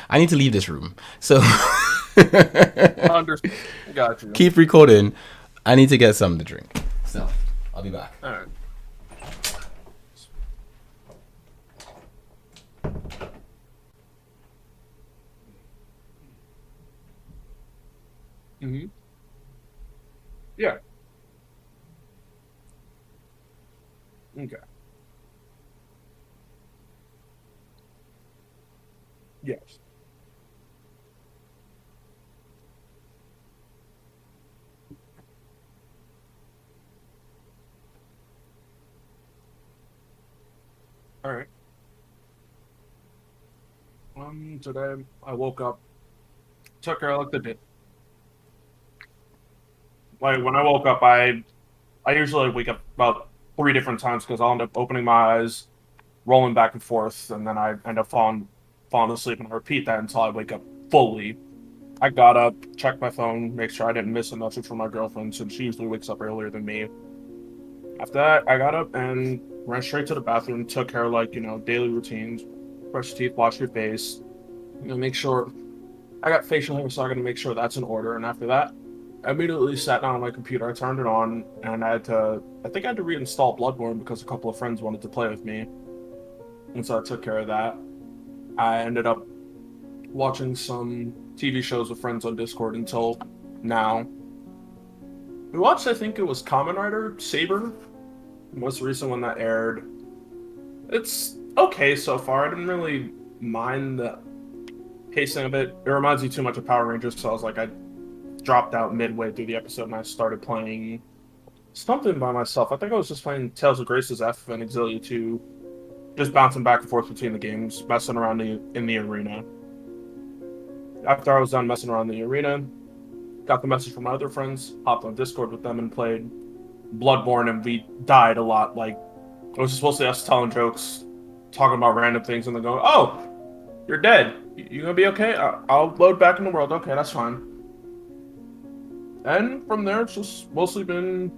I need to leave this room. So Understood. Got you. keep recording. I need to get something to drink. So I'll be back. All right. Mm-hmm. Yeah. Okay. Yes. All right. Today I woke up, took care of like the day. Like when I woke up, I usually wake up about three different times because I'll end up opening my eyes, rolling back and forth, and then I end up falling asleep, and I repeat that until I wake up fully. I got up, checked my phone, make sure I didn't miss a message from my girlfriend since she usually wakes up earlier than me. After that, I got up and ran straight to the bathroom, took care of like, daily routines, brush your teeth, wash your face, make sure I got facial hair, so I gotta make sure that's in order. And after that, I immediately sat down on my computer, I turned it on, and I think I had to reinstall Bloodborne because a couple of friends wanted to play with me. And so I took care of that. I ended up watching some TV shows with friends on Discord until now. We watched, I think it was Kamen Rider Saber, the most recent one that aired. It's okay so far. I didn't really mind the pacing of it. It reminds me too much of Power Rangers, so I was like, I dropped out midway through the episode and I started playing something by myself. I think I was just playing Tales of Grace's F and Exilia 2, just bouncing back and forth between the games, messing around in the arena. After I was done messing around in the arena, got the message from my other friends, hopped on Discord with them and played Bloodborne, and we died a lot. Like, it was supposed to be us telling jokes, talking about random things, and then going, "Oh, you're dead. You gonna be okay? I'll load back in the world. Okay, that's fine." And from there, it's just mostly been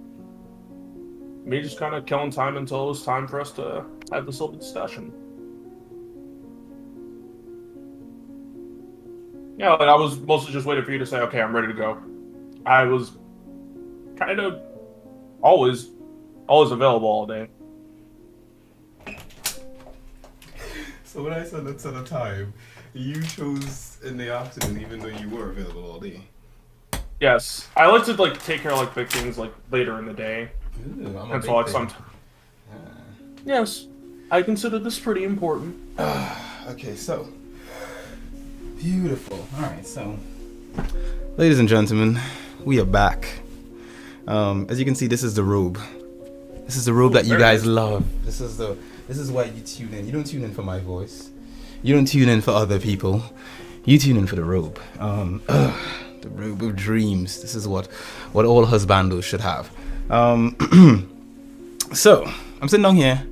me just kind of killing time until it was time for us to have this little discussion. Yeah, like I was mostly just waiting for you to say, "Okay, I'm ready to go." I was kind of always, always available all day. So when I said that's at a time, you chose in the afternoon, even though you were available all day. Yes, I like to like take care of like big things like later in the day, Ooh, I'm a and big so like fan. some. Yes, I consider this pretty important. Okay, so beautiful. All right, so ladies and gentlemen, we are back. As you can see, this is the robe. This is the robe that you very guys nice. love. This is why you tune in. You don't tune in for my voice. You don't tune in for other people. You tune in for the robe. The robe of dreams. This is what all husbandos should have. So I'm sitting down here.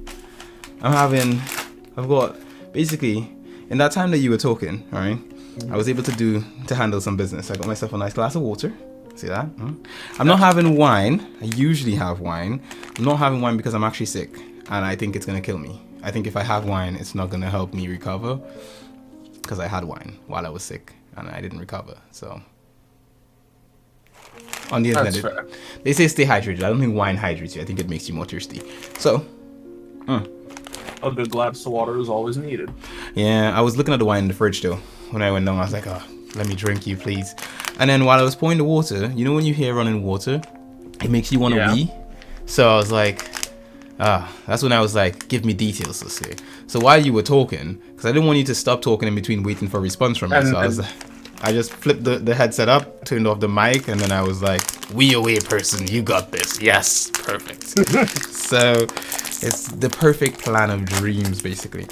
I've got basically in that time that you were talking, all right, I was able to handle some business. I got myself a nice glass of water. See that? I'm not having wine. I usually have wine. I'm not having wine because I'm actually sick and I think it's gonna kill me. I think if I have wine, it's not gonna help me recover because I had wine while I was sick and I didn't recover. So on the That's internet, fair. they say stay hydrated. I don't think wine hydrates you. I think it makes you more thirsty. So. A good glass of water is always needed. Yeah, I was looking at the wine in the fridge though. When I went down, I was like, oh, let me drink you, please. And then while I was pouring the water, you know when you hear running water, it makes you want to Yeah. wee. So I was like, that's when I was like, give me details, Sosuke. So while you were talking, because I didn't want you to stop talking in between waiting for a response from me. And- So I just flipped the headset up, turned off the mic, and then I was like, wee away, person, you got this. Yes, perfect. So it's the perfect plan of dreams, basically.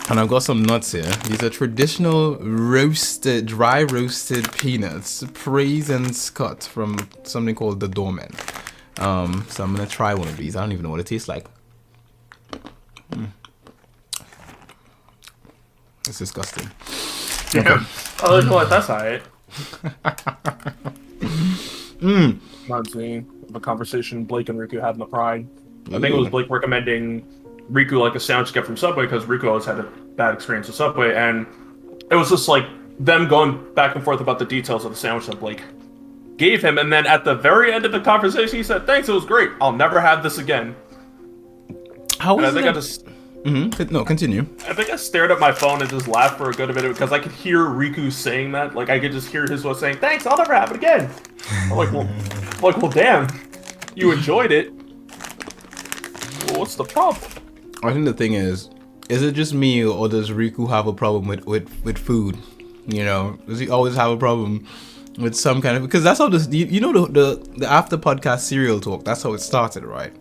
And I've got some nuts here. These are traditional dry roasted peanuts, praise and cut from something called the Doorman. So I'm gonna try one of these. I don't even know what it tastes like. It's disgusting. Yeah. Oh, like that's alright. Reminds me of a conversation Blake and Riku had in the Pride. I think it was Blake recommending Riku like a sandwich get from Subway because Riku always had a bad experience with Subway, and it was just like them going back and forth about the details of the sandwich that Blake gave him, and then at the very end of the conversation, he said, "Thanks, it was great. I'll never have this again." How And is I think it? I just, No, continue. I think I stared at my phone and just laughed for a good bit because I could hear Riku saying that. Like I could just hear his voice saying, "Thanks, I'll never have it again." I'm well, damn, you enjoyed it. Well, what's the problem? I think the thing is it just me or does Riku have a problem with food? You know, does he always have a problem with some kind of, because that's how this, you know, the after podcast serial talk, that's how it started, right?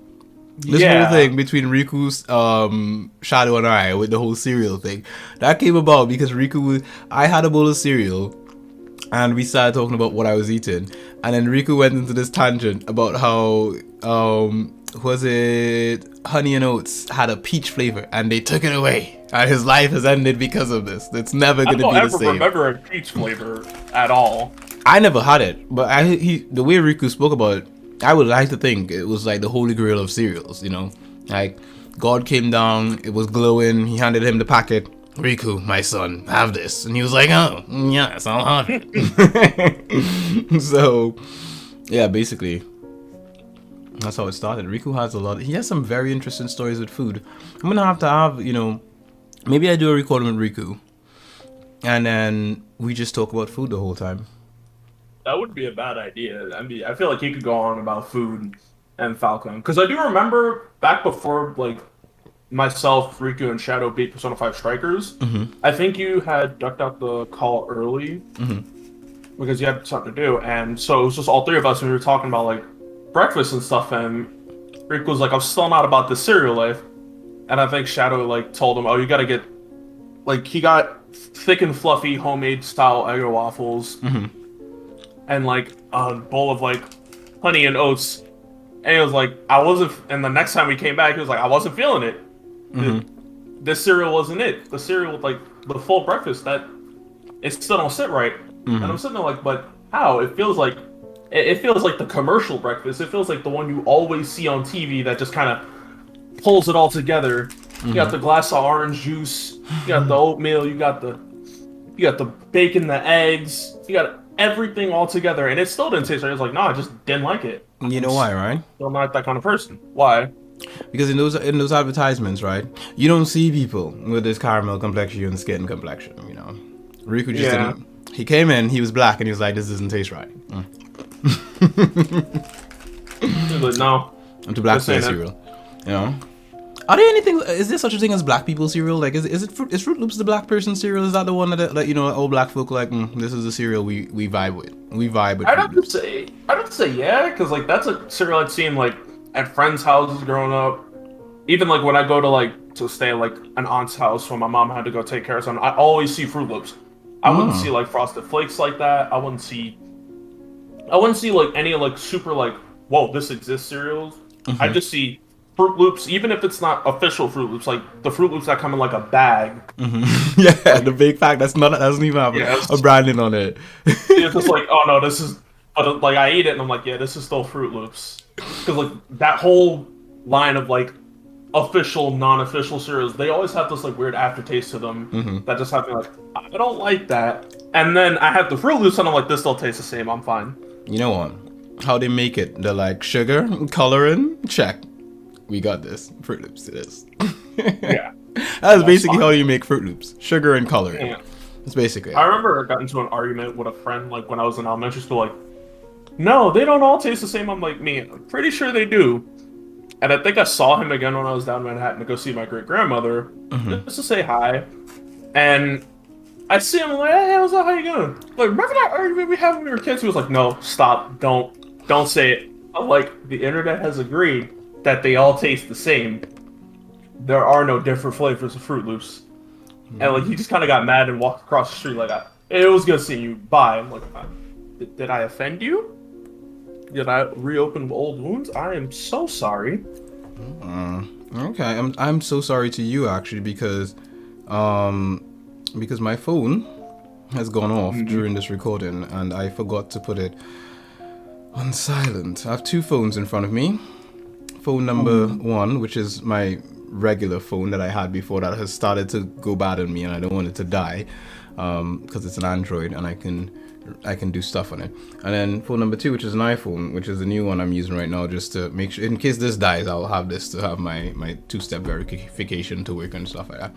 This whole thing between Riku's Shadow and I with the whole cereal thing, that came about because I had a bowl of cereal and we started talking about what I was eating, and then Riku went into this tangent about how was it Honey and Oats had a peach flavor and they took it away and his life has ended because of this. It's never gonna be the same. I don't ever remember a peach flavor at all. I never had it, but the way Riku spoke about it, I would like to think it was like the holy grail of cereals, you know? Like, God came down, it was glowing, he handed him the packet. Riku, my son, have this. And he was like, oh, yes, I'll have it. So, yeah, basically, that's how it started. Riku he has some very interesting stories with food. I'm gonna have to have, you know, maybe I do a recording with Riku, and then we just talk about food the whole time. That wouldn't be a bad idea. I mean, I feel like you could go on about food and Falcon. Because I do remember back before, like, myself, Riku, and Shadow beat Persona 5 Strikers, I think you had ducked out the call early because you had something to do. And so it was just all three of us, and we were talking about, like, breakfast and stuff. And Riku was like, I'm still not about the cereal life. And I think Shadow, like, told him, oh, you got to get, like, he got thick and fluffy homemade style Eggo waffles. And like a bowl of like honey and oats, and he was like, I wasn't. And the next time we came back, he was like, I wasn't feeling it. This cereal wasn't it. The cereal, like the full breakfast, that it still don't sit right. And I'm sitting there like, but how? It feels like the commercial breakfast. It feels like the one you always see on TV that just kind of pulls it all together. You got the glass of orange juice. You got the oatmeal. You got the bacon, the eggs. You got everything all together, and it still didn't taste right. I was like, no, I just didn't like it. You know why, right? I'm not that kind of person. Why? Because in those advertisements, right, you don't see people with this caramel complexion and skin complexion, you know. Riku just didn't. He came in, he was black, and he was like, this doesn't taste right. He was like, no. I'm too black for this cereal. You know? Is there such a thing as black people cereal? Like, is Fruit Loops the black person cereal? Is that the one that you know, old black folk like, this is the cereal we vibe with. We vibe with. I'd have to say yeah, because like that's a cereal I'd seen like at friends' houses growing up. Even like when I go to stay at like an aunt's house when my mom had to go take care of something, I always see Fruit Loops. I wouldn't see like Frosted Flakes like that. I wouldn't see like any like super like, whoa, this exists cereals. I just see Fruit Loops, even if it's not official Fruit Loops, like the Fruit Loops that come in like a bag. Yeah, like, the big pack that doesn't even have a branding on it. It's just like, oh no, this is. But like I eat it and I'm like, yeah, this is still Fruit Loops, because like that whole line of like official, non-official cereals, they always have this like weird aftertaste to them that just have me like, I don't like that. And then I have the Fruit Loops and I'm like, this still tastes the same. I'm fine. You know what? How they make it? They're like sugar, coloring, check. We got this. Fruit Loops it is. Yeah. That's basically how you make Fruit Loops. Sugar and coloring. Yeah. That's basically I remember I got into an argument with a friend like when I was in elementary school, like, no, they don't all taste the same. I'm like, man, I'm pretty sure they do. And I think I saw him again when I was down in Manhattan to go see my great-grandmother, just to say hi. And I see him, I'm like, hey, what's up, how you doing? Like, remember that argument we had when we were kids? He was like, no, stop, don't say it. I'm like, the internet has agreed that they all taste the same. There are no different flavors of Fruit Loops. And like he just kind of got mad and walked across the street like, it was good seeing you. Bye. I'm like, did I offend you? Did I reopen old wounds? I am so sorry. Okay, I'm so sorry to you actually because my phone has gone off during this recording and I forgot to put it on silent. I have two phones in front of me. Phone number one, which is my regular phone that I had before that has started to go bad on me, and I don't want it to die, because it's an Android and I can do stuff on it. And then phone number 2, which is an iPhone, which is the new one I'm using right now, just to make sure in case this dies, I'll have this to have my 2-step verification to work and stuff like that.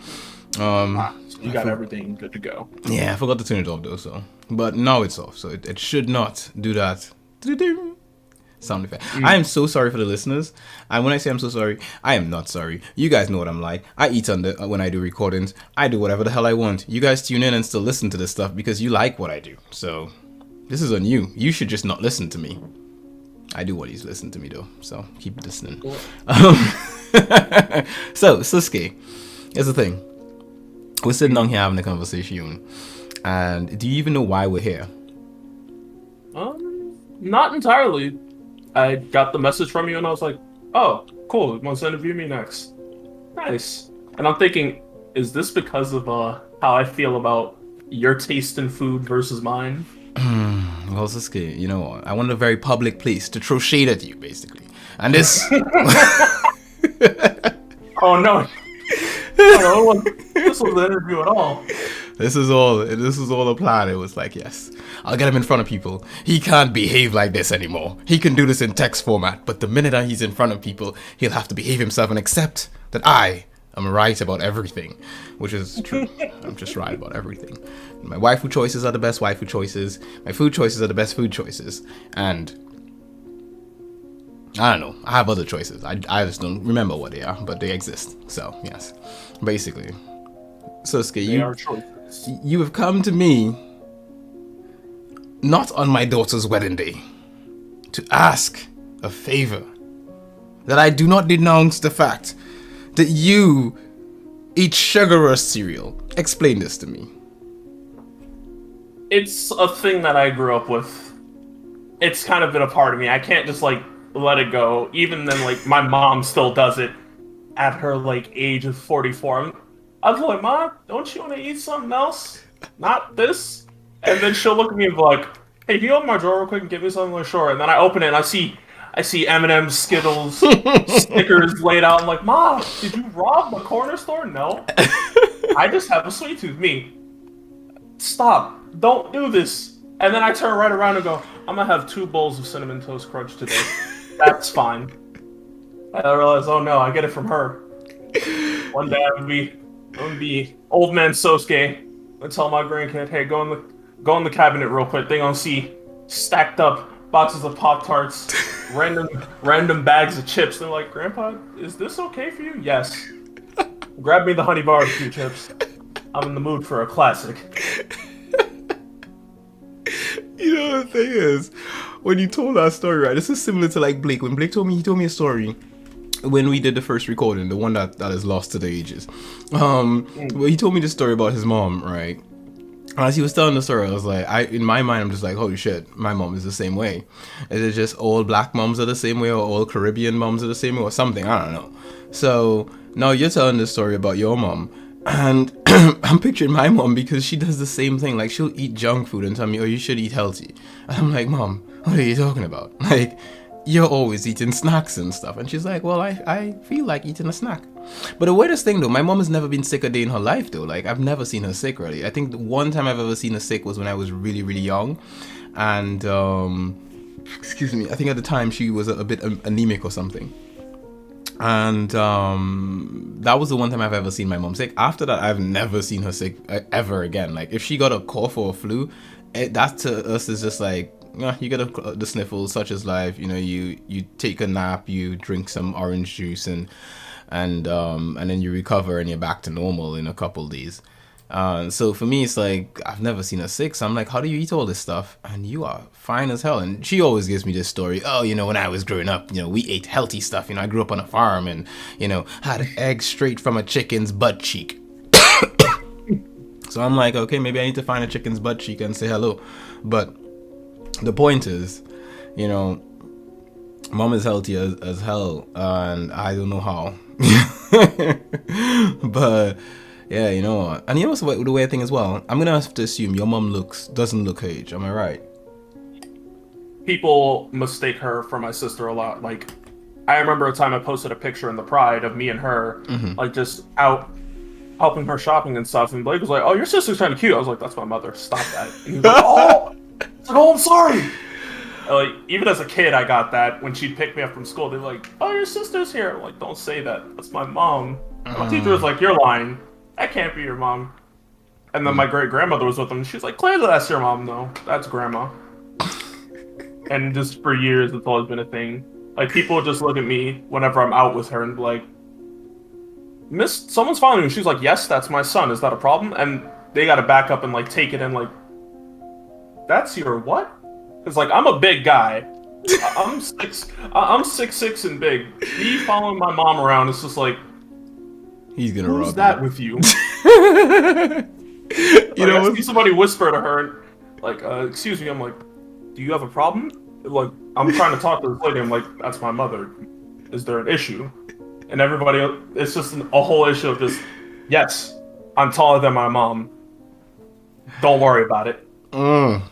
So you got everything good to go. Yeah, I forgot to turn it off though, but now it's off, so it should not do that sound effect. I am so sorry for the listeners, and when I say I'm so sorry, I am not sorry. You guys know what I'm like. I eat when I do recordings. I do whatever the hell I want. You guys tune in and still listen to this stuff because you like what I do. So this is on you. You should just not listen to me. I do want you to listen to me though, so keep listening. Cool. So Sosuke, here's the thing. We're sitting down here having a conversation, and do you even know why we're here? Not entirely. I got the message from you and I was like, oh, cool, you want to interview me next? Nice. And I'm thinking, is this because of how I feel about your taste in food versus mine? Well, Sosuke, you know what? I want a very public place to throw shade at you, basically. And this... Oh, no. No, this was the interview at all. This is all a plan. It was like, yes, I'll get him in front of people. He can't behave like this anymore. He can do this in text format, but the minute that he's in front of people, he'll have to behave himself and accept that I am right about everything, which is true. I'm just right about everything. My waifu choices are the best waifu choices. My food choices are the best food choices. And I don't know. I have other choices. I just don't remember what they are, but they exist. So, yes. Basically. Sosuke, you have come to me not on my daughter's wedding day to ask a favor. That I do not denounce the fact that you eat sugar rush cereal. Explain this to me. It's a thing that I grew up with. It's kind of been a part of me. I can't just let it go. Even then, my mom still does it at her age of 44. I was like, Mom, don't you want to eat something else? Not this? And then she'll look at me and be like, hey, can you open my drawer real quick and give me something? Like, sure. And then I open it and I see M&M's, Skittles, Snickers laid out. I'm like, Mom, did you rob the corner store? No. I just have a sweet tooth. Me. Stop. Don't do this. And then I turn right around and go, I'm going to have 2 bowls of Cinnamon Toast Crunch today. That's fine. I realize, oh no, I get it from her. One day I'm gonna be old man Sosuke. I tell my grandkid, hey, go in the cabinet real quick. They gonna see stacked up boxes of Pop-Tarts, random bags of chips. They're like, Grandpa, is this okay for you? Yes. Grab me the honey barbecue chips. I'm in the mood for a classic. You know, the thing is, when you told that story, right, this is similar to Blake. When Blake told me a story when we did the first recording, the one that is lost to the ages. Well, he told me the story about his mom, right? As he was telling the story, I was like, in my mind, I'm just like, holy shit, my mom is the same way. Is it just all black moms are the same way, or all Caribbean moms are the same way, or something? I don't know. So now you're telling this story about your mom. And I'm picturing my mom because she does the same thing. She'll eat junk food and tell me, oh, you should eat healthy. And I'm like, Mom, what are you talking about? You're always eating snacks and stuff. And she's like, well, I feel like eating a snack. But the weirdest thing, though, my mom has never been sick a day in her life, though. I've never seen her sick, really. I think the one time I've ever seen her sick was when I was really, really young. And, excuse me, I think at the time she was a bit anemic or something. And that was the one time I've ever seen my mom sick. After that, I've never seen her sick ever again. If she got a cough or a flu, that to us is just you get the sniffles, such as life. You take a nap, you drink some orange juice, and then you recover and you're back to normal in a couple of days. So for me, it's I've never seen her sick. So I'm like, how do you eat all this stuff? And you are fine as hell. And she always gives me this story. Oh, when I was growing up, we ate healthy stuff. I grew up on a farm and, had eggs straight from a chicken's butt cheek. So I'm like, okay, maybe I need to find a chicken's butt cheek and say hello. But the point is, mom is healthy as hell. And I don't know how. But... yeah, you know what? And what's the weird thing as well? I'm gonna have to assume your mom doesn't look her age. Am I right? People mistake her for my sister a lot. I remember a time I posted a picture in the Pride of me and her, like just out helping her shopping and stuff. And Blake was like, "Oh, your sister's kind of cute." I was like, "That's my mother. Stop that." And he was like, "Oh, it's like, oh, I'm sorry." And, like even as a kid, I got that when she'd pick me up from school. They're like, "Oh, your sister's here." I'm like, "Don't say that. That's my mom." And my teacher was like, "You're lying. That can't be your mom." And then my great grandmother was with them. She's like, "Clearly, that's your mom, though. That's grandma." And just for years, it's always been a thing. Like people just look at me whenever I'm out with her and be like, "Miss, someone's following you." She's like, "Yes, that's my son. Is that a problem?" And they got to back up and like take it in. Like, that's your what? Because like I'm a big guy. I'm 6'6" and big. Me following my mom around is just like, he's gonna who's rob that you. with you? You Like, know, I see somebody whisper to her, like, "Excuse me." I'm like, "Do you have a problem?" Like, I'm trying to talk to this lady. I'm like, "That's my mother. Is there an issue?" And everybody, it's just a whole issue of just, yes, I'm taller than my mom. Don't worry about it. I'm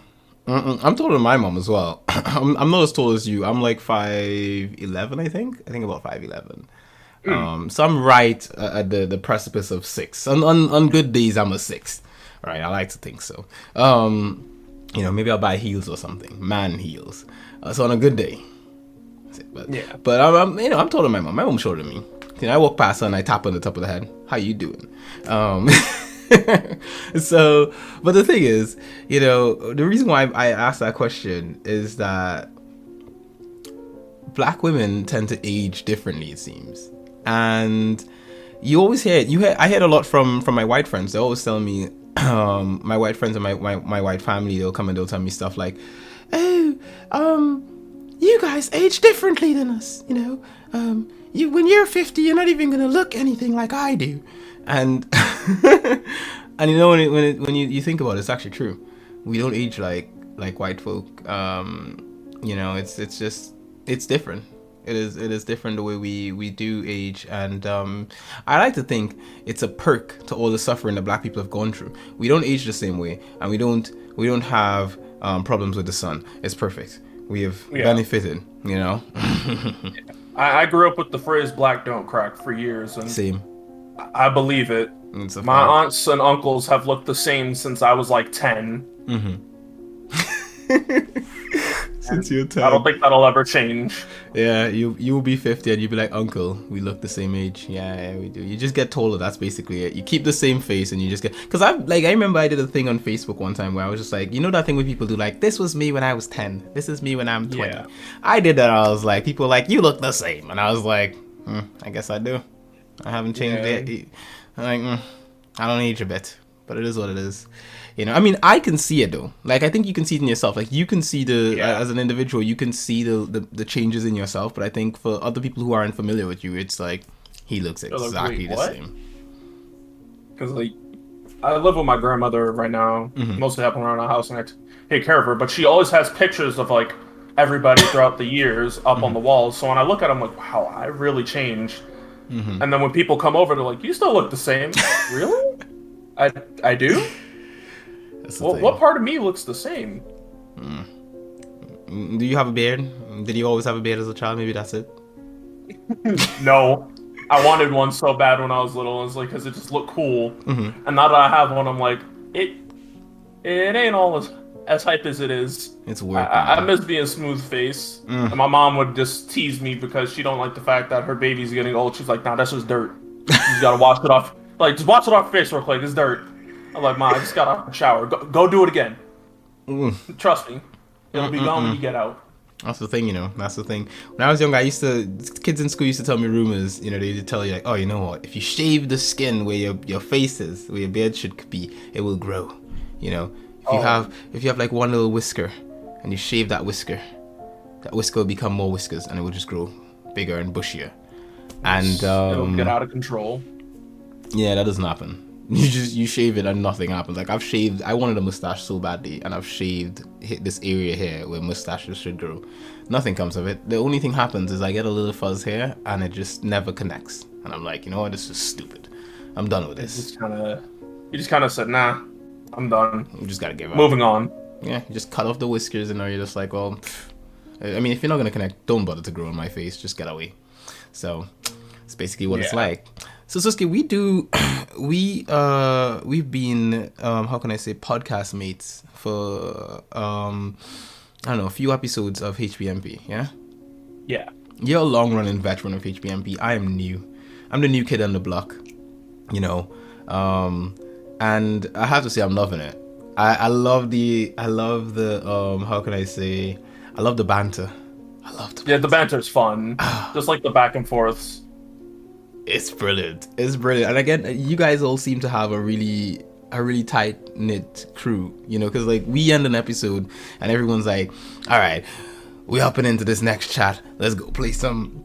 taller than my mom as well. I'm not as tall as you. I'm like 5'11", I think. I think about 5'11". So I'm right at the precipice of 6. On good days, I'm a 6. Right, I like to think so. You know, maybe I'll buy heels or something, man heels. So on a good day, but Yeah. but I'm you know I'm taller than my mom. My mom's shorter than me. You know, I walk past her and I tap her on the top of the head. How you doing? So, but the thing is, you know, the reason why I asked that question is that black women tend to age differently, it seems, and you always hear it. I hear it a lot from my white friends. They always tell me, my white friends and my white family, they'll come and they'll tell me stuff like, "Oh, you guys age differently than us. You know, when you're 50, you're not even gonna look anything like I do." And and you know when you think about it, it's actually true. We don't age like white folk. You know, it's just it's different. It is different the way we do age, and I like to think it's a perk to all the suffering that black people have gone through. We don't age the same way, and we don't have problems with the sun. It's perfect. We have benefited, you know. I grew up with the phrase "black don't crack" for years, and Same. I believe it. It's a My fact. aunts and uncles have looked the same since I was like 10. Since you're 10. I don't think that'll ever change. Yeah, you will be 50 and you'll be like, "Uncle, we look the same age." Yeah, we do. You just get taller. That's basically it. You keep the same face and you just get. Because I remember I did a thing on Facebook one time where I was just like, you know that thing where people do like, "This was me when I was 10. This is me when I'm 20." Yeah. I did that. I was like, people were like, "You look the same," and I was like, I guess I do. I haven't changed it. I'm like, I don't age a bit, but it is what it is. You know, I mean, I can see it though. Like, I think you can see it in yourself. Like, you can see as an individual, you can see the changes in yourself. But I think for other people who aren't familiar with you, it's like he looks exactly the same. Because like, I live with my grandmother right now. Mostly happen around our house, and I take care of her. But she always has pictures of like everybody throughout the years up on the walls. So when I look at them, I'm like, wow, I really changed. And then when people come over, they're like, "You still look the same." Really? I do? What part of me looks the same? Do you have a beard? Did you always have a beard as a child? Maybe that's it. No. I wanted one so bad when I was little. It's like, because it just looked cool. And now that I have one, I'm like, it ain't all as hype as it is. It's work. I miss being smooth face. And my mom would just tease me because she don't like the fact that her baby's getting old. She's like, "Nah, that's just dirt. You just gotta wash it off. Like, just wash it off your face real quick. It's dirt." I'm like, "Mom, I just got out of the shower. Go do it again. Trust me. It'll be gone when you get out." That's the thing, you know. That's the thing. When I was younger, kids in school used to tell me rumors. You know, they would tell you like, "Oh, you know what? If you shave the skin where your face is, where your beard should be, it will grow." You know, if you have like one little whisker, and you shave that whisker will become more whiskers, and it will just grow bigger and bushier. And it'll get out of control. Yeah, that doesn't happen. You shave it and nothing happens. Like, I wanted a mustache so badly, and I've hit this area here where mustaches should grow. Nothing comes of it. The only thing happens is I get a little fuzz here, and it just never connects. And I'm like, you know what, this is stupid. I'm done with this. You just kind of said, "Nah, I'm done. You just gotta give up. Moving on." Yeah, you just cut off the whiskers, and now you're just like, well, I mean, if you're not gonna connect, don't bother to grow on my face. Just get away. So it's basically what it's Yeah. like. So Sosuke, we've been how can I say, podcast mates for I don't know, a few episodes of HPMP, yeah? Yeah. You're a long running veteran of HPMP. I am new. I'm the new kid on the block, you know. And I have to say I'm loving it. I love the how can I say, I love the banter. I love the banter. Yeah, the banter's fun. Just like the back and forths. It's brilliant. It's brilliant. And again, you guys all seem to have a really tight knit crew, you know, because like we end an episode and everyone's like, all right, we're hopping into this next chat. Let's go play some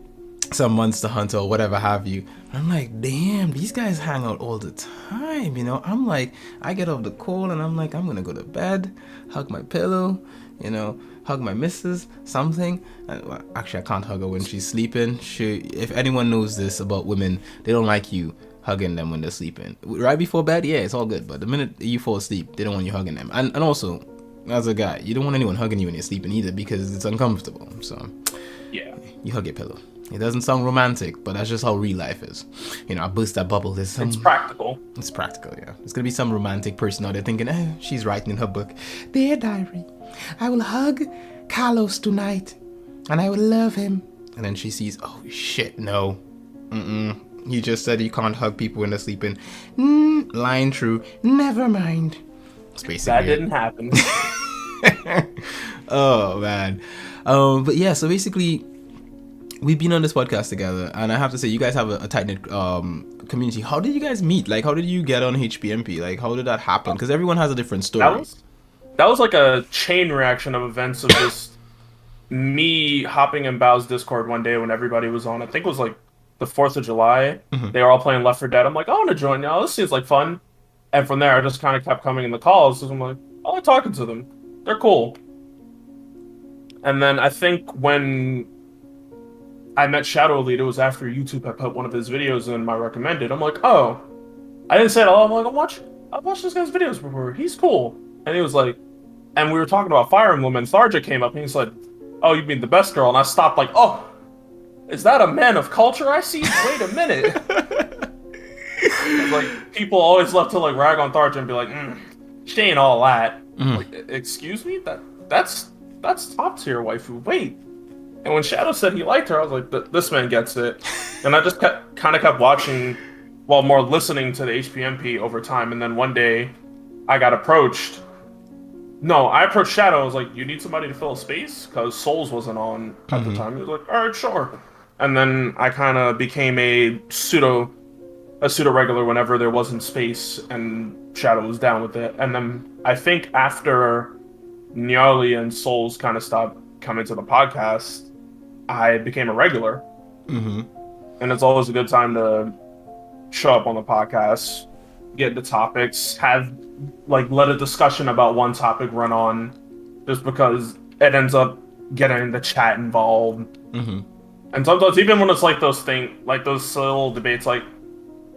Monster Hunter or whatever have you. And I'm like, damn, these guys hang out all the time, you know. I'm like, I get off the call and I'm like, I'm gonna go to bed, hug my pillow, you know, hug my missus, something. And, well, actually, I can't hug her when she's sleeping. If anyone knows this about women, they don't like you hugging them when they're sleeping. Right before bed, yeah, it's all good. But the minute you fall asleep, they don't want you hugging them. And also, as a guy, you don't want anyone hugging you when you're sleeping either, because it's uncomfortable. So Yeah. you hug your pillow. It doesn't sound romantic, but that's just how real life is. You know, I burst that bubble. It's practical. It's practical, yeah. There's gonna be some romantic person out there thinking, she's writing in her book, "Dear diary, I will hug Carlos tonight, and I will love him." And then she sees, oh shit, no. You just said you can't hug people when they're sleeping. Lying true. Never mind. It's basically That didn't happen. Oh man. But yeah, so basically we've been on this podcast together, and I have to say, you guys have a tight-knit community. How did you guys meet? Like, how did you get on HPMP? Like, how did that happen? Because everyone has a different story. That was like a chain reaction of events of just me hopping in Bao's Discord one day when everybody was on. I think it was like the 4th of July. They were all playing Left 4 Dead. I'm like, I want to join y'all. This seems like fun. And from there, I just kind of kept coming in the calls. So I'm like, I like talking to them. They're cool. And then I think when I met Shadow Elite, it was after YouTube had put one of his videos in my recommended. I'm like, oh, I didn't say it all. I'm like, I've watched this guy's videos before. He's cool. And he was like, and we were talking about Fire Emblem, and Tharja came up and he's like, oh, you mean the best girl? And I stopped like, oh, is that a man of culture I see? Wait a minute. Like, people always love to like rag on Tharja and be like, she ain't all that. Like, excuse me? That's top tier waifu. Wait. And when Shadow said he liked her, I was like, this man gets it. And I just kept watching, well, more listening to the HPMP over time. And then one day, I got approached. No, I approached Shadow. I was like, you need somebody to fill a space? Because Souls wasn't on at the time. He was like, all right, sure. And then I kind of became a pseudo regular whenever there wasn't space, and Shadow was down with it. And then I think after Gnarly and Souls kind of stopped coming to the podcast, I became a regular. And it's always a good time to show up on the podcast, get the topics, have let a discussion about one topic run on, just because it ends up getting the chat involved. And sometimes even when it's like those little debates, like,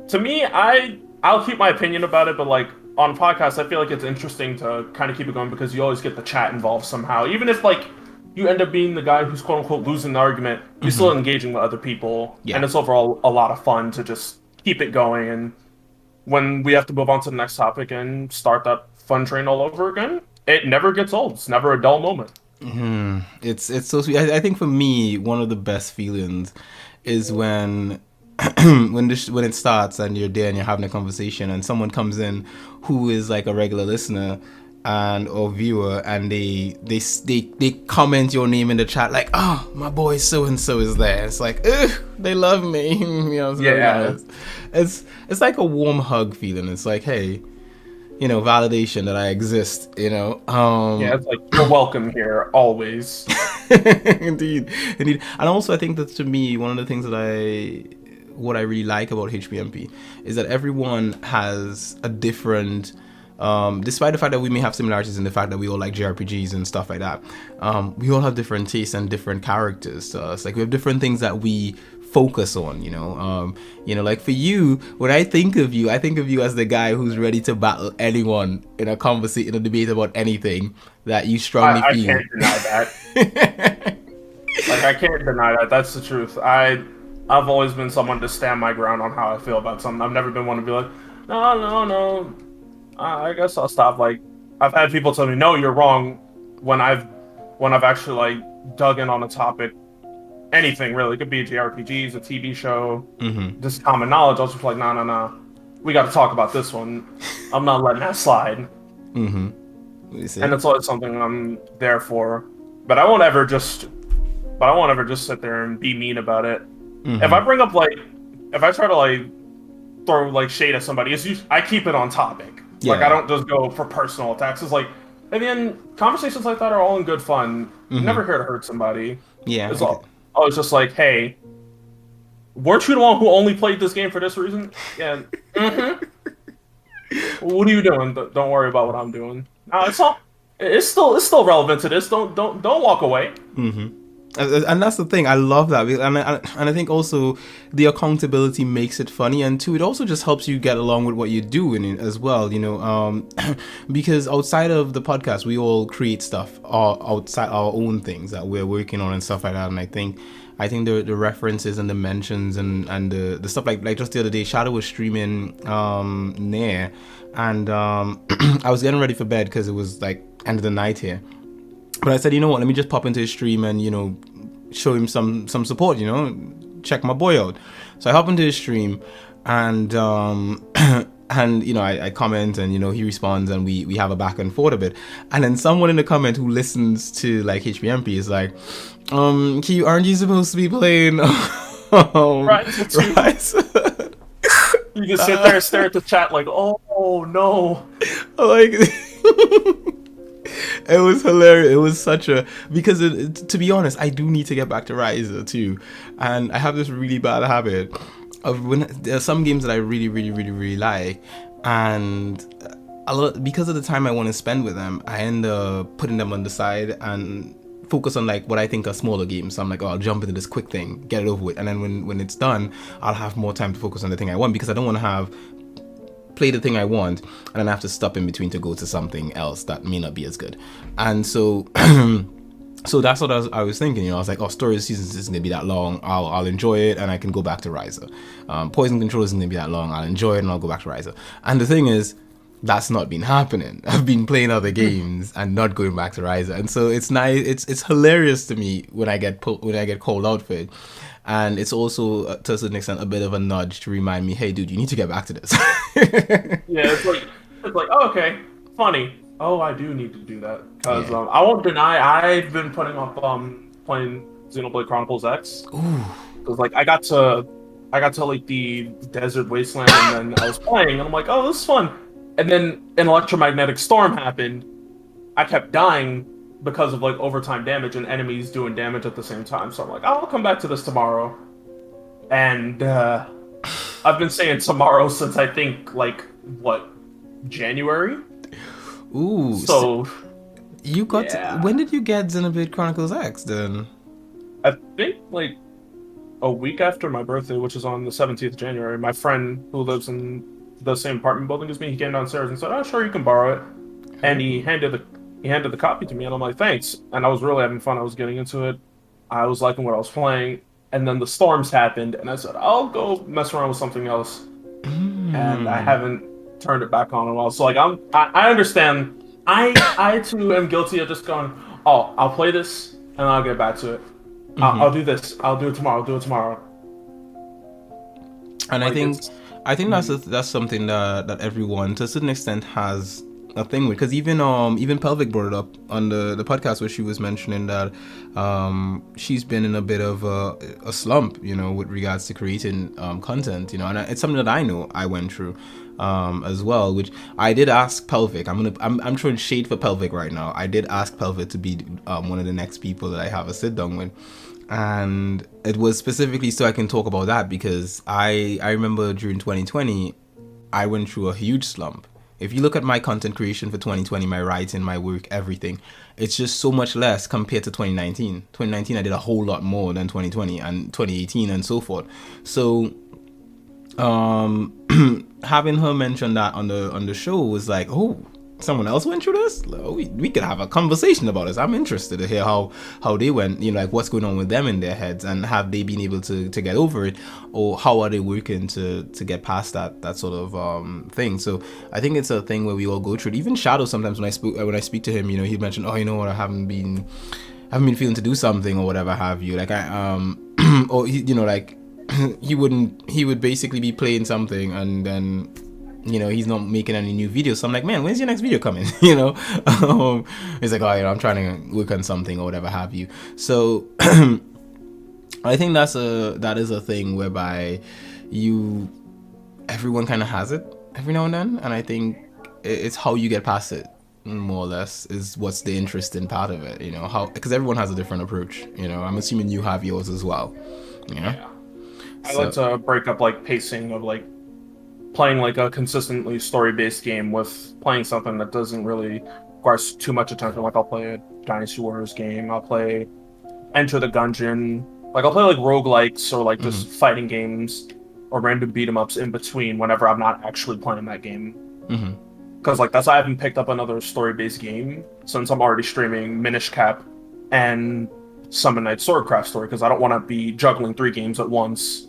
to me, I'll keep my opinion about it, but like on podcasts, I feel like it's interesting to kind of keep it going because you always get the chat involved somehow. Even if like you end up being the guy who's quote unquote losing the argument, you're still engaging with other people, and it's overall a lot of fun to just keep it going. And when we have to move on to the next topic and start that fun train all over again, it never gets old. It's never a dull moment. It's so sweet. I think for me, one of the best feelings is when when it starts and you're there and you're having a conversation and someone comes in who is like a regular listener or viewer, and they comment your name in the chat like, oh, my boy so and so is there. It's like, ugh, they love me. You know, it's like a warm hug feeling. It's like, hey, you know, validation that I exist, you know. It's like, you're welcome here always. Indeed. And also I think that, to me, one of the things that what I really like about HPMP is that everyone has a different, despite the fact that we may have similarities in the fact that we all like JRPGs and stuff like that, we all have different tastes and different characters to us. Like, we have different things that we focus on, you know. Like for you, when I think of you as the guy who's ready to battle anyone in a conversation, in a debate about anything that you strongly feel. I can't deny that. I can't deny that. That's the truth. I've always been someone to stand my ground on how I feel about something. I've never been one to be like, no, no, no. I guess I'll stop. Like, I've had people tell me, no, you're wrong, when I've actually like dug in on a topic, anything really. It could be JRPGs, a TV show, just common knowledge. I was just like, no, no, no. We got to talk about this one. I'm not letting that slide. Mm-hmm. And it's always something I'm there for. But I won't ever just sit there and be mean about it. If I bring up if I try to like throw like shade at somebody, I keep it on topic. Yeah. Like I don't just go for personal attacks. It's like at the end, conversations like that are all in good fun. Never here to hurt somebody. Yeah. It's all. I was just like, hey, weren't you the one who only played this game for this reason? Yeah. What are you doing? Don't worry about what I'm doing. It's still relevant to this. Don't walk away. And that's the thing. I love that, and I think also the accountability makes it funny, and two, it also just helps you get along with what you do in it as well. You know, because outside of the podcast, we all create stuff outside our own things that we're working on and stuff like that. And I think the references and the mentions and the stuff like just the other day, Shadow was streaming Nair, and I was getting ready for bed because it was like end of the night here. But I said, you know what, let me just pop into his stream and, you know, show him some support, you know, check my boy out. So I hop into his stream and, and you know, I comment and, you know, he responds and we have a back and forth a bit. And then someone in the comment who listens to, like, HPMP is like, Q, aren't you supposed to be playing Right. You can sit there and stare at the chat like, oh no. Like... It was hilarious. It was such a... Because, to be honest, I do need to get back to Ryza, too. And I have this really bad habit of when... There are some games that I really, really, really, really like. And because of the time I want to spend with them, I end up putting them on the side and focus on, like, what I think are smaller games. So I'm like, oh, I'll jump into this quick thing, get it over with. And then when it's done, I'll have more time to focus on the thing I want. Because I don't want to play the thing I want and then I have to stop in between to go to something else that may not be as good. And so so that's what I was thinking, you know. I was like, oh, Story Seasons isn't gonna be that long, I'll enjoy it and I can go back to Ryza. Poison Control isn't gonna be that long, I'll enjoy it and I'll go back to Ryza. And the thing is, that's not been happening. I've been playing other games and not going back to Ryza, and so it's nice. It's hilarious to me when I get called out for it. And it's also, to a certain extent, a bit of a nudge to remind me, hey, dude, you need to get back to this. Yeah, it's like, oh, okay, funny. Oh, I do need to do that. Because I won't deny, I've been putting up playing Xenoblade Chronicles X. Ooh. Because, like, I got to like, the desert wasteland, and then I was playing, and I'm like, oh, this is fun. And then an electromagnetic storm happened. I kept dying because of like overtime damage and enemies doing damage at the same time. So I'm like, I'll come back to this tomorrow. And I've been saying tomorrow since I think like January. Ooh. So you got when did you get Xenoblade Chronicles X then? I think like a week after my birthday, which is on the 17th of January. My friend who lives in the same apartment building as me, he came downstairs and said, "Oh, sure, you can borrow it." And he handed the copy to me, and I'm like, thanks. And I was really having fun. I was getting into it. I was liking what I was playing. And then the storms happened, and I said, I'll go mess around with something else. And I haven't turned it back on in a while. So, like, I understand. I too am guilty of just going, oh, I'll play this, and I'll get back to it. I'll do this. I'll do it tomorrow. I'll do it tomorrow. And like I think that's something that everyone, to a certain extent, has a thing with, because even Pelvic brought it up on the podcast where she was mentioning that she's been in a bit of a slump, you know, with regards to creating content, you know, and it's something that I know I went through as well, which I did ask Pelvic. I'm throwing shade for Pelvic right now. I did ask Pelvic to be one of the next people that I have a sit down with, and it was specifically so I can talk about that, because I remember during 2020 I went through a huge slump. If you look at my content creation for 2020, my writing, my work, everything, it's just so much less compared to 2019. 2019, I did a whole lot more than 2020 and 2018 and so forth. So, having her mention that on the show was like, oh, someone else went through this, we could have a conversation about this. I'm interested to hear how they went, like what's going on with them in their heads, and have they been able to get over it, or how are they working to get past that sort of thing. So I think it's a thing where we all go through it. Even Shadow, sometimes when I speak to him, he'd mention, oh, you know what, I haven't been feeling to do something or whatever have you, like or like he would basically be playing something and then he's not making any new videos. So I'm like, man, when's your next video coming? He's like, oh, I'm trying to work on something or whatever have you. So I think that is a thing whereby everyone kind of has it every now and then, and I think it's how you get past it, more or less, is what's the interesting part of it. How, because everyone has a different approach. I'm assuming you have yours as well. Yeah. I like to break up like pacing of like playing like a consistently story-based game with playing something that doesn't really require too much attention. Like I'll play a Dynasty Warriors game, I'll play Enter the Gungeon, like I'll play like roguelikes or like just fighting games or random beat-em-ups in between whenever I'm not actually playing that game. Because like that's why I haven't picked up another story-based game since I'm already streaming Minish Cap and Summon Night Swordcraft Story, because I don't want to be juggling 3 games at once.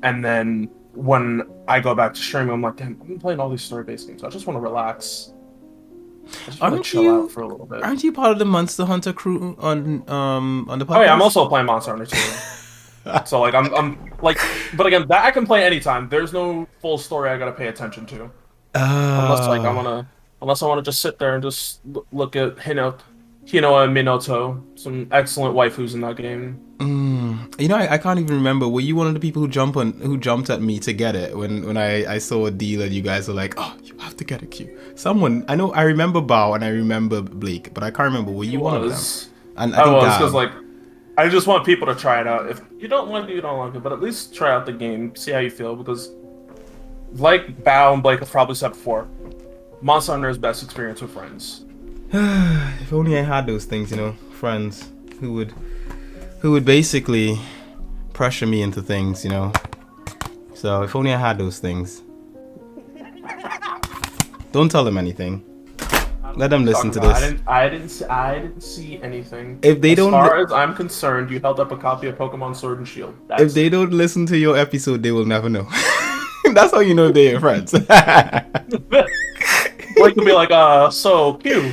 And then when I go back to streaming, I'm like, damn, I've been playing all these story-based games. I just want to relax. I just want to chill out for a little bit. Aren't you part of the Monster Hunter crew on the podcast? Oh yeah, I'm also playing Monster Hunter too. So like I'm like, but again, that I can play anytime. There's no full story I gotta pay attention to. Unless I want to just sit there and just look at Hinoa and Minato, some excellent waifus in that game. I can't even remember. Were you one of the people who jumped at me to get it when I saw a deal and you guys were like, oh, you have to get a Q? Someone, I remember Bao and I remember Blake, but I can't remember. Were you one of them? And I was, because like I just want people to try it out. If you don't like it, you don't like it, but at least try out the game, see how you feel, because like Bao and Blake have probably said before, Monster Hunter is best experience with friends. If only I had those things, friends who would basically pressure me into things, So if only I had those things. Don't tell them anything. Let them listen to this. I didn't see anything. If they don't, as far as I'm concerned, you held up a copy of Pokemon Sword and Shield. If they don't listen to your episode, they will never know. That's how you know they're your friends. Like to be like, so Q,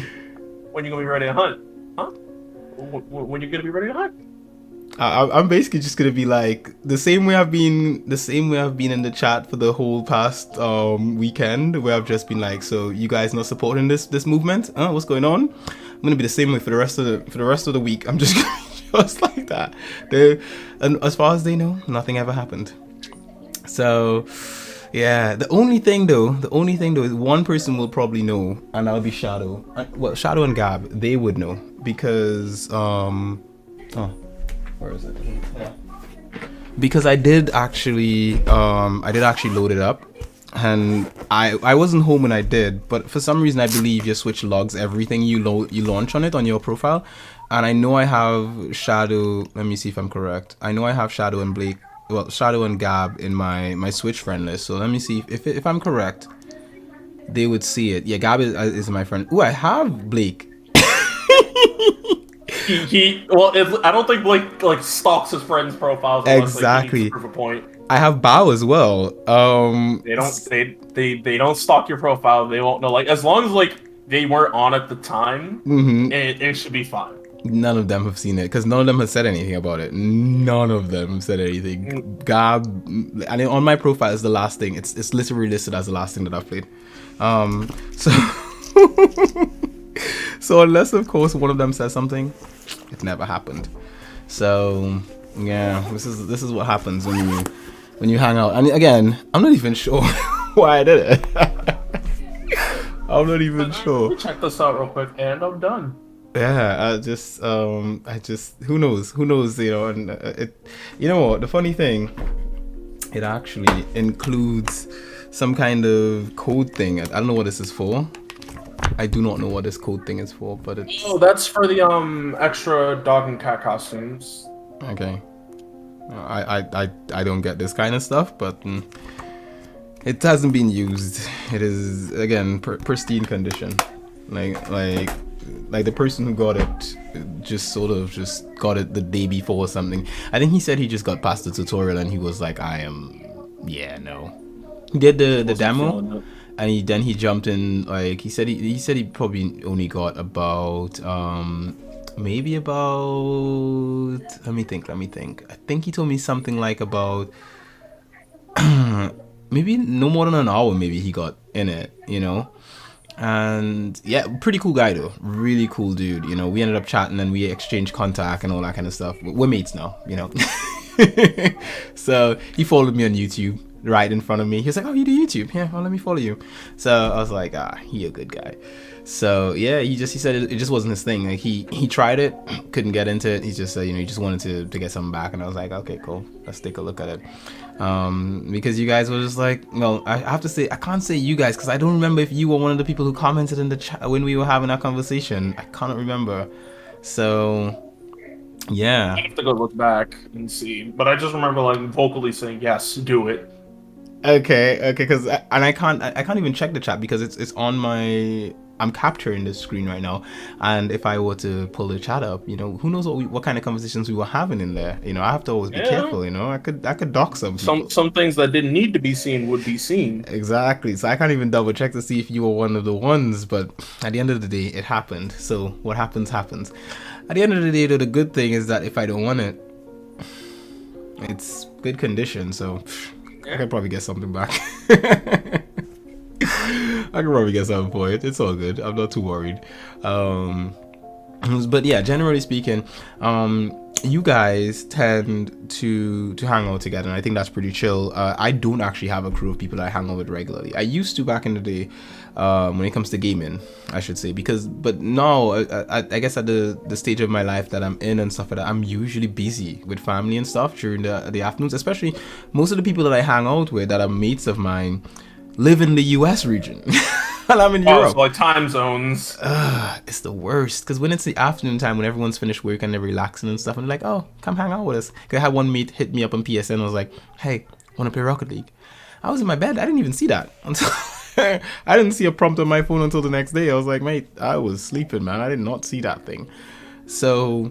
when you gonna be ready to hunt? Huh? When you gonna be ready to hunt? I'm basically just gonna be like the same way I've been in the chat for the whole past weekend, where I've just been like, so you guys not supporting this movement? What's going on? I'm gonna be the same way for the rest of the week. I'm just gonna be just like that. And as far as they know, nothing ever happened. So yeah, the only thing though is one person will probably know, and that'll be Shadow. Well, Shadow and Gab, they would know, because where is it? Yeah. Because I did actually load it up, and I wasn't home when I did, but for some reason I believe your Switch logs everything you launch on it on your profile, and I know I have Shadow. Let me see if I'm correct. I know I have Shadow and Blake. Well, Shadow and Gab in my Switch friend list. So let me see if I'm correct. They would see it. Yeah, Gab is my friend. Ooh, I have Blake. I don't think Blake like stalks his friends' profiles. Exactly. Like, prove a point. I have Bao as well. They don't stalk your profile. They won't know. Like as long as like they weren't on at the time, it should be fine. None of them have seen it because none of them has said anything about it. None of them said anything. Gab, and on my profile is the last thing. It's literally listed as the last thing that I've played. So so unless of course one of them says something, it never happened. So yeah, this is what happens when you hang out. And again, I'm not even sure why I did it. I'm not even sure. Check this out real quick, and I'm done. Yeah, I just who knows, and you know what, the funny thing, it actually includes some kind of code thing. I don't know what this is for. I do not know what this code thing is for, but it's... Oh, that's for the extra dog and cat costumes. Okay. I don't get this kind of stuff, but It hasn't been used. It is again pristine condition. Like the person who got it just sort of just got it the day before or something. I think he said he just got past the tutorial and he was like, no. He did the demo and he jumped in. Like he said he probably only got about maybe about let me think. I think he told me something like about maybe no more than an hour maybe he got in it, and yeah, pretty cool guy though, really cool dude. We ended up chatting and we exchanged contact and all that kind of stuff. We're mates now. So he followed me on YouTube right in front of me. He was like, oh, you do YouTube? Yeah, well, let me follow you. So I was like, he a good guy. So yeah, he said it just wasn't his thing. Like he tried it, couldn't get into it. He just said, he just wanted to get something back. And I was like, okay, cool, let's take a look at it. Because you guys were just like, well, I have to say, I can't say you guys because I don't remember if you were one of the people who commented in the chat when we were having our conversation. I can't remember. So yeah, I have to go look back and see, but I just remember like vocally saying yes, do it. Okay, because I can't even check the chat because it's on my. I'm capturing this screen right now, and if I were to pull the chat up, who knows what kind of conversations we were having in there. I have to always be careful. I could dock some people. Some things that didn't need to be seen would be seen. Exactly. So I can't even double check to see if you were one of the ones. But at the end of the day, it happened. So what happens happens. At the end of the day, though, the good thing is that if I don't want it, it's good condition. So I could probably get something back. I can probably get something for it. It's all good. I'm not too worried. But yeah, generally speaking, you guys tend to hang out together, and I think that's pretty chill. I don't actually have a crew of people that I hang out with regularly. I used to back in the day, when it comes to gaming, I should say, but now I guess at the stage of my life that I'm in and stuff like that, I'm usually busy with family and stuff during the afternoons. Especially most of the people that I hang out with that are mates of mine live in the US region. And I'm in Europe. So like time zones. It's the worst because when it's the afternoon time when everyone's finished work and they're relaxing and stuff, and they're like, oh, come hang out with us. I had one mate hit me up on PSN and was like, hey, want to play Rocket League? I was in my bed. I didn't even see that until I didn't see a prompt on my phone until the next day. I was like, mate, I was sleeping, man. I did not see that thing. So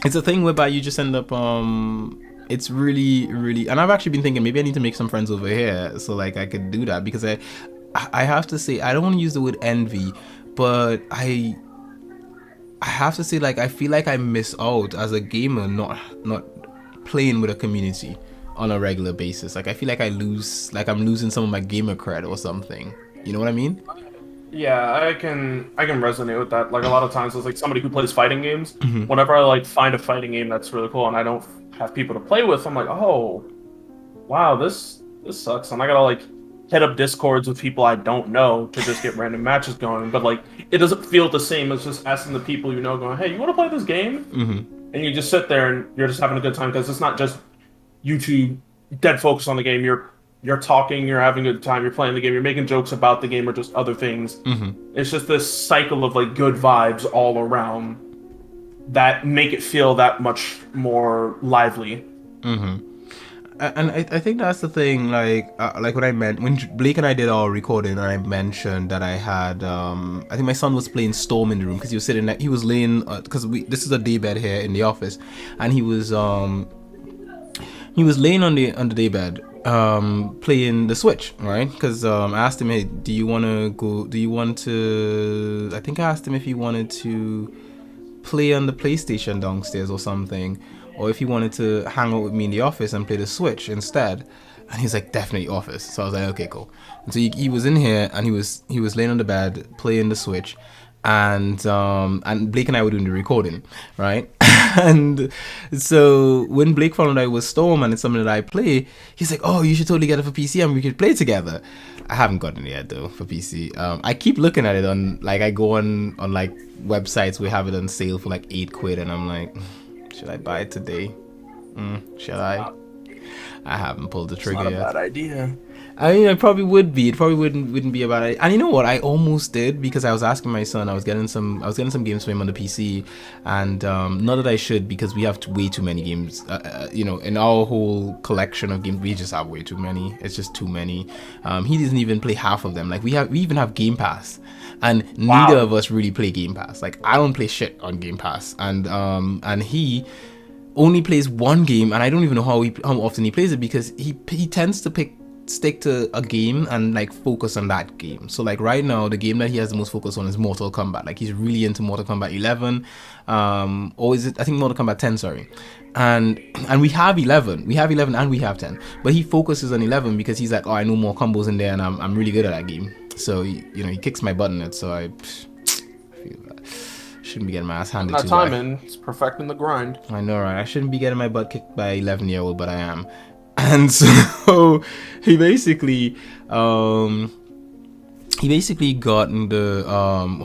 it's a thing whereby you just end up it's really, really, and I've actually been thinking maybe I need to make some friends over here so like I could do that, because I have to say, I don't want to use the word envy, but I have to say, like, I feel like I miss out as a gamer not playing with a community on a regular basis. Like I feel like I'm losing some of my gamer cred or something. You know what I mean? Yeah, I can resonate with that. Like a lot of times, it's like somebody who plays fighting games. Mm-hmm. Whenever I like find a fighting game that's really cool and I don't have people to play with, I'm like, oh, wow, this sucks. And I gotta like hit up discords with people I don't know to just get random matches going. But like, it doesn't feel the same as just asking the people going, hey, you want to play this game? Mm-hmm. And you just sit there and you're just having a good time because it's not just you two dead focus on the game. You're talking, you're having a good time, you're playing the game, you're making jokes about the game or just other things. Mm-hmm. It's just this cycle of like good vibes all around that make it feel that much more lively. Mm-hmm. And I think that's the thing, like when Blake and I did our recording, and I mentioned that I had I think my son was playing Storm in the room because he was sitting there, he was laying because this is a day bed here in the office, and he was laying on the daybed playing the Switch, right? Because I asked him, hey, I think I asked him if he wanted to play on the PlayStation downstairs or something, or if he wanted to hang out with me in the office and play the Switch instead. And he's like, definitely office. So I was like, okay, cool. And so he was in here and he was laying on the bed playing the Switch, and Blake and I were doing the recording, right? And so when Blake found out I was Storm and it's something that I play, he's like, oh, you should totally get it for PC and we could play together. I haven't gotten it yet though for PC. I keep looking at it on, like, I go on like websites we have it on sale for like £8 and I'm like, should I buy it today? Should I? I haven't pulled the trigger yet. It's not a bad idea. I mean, it probably would be. It probably wouldn't be a bad idea. And you know what? I almost did because I was asking my son. I was getting some games for him on the PC, and not that I should because we have way too many games. In our whole collection of games, we just have way too many. It's just too many. He doesn't even play half of them. Like we even have Game Pass, and neither of us really play Game Pass. Like I don't play shit on Game Pass, and he only plays one game, and I don't even know how often he plays it because he tends to stick to a game and like focus on that game. So like right now the game that he has the most focus on is Mortal Kombat. Like he's really into Mortal Kombat 11, or is it, I think Mortal Kombat 10, sorry. And we have 11 and we have 10, but he focuses on 11 because he's like, oh, I know more combos in there and I'm really good at that game. So he kicks my butt in it. So I feel that shouldn't be getting my ass handed to. Timing, it's perfecting the grind. I know, right? I shouldn't be getting my butt kicked by 11-year-old, but I am. And so he basically got the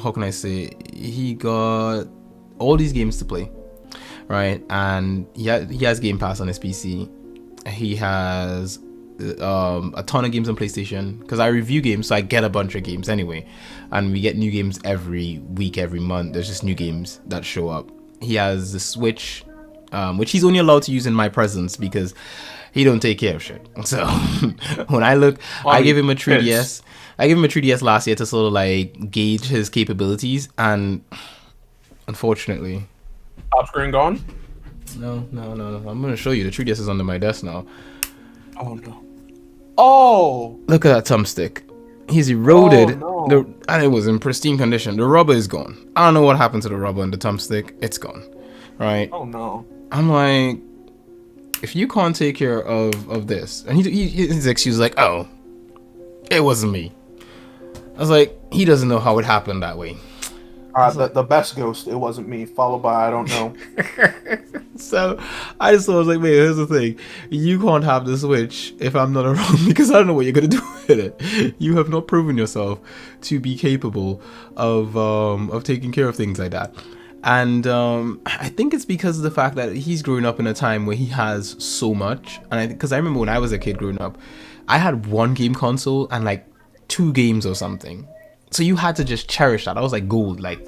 how can I say, he got all these games to play, right? And he has Game Pass on his PC. He has a ton of games on PlayStation because I review games, so I get a bunch of games anyway, and we get new games every week, every month. There's just new games that show up. He has the Switch, which he's only allowed to use in my presence because he don't take care of shit. So when I look, I give him a 3DS. I gave him a 3DS last year to sort of like gauge his capabilities, and unfortunately, top screen gone. No. I'm gonna show you. The 3DS is under my desk now. Oh no. Oh, look at that thumbstick. He's eroded. Oh, no. And it was in pristine condition. The rubber is gone. I don't know what happened to the rubber and the thumbstick. It's gone. Right? Oh no. I'm like, if you can't take care of this, and his excuse was like, oh, it wasn't me. I was like, he doesn't know how it happened that way. The best ghost, it wasn't me, followed by I don't know. So I was like, wait, here's the thing. You can't have the Switch if I'm not around because I don't know what you're gonna do with it. You have not proven yourself to be capable of taking care of things like that. And I think it's because of the fact that he's growing up in a time where he has so much. And because I remember when I was a kid growing up, I had one game console and like 2 games or something. So you had to just cherish that. I was like gold. Like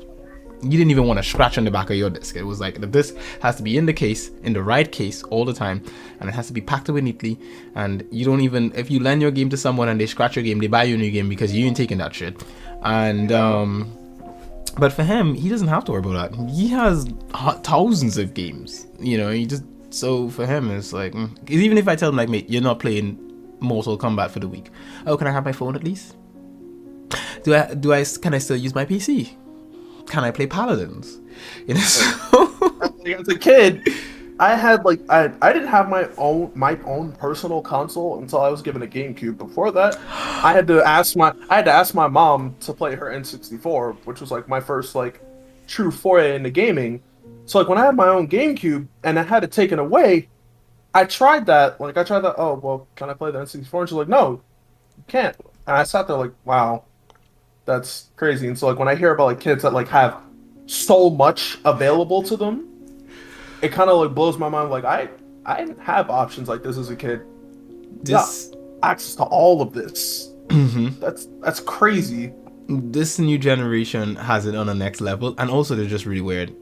you didn't even want to scratch on the back of your disc. It was like the disc has to be in the case, in the right case all the time, and it has to be packed away neatly. And you don't even, if you lend your game to someone and they scratch your game, they buy you a new game because you ain't taking that shit. And but for him, he doesn't have to worry about that. He has thousands of games, so for him, it's like, even if I tell him, like, mate, you're not playing Mortal Kombat for the week. Oh, can I have my phone at least? Can I still use my PC? Can I play Paladins? As a kid, I had I didn't have my own personal console until I was given a GameCube. Before that, I had to ask my mom to play her N64, which was like my first true foray into gaming. So when I had my own GameCube and I had it taken away, I tried that. Oh well, can I play the N64? And she's like, no, you can't. And I sat there like, wow, that's crazy. And so when I hear about kids that have so much available to them, it kind of blows my mind. I didn't have options like this as a kid. Access to all of this. Mm-hmm. That's crazy. This new generation has it on the next level, and also they're just really weird.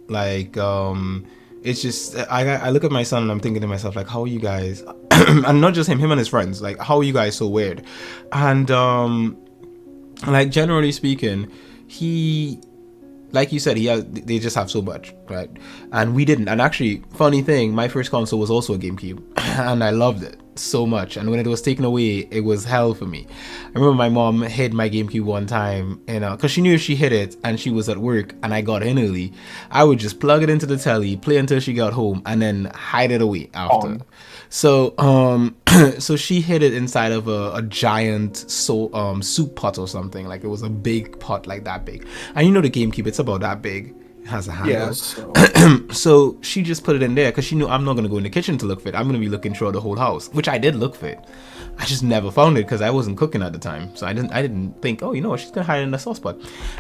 It's just I look at my son and I'm thinking to myself, how are you guys? And not just him and his friends. How are you guys so weird? And generally speaking, he. Like you said, they just have so much, right? And we didn't. And actually, funny thing, my first console was also a GameCube, and I loved it so much. And when it was taken away, it was hell for me. I remember my mom hid my GameCube one time, because she knew if she hid it and she was at work and I got in early, I would just plug it into the telly, play until she got home, and then hide it away after. So, so she hid it inside of a giant soup pot or something. It was a big pot, that big. And the GameCube, it's about that big. It has a handle. Yes. So she just put it in there because she knew I'm not going to go in the kitchen to look for it. I'm going to be looking throughout the whole house, which I did look for it. I just never found it because I wasn't cooking at the time. So I didn't think, oh, she's going to hide it in the sauce pot.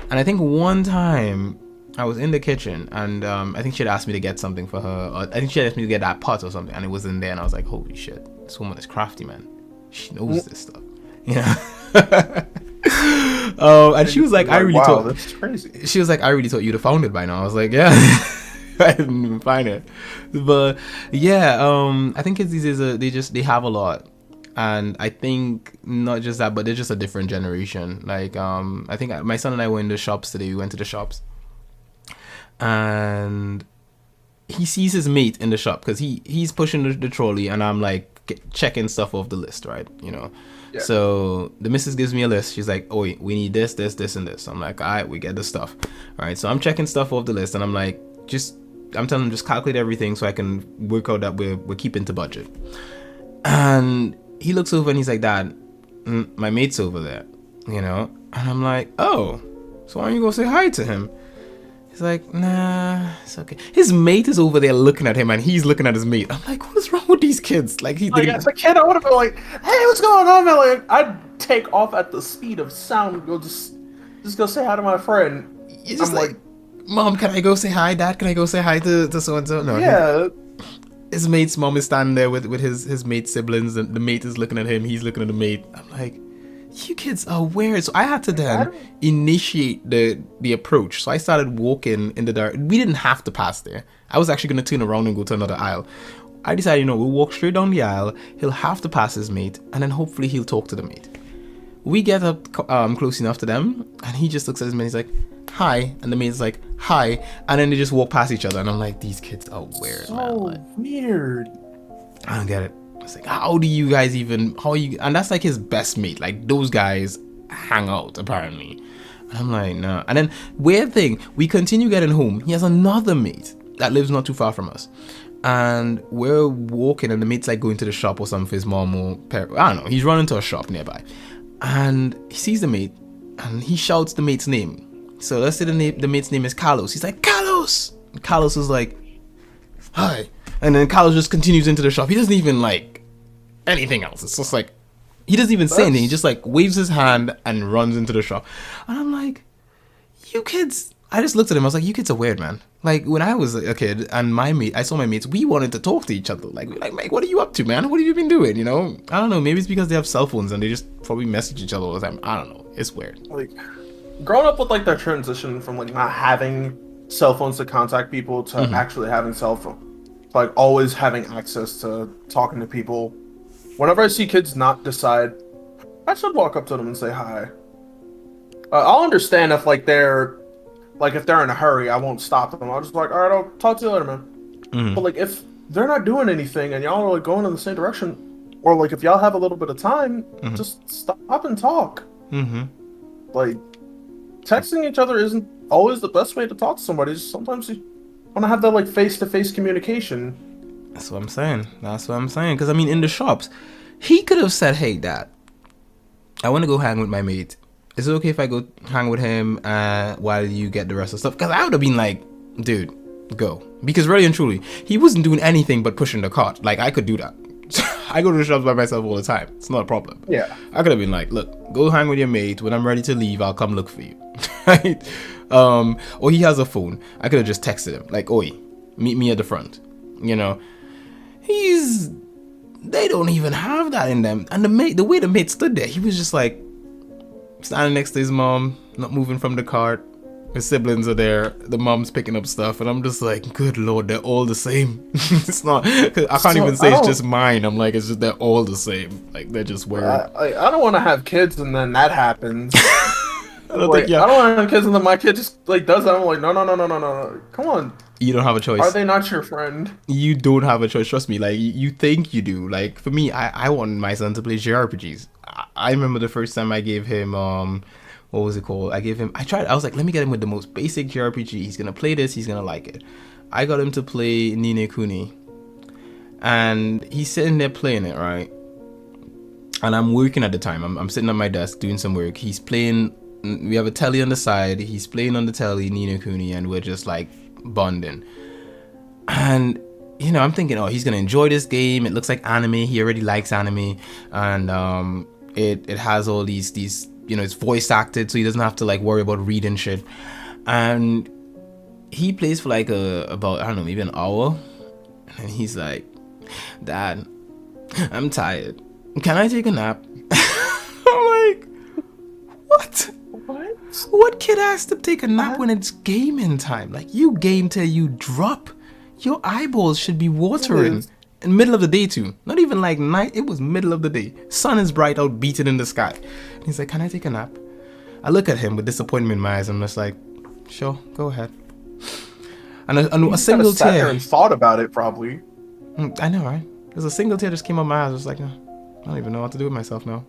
And I think one time I was in the kitchen and I think she had asked me to get something for her. Or I think she had asked me to get that pot or something, and it was in there, and I was like, holy shit, this woman is crafty, man. She knows this stuff. you know. And she was like, I really wow, thought that's crazy. she was like, I really thought you'd have found it by now. I was like, yeah. I didn't even find it. But yeah, I think kids these days they have a lot. And I think not just that, but they're just a different generation. Like I think my son and I were in the shops today. We went to the shops, and he sees his mate in the shop because he's pushing the trolley, and I'm like checking stuff off the list, right? You know. Yeah. So the missus gives me a list. She's like, "Oh, we need this, this, this, and this." I'm like, "All right, we get the stuff." All right. So I'm checking stuff off the list, and I'm like, I'm telling him just calculate everything so I can work out that we're keeping to budget. And he looks over and he's like, "Dad, my mate's over there," you know? And I'm like, "Oh, so why don't you go say hi to him?" He's like, "Nah, it's okay." His mate is over there looking at him and he's looking at his mate. I'm like, what is wrong with these kids? Like, As a kid, I would have been like, "Hey, what's going on, man?" Like, I'd take off at the speed of sound and go just go say hi to my friend. You're just like, "Mom, can I go say hi? Dad, can I go say hi to so and so?" No. Yeah. His mate's mom is standing there with his mate's siblings, and the mate is looking at him. He's looking at the mate. I'm like, you kids are weird. So I had to then initiate the approach. So I started walking in the dark. We didn't have to pass there. I was actually going to turn around and go to another aisle. I decided, we'll walk straight down the aisle. He'll have to pass his mate, and then hopefully he'll talk to the mate. We get up close enough to them, and he just looks at his mate. He's like, "Hi," and the mate's like, "Hi," and then they just walk past each other, and I'm like, these kids are weird, man. Like, Weird. I don't get it. It's like, how do you guys even? And that's like his best mate. Like, those guys hang out apparently. And I'm like, no. And then weird thing, we continue getting home. He has another mate that lives not too far from us, and we're walking, and the mate's like going to the shop or something for his mom or parent. I don't know. He's running to a shop nearby, and he sees the mate, and he shouts the mate's name. So let's say the mate's name is Carlos. He's like, "Carlos!" And Carlos is like, "Hi." And then Carlos just continues into the shop. He doesn't even like anything else. It's just like, he doesn't even say anything. He just like waves his hand and runs into the shop. And I'm like, you kids. I just looked at him. I was like, you kids are weird, man. Like, when I was a kid and I saw my mates, we wanted to talk to each other. Like, Mike, what are you up to, man? What have you been doing? You know? I don't know. Maybe it's because they have cell phones and they just probably message each other all the time. I don't know. It's weird. Like, growing up with like the transition from like not having cell phones to contact people to actually having cell phones, like always having access to talking to people. Whenever I see kids not decide, I should walk up to them and say hi. I'll understand if like if they're in a hurry, I won't stop them. I'll just be like, "All right, I'll talk to you later, man." But like if they're not doing anything and y'all are like going in the same direction, or like if y'all have a little bit of time, just stop and talk. Like, texting each other isn't always the best way to talk to somebody. Sometimes you want to have that like face-to-face communication. That's what I'm saying. Because I mean, in the shops, he could have said, "Hey, Dad, I want to go hang with my mate. Is it okay if I go hang with him while you get the rest of the stuff?" Because I would have been like, "Dude, go." Because really and truly, he wasn't doing anything but pushing the cart. Like, I could do that. I go to the shops by myself all the time. It's not a problem. Yeah. I could have been like, "Look, go hang with your mate. When I'm ready to leave, I'll come look for you." Right? Or he has a phone. I could have just texted him like, "Oi, meet me at the front." You know? They don't even have that in them. And the way the mate stood there, he was just like standing next to his mom, not moving from the cart. His siblings are there. The mom's picking up stuff, and I'm just like, good Lord, they're all the same. It's not. I can't even say it's just mine. I'm like, it's just they're all the same. Like, they're just weird. I don't want to have kids, and then that happens. I don't want to have kids, and then my kid just like does that. I'm like, no. Come on. You don't have a choice. Are they not your friend? You don't have a choice. Trust me. Like, you think you do. Like, for me, I wanted my son to play JRPGs. I remember the first time I gave him what was it called? I was like, let me get him with the most basic JRPG. He's gonna play this, he's gonna like it. I got him to play Ni no Kuni. And he's sitting there playing it, right? And I'm working at the time. I'm sitting at my desk doing some work. He's playing, we have a telly on the side, he's playing on the telly Ni no Kuni, and we're just like bonding. And I'm thinking, oh, he's gonna enjoy this game. It looks like anime. He already likes anime. And it has all these it's voice acted, so he doesn't have to like worry about reading shit. And he plays for like about, I don't know, maybe an hour, and he's like, "Dad, I'm tired. Can I take a nap?" I'm What kid has to take a nap when it's gaming time? Like, you game till you drop. Your eyeballs should be watering. In the middle of the day too. Not even like night. It was middle of the day. Sun is bright out, beating in the sky. And he's like, can I take a nap? I look at him with disappointment in my eyes. I'm just like, sure, go ahead. And a single sat there tear. and thought about it, probably. I know, right? There's a single tear just came out my eyes. I was like, I don't even know what to do with myself now.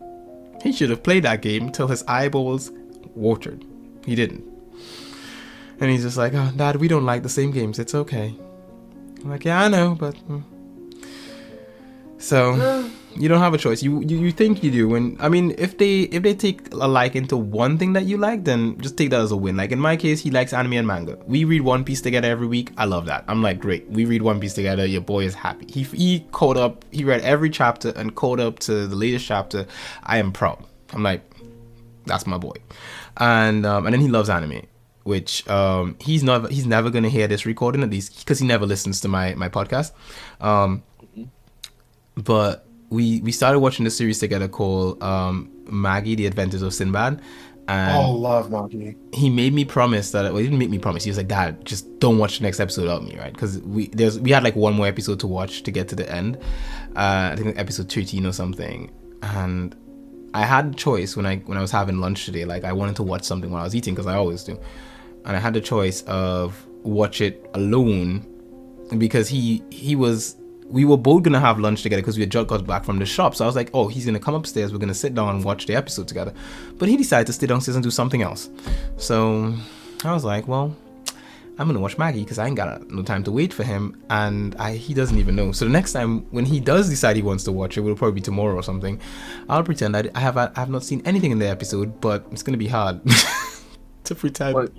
He should have played that game till his eyeballs watered. He didn't. And he's just like, oh, Dad, we don't like the same games. It's okay. I'm like, yeah, I know, but... So, you don't have a choice. You think you do. And I mean, if they take a liking to one thing that you like, then just take that as a win. Like in my case, he likes anime and manga. We read One Piece together every week. I love that. I'm like, great. We read One Piece together. Your boy is happy. He caught up. He read every chapter and caught up to the latest chapter. I am proud. I'm like, that's my boy. And then he loves anime, which he's never gonna hear this recording, at least because he never listens to my podcast. But we started watching this series together called Maggie, The Adventures of Sinbad. And love Maggie. he made me promise that, well, he didn't make me promise. He was like, Dad, just don't watch the next episode without me, right? Because we had like one more episode to watch to get to the end. I think episode 13 or something. And I had the choice when I was having lunch today. Like, I wanted to watch something while I was eating, because I always do. And I had the choice of watch it alone, because we were both gonna have lunch together because we had just got back from the shop. So I was like, oh, he's gonna come upstairs, we're gonna sit down and watch the episode together. But he decided to stay downstairs and do something else. So I was like, well, I'm gonna watch Maggie because I ain't got no time to wait for him, and he doesn't even know. So the next time when he does decide he wants to watch it, will probably be tomorrow or something. I'll pretend I have not seen anything in the episode, but it's gonna be hard to pretend.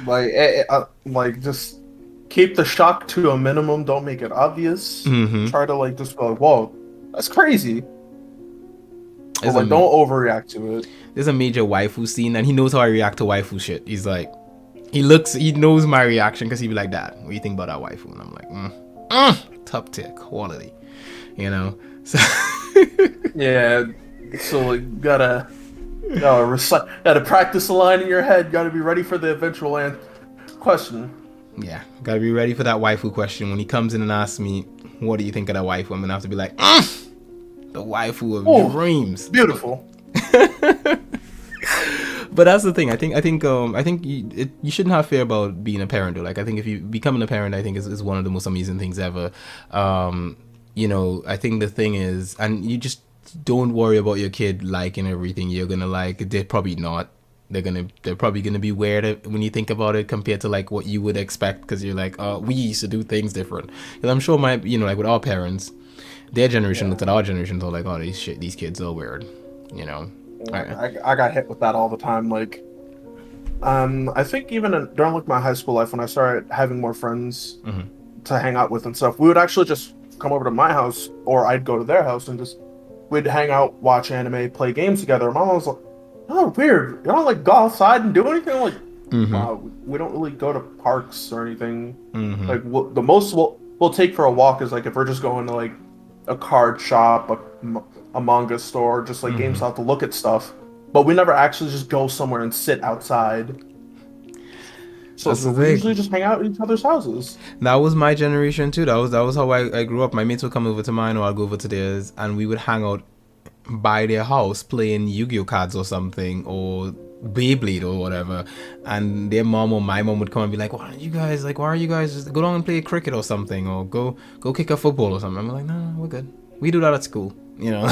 Like just keep the shock to a minimum. Don't make it obvious. Mm-hmm. Try to like just go like, whoa, that's crazy. But, like, don't overreact to it. There's a major waifu scene, and he knows how I react to waifu shit. He's like, he knows my reaction, because he'd be like, Dad, what do you think about that waifu? And I'm like, top tier quality, you know. So yeah, so like gotta practice the line in your head. Gotta be ready for the eventual question. Yeah, gotta be ready for that waifu question. When he comes in and asks me, what do you think of that waifu? I'm gonna have to be like, the waifu of dreams. Beautiful. But that's the thing. I think you shouldn't have fear about being a parent, though. Like, I think if you becoming a parent, I think is one of the most amazing things ever. You know, I think the thing is, and you just don't worry about your kid liking everything you're gonna like. They're probably not. They're probably gonna be weird when you think about it compared to like what you would expect, because you're like, oh, we used to do things different. And I'm sure like with our parents, their generation looked at our generation, so like, oh, these kids are weird, you know. I got hit with that all the time. Like, I think even during like my high school life, when I started having more friends to hang out with and stuff, we would actually just come over to my house, or I'd go to their house, and we'd hang out, watch anime, play games together. My mom was like, oh, weird. You don't like go outside and do anything? I'm like, wow, we don't really go to parks or anything. Like, the most we'll take for a walk is like if we're just going to like a card shop, a manga store, just like GameStop to look at stuff. But we never actually just go somewhere and sit outside. So we usually just hang out at each other's houses. That was my generation too. That was how I grew up. My mates would come over to mine, or I'd go over to theirs, and we would hang out by their house playing Yu-Gi-Oh cards or something, or Beyblade or whatever. And their mom or my mom would come and be like, why are you guys just go down and play cricket or something, or go kick a football or something. I'm like, no, we're good. We do that at school, you know.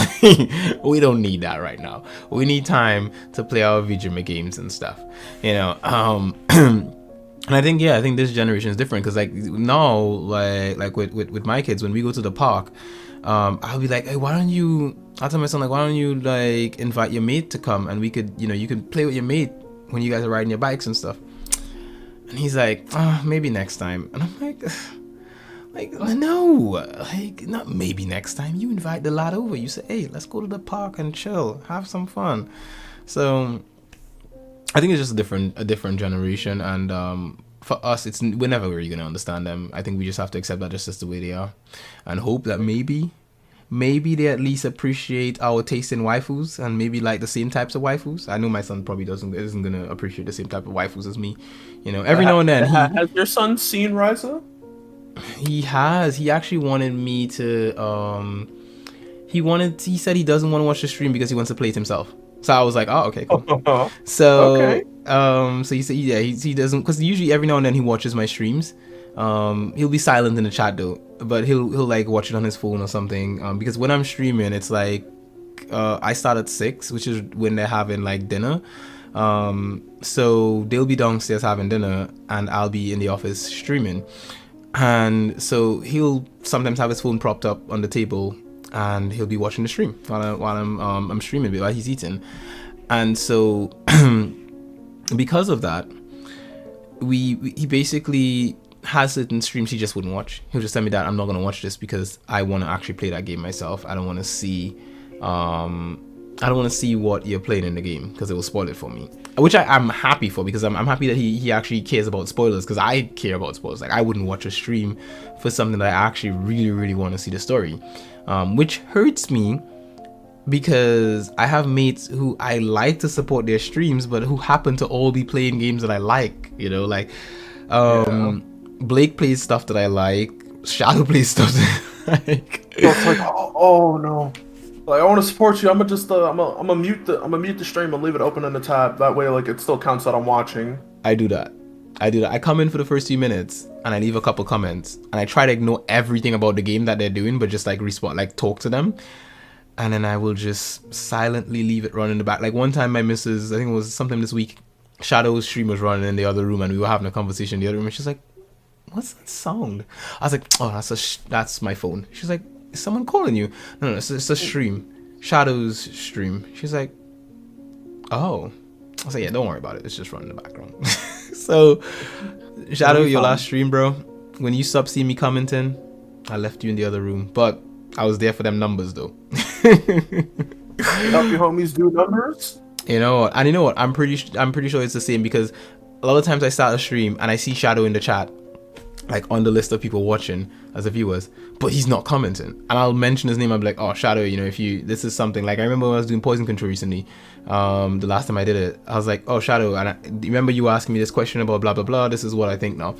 We don't need that right now. We need time to play our video games and stuff, you know. And I think this generation is different, because like now, like with my kids, when we go to the park, I'll be like, hey, I'll tell my son, like, why don't you like invite your mate to come, and we could, you can play with your mate when you guys are riding your bikes and stuff. And he's like, maybe next time. And I'm like, no, like, not maybe next time. You invite the lad over. You say, hey, let's go to the park and chill, have some fun. So I think it's just a different generation, and for us, we're never really gonna understand them. I think we just have to accept that that's just the way they are, and hope that maybe maybe they at least appreciate our taste in waifus and maybe like the same types of waifus. I know my son probably isn't gonna appreciate the same type of waifus as me. You know, every now and then has your son seen Ryza? he has. He actually wanted me to he said he doesn't want to watch the stream because he wants to play it himself. So I was like, oh, okay, cool. So Okay. so he said, yeah, he doesn't, because usually every now and then he watches my streams. He'll be silent in the chat though, but he'll like watch it on his phone or something. Because when I'm streaming, it's like I start at 6, which is when they're having like dinner. So they'll be downstairs having dinner, and I'll be in the office streaming. And so he'll sometimes have his phone propped up on the table, and he'll be watching the stream while I'm streaming while he's eating. And so because of that, he basically has certain streams he just wouldn't watch. He'll just tell me that I'm not gonna watch this because I want to actually play that game myself. I don't want to see what you're playing in the game because it will spoil it for me, which I'm happy for, because I'm happy that he actually cares about spoilers, because I care about spoilers. Like, I wouldn't watch a stream for something that I actually really want to see the story, which hurts me because I have mates who I like to support their streams but who happen to all be playing games that I like, you know, like Blake plays stuff that I like, Shadow plays stuff that I like. So it's like, oh no. Like, I want to support you. I'm gonna mute the stream and leave it open in the tab. That way, like, it still counts that I'm watching. I do that. I come in for the first few minutes and I leave a couple comments and I try to ignore everything about the game that they're doing, but just like respond, like talk to them, and then I will just silently leave it running in the back. Like one time, my missus, I think it was sometime this week, Shadow's stream was running in the other room and we were having a conversation in the other room, and she's like, "What's that sound?" I was like, "Oh, that's my phone." She's like, "Is someone calling you?" No, it's a stream, Shadow's stream. She's like, "Oh." I was like, "Yeah, don't worry about it. It's just running in the background." So, Shadow, your last stream, bro. When you stopped seeing me commenting, I left you in the other room, but I was there for them numbers though. Help your homies do numbers. You know what? And you know what? I'm pretty sure it's the same, because a lot of times I start a stream and I see Shadow in the chat, like on the list of people watching as the viewers, but he's not commenting, and I'll mention his name. I'm like, "Oh, Shadow, you know, this is something." Like, I remember when I was doing poison control recently, the last time I did it, I was like, "Oh, Shadow, and I remember you asking me this question about blah blah blah. This is what I think now."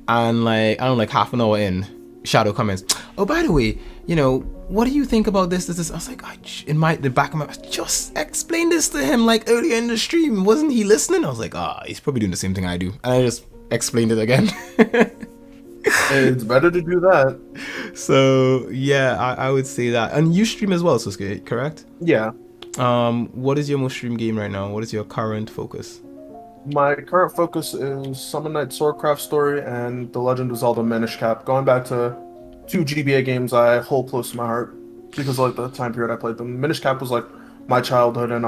And like, I don't know, like half an hour in, Shadow comments, "Oh, by the way, you know, what do you think about this?" I was like, in the back of my mind, just explain this to him like earlier in the stream. Wasn't he listening? I was like, he's probably doing the same thing I do, and I just explained it again. It's better to do that. So yeah, I would say that. And you stream as well, Sosuke, correct? Yeah. What is your most streamed game right now? What is your current focus? My current focus is Summon Night Swordcraft Story and The Legend of Zelda Minish Cap. Going back to 2 GBA games I hold close to my heart because of like the time period I played them. Minish Cap was like my childhood, and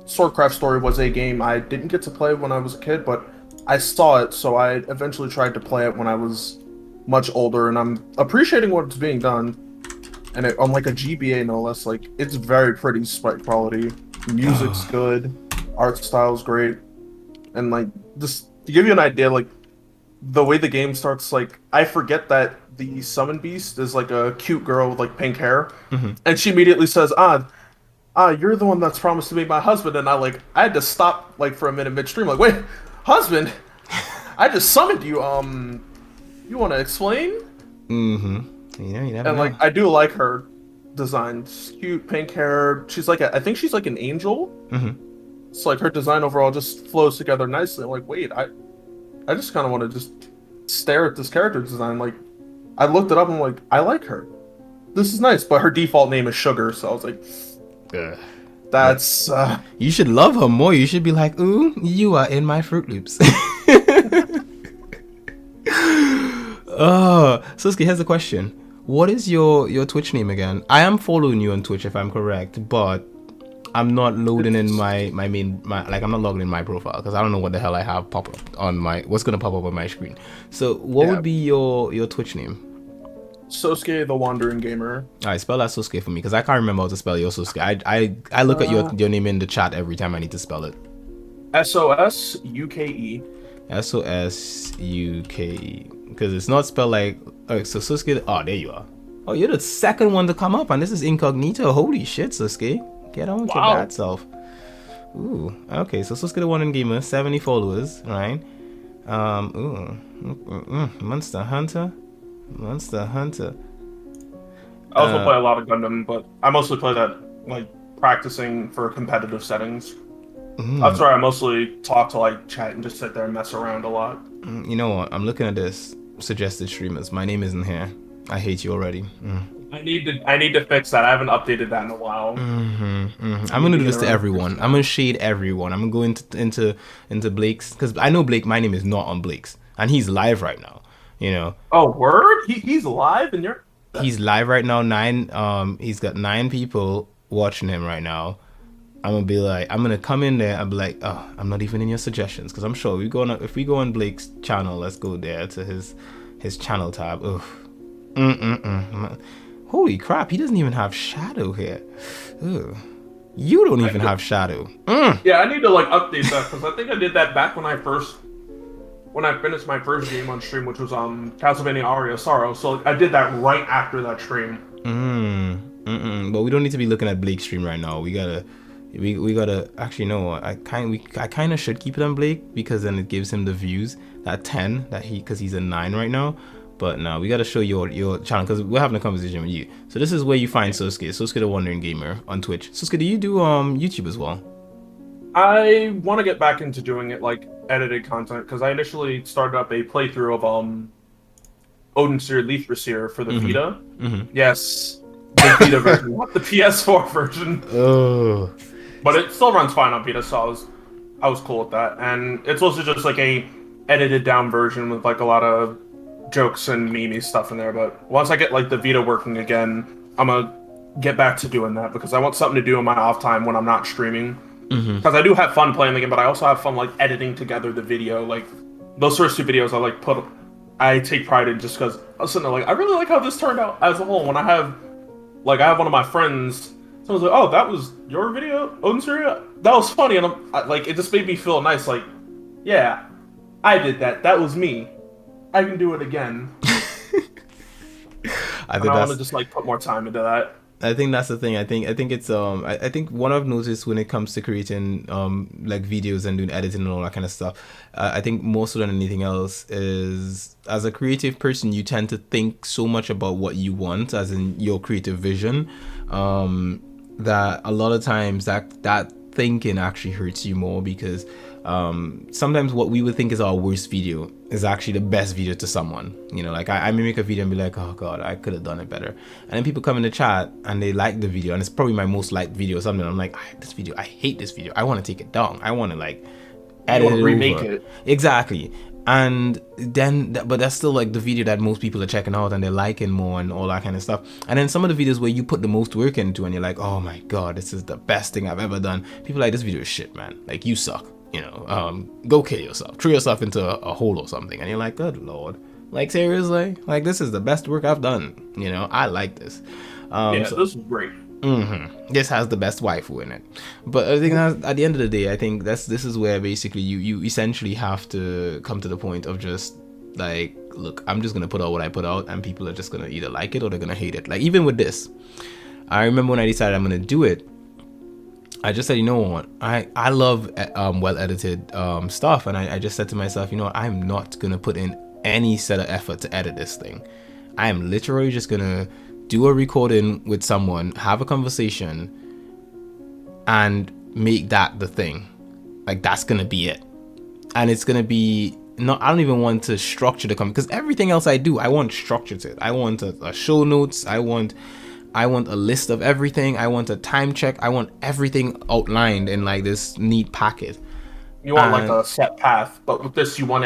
Swordcraft Story was a game I didn't get to play when I was a kid, but I saw it, so I eventually tried to play it when I was much older, and I'm appreciating what's being done. And on like a GBA, no less, like, it's very pretty sprite quality, music's good, art style's great, and like, just to give you an idea, like, the way the game starts, like, I forget that the summon beast is like a cute girl with like pink hair, and she immediately says, you're the one that's promised to be my husband. And I had to stop like for a minute midstream, like, wait, husband? I just summoned you. You want to explain? You never And know. like, I do like her design. Cute pink hair. She's like I think she's like an angel. It's like her design overall just flows together nicely. I'm like, wait, I just kind of want to just stare at this character design. Like, I looked it up and I'm like, I like her. This is nice, but her default name is Sugar, so I was like, that's You should love her more. You should be like, "Ooh, you are in my Fruit Loops." Sosuke, here's a question. What is your Twitch name again? I am following you on Twitch if I'm correct, but I'm not loading in my I'm not logging in my profile because I don't know what the hell I have pop up on what's gonna pop up on my screen. So what would be your Twitch name? Sosuke the Wandering Gamer. Alright, spell that Sosuke for me, because I can't remember how to spell your Sosuke. I look at your name in the chat every time I need to spell it. Sosuke. Sosuke, because it's not spelled like. Okay, so Sosuke. Oh, there you are. Oh, you're the second one to come up, and this is incognito. Holy shit, Sosuke. Get on with your bad self. Ooh, okay, so Sosuke the Wandering Gamer, 70 followers, right? Monster Hunter. I also play a lot of Gundam, but I mostly play that, like, practicing for competitive settings. That's where I mostly talk to, like, chat and just sit there and mess around a lot. You know what? I'm looking at this. Suggested streamers. My name isn't here. I hate you already. I need to fix that. I haven't updated that in a while. I'm gonna do this to everyone. I'm gonna shade everyone. I'm gonna go into Blake's, because I know Blake. My name is not on Blake's, and he's live right now. You know. Oh, word! He's live, and you're. He's live right now. He's got 9 people watching him right now. I'm gonna come in there and be like, oh, I'm not even in your suggestions, because I'm sure if we go on Blake's channel, let's go there to his channel tab. Ugh. Holy crap, he doesn't even have shadow here. Ugh. You don't even have shadow. Yeah, I need to like update that, because I think I did that back when I finished my first game on stream, which was Castlevania Aria of Sorrow. So I did that right after that stream. But we don't need to be looking at Blake's stream right now. We gotta actually no. I kind of should keep it on Blake, because then it gives him the views that 10 because he's a 9 right now. But now we gotta show your channel, because we're having a conversation with you. So this is where you find Sosuke the Wandering Gamer on Twitch. Sosuke, do you do YouTube as well? I want to get back into doing it like edited content, because I initially started up a playthrough of Odin's Leafrasir for the Vita. Yes, the Vita version, not the PS4 version. Oh. But it still runs fine on Vita, so I was cool with that. And it's also just like a edited down version with like a lot of jokes and meme stuff in there. But once I get like the Vita working again, I'm gonna get back to doing that, because I want something to do in my off time when I'm not streaming. Because I do have fun playing the game, but I also have fun like editing together the video. Like those first 2 videos, I take pride in, just because I was sitting there like, I really like how this turned out as a whole. When I have one of my friends, someone's like, oh, that was your video, Odin Syria? That was funny. And it just made me feel nice. Like, yeah, I did that. That was me. I can do it again. I want to just like put more time into that. I think that's the thing. I think it's I think what I've noticed when it comes to creating like videos and doing editing and all that kind of stuff, I think more so than anything else is, as a creative person, you tend to think so much about what you want, as in your creative vision, that a lot of times that thinking actually hurts you more, because sometimes what we would think is our worst video is actually the best video to someone. You know, like I may make a video and be like, oh god, I could have done it better, and then people come in the chat and they like the video, and it's probably my most liked video or something. I'm like, this video, I hate this video, I want to take it down, I want to like edit it, remake it. Exactly. And then but that's still like the video that most people are checking out and they're liking more and all that kind of stuff. And then some of the videos where you put the most work into and you're like, oh my god, this is the best thing I've ever done, people are like, this video is shit, man, like you suck, you know, go kill yourself, throw yourself into a hole or something. And you're like, good lord, like seriously, like this is the best work I've done, you know, I like this. This is great. This has the best waifu in it. But I think that at the end of the day, I think this is where basically you essentially have to come to the point of just like, look, I'm just gonna put out what I put out, and people are just gonna either like it or they're gonna hate it. Like even with this, I remember when I decided I'm gonna do it, I just said, you know what, I love well edited stuff, and I just said to myself, you know what, I'm not gonna put in any set of effort to edit this thing. I am literally just gonna do a recording with someone, have a conversation, and make that the thing. Like that's gonna be it. And it's gonna be not, I don't even want to structure the comment, because everything else I do, I want structure to it. I want a show notes, I want a list of everything, I want a time check, I want everything outlined in like this neat packet. You want like a set path, but with this you want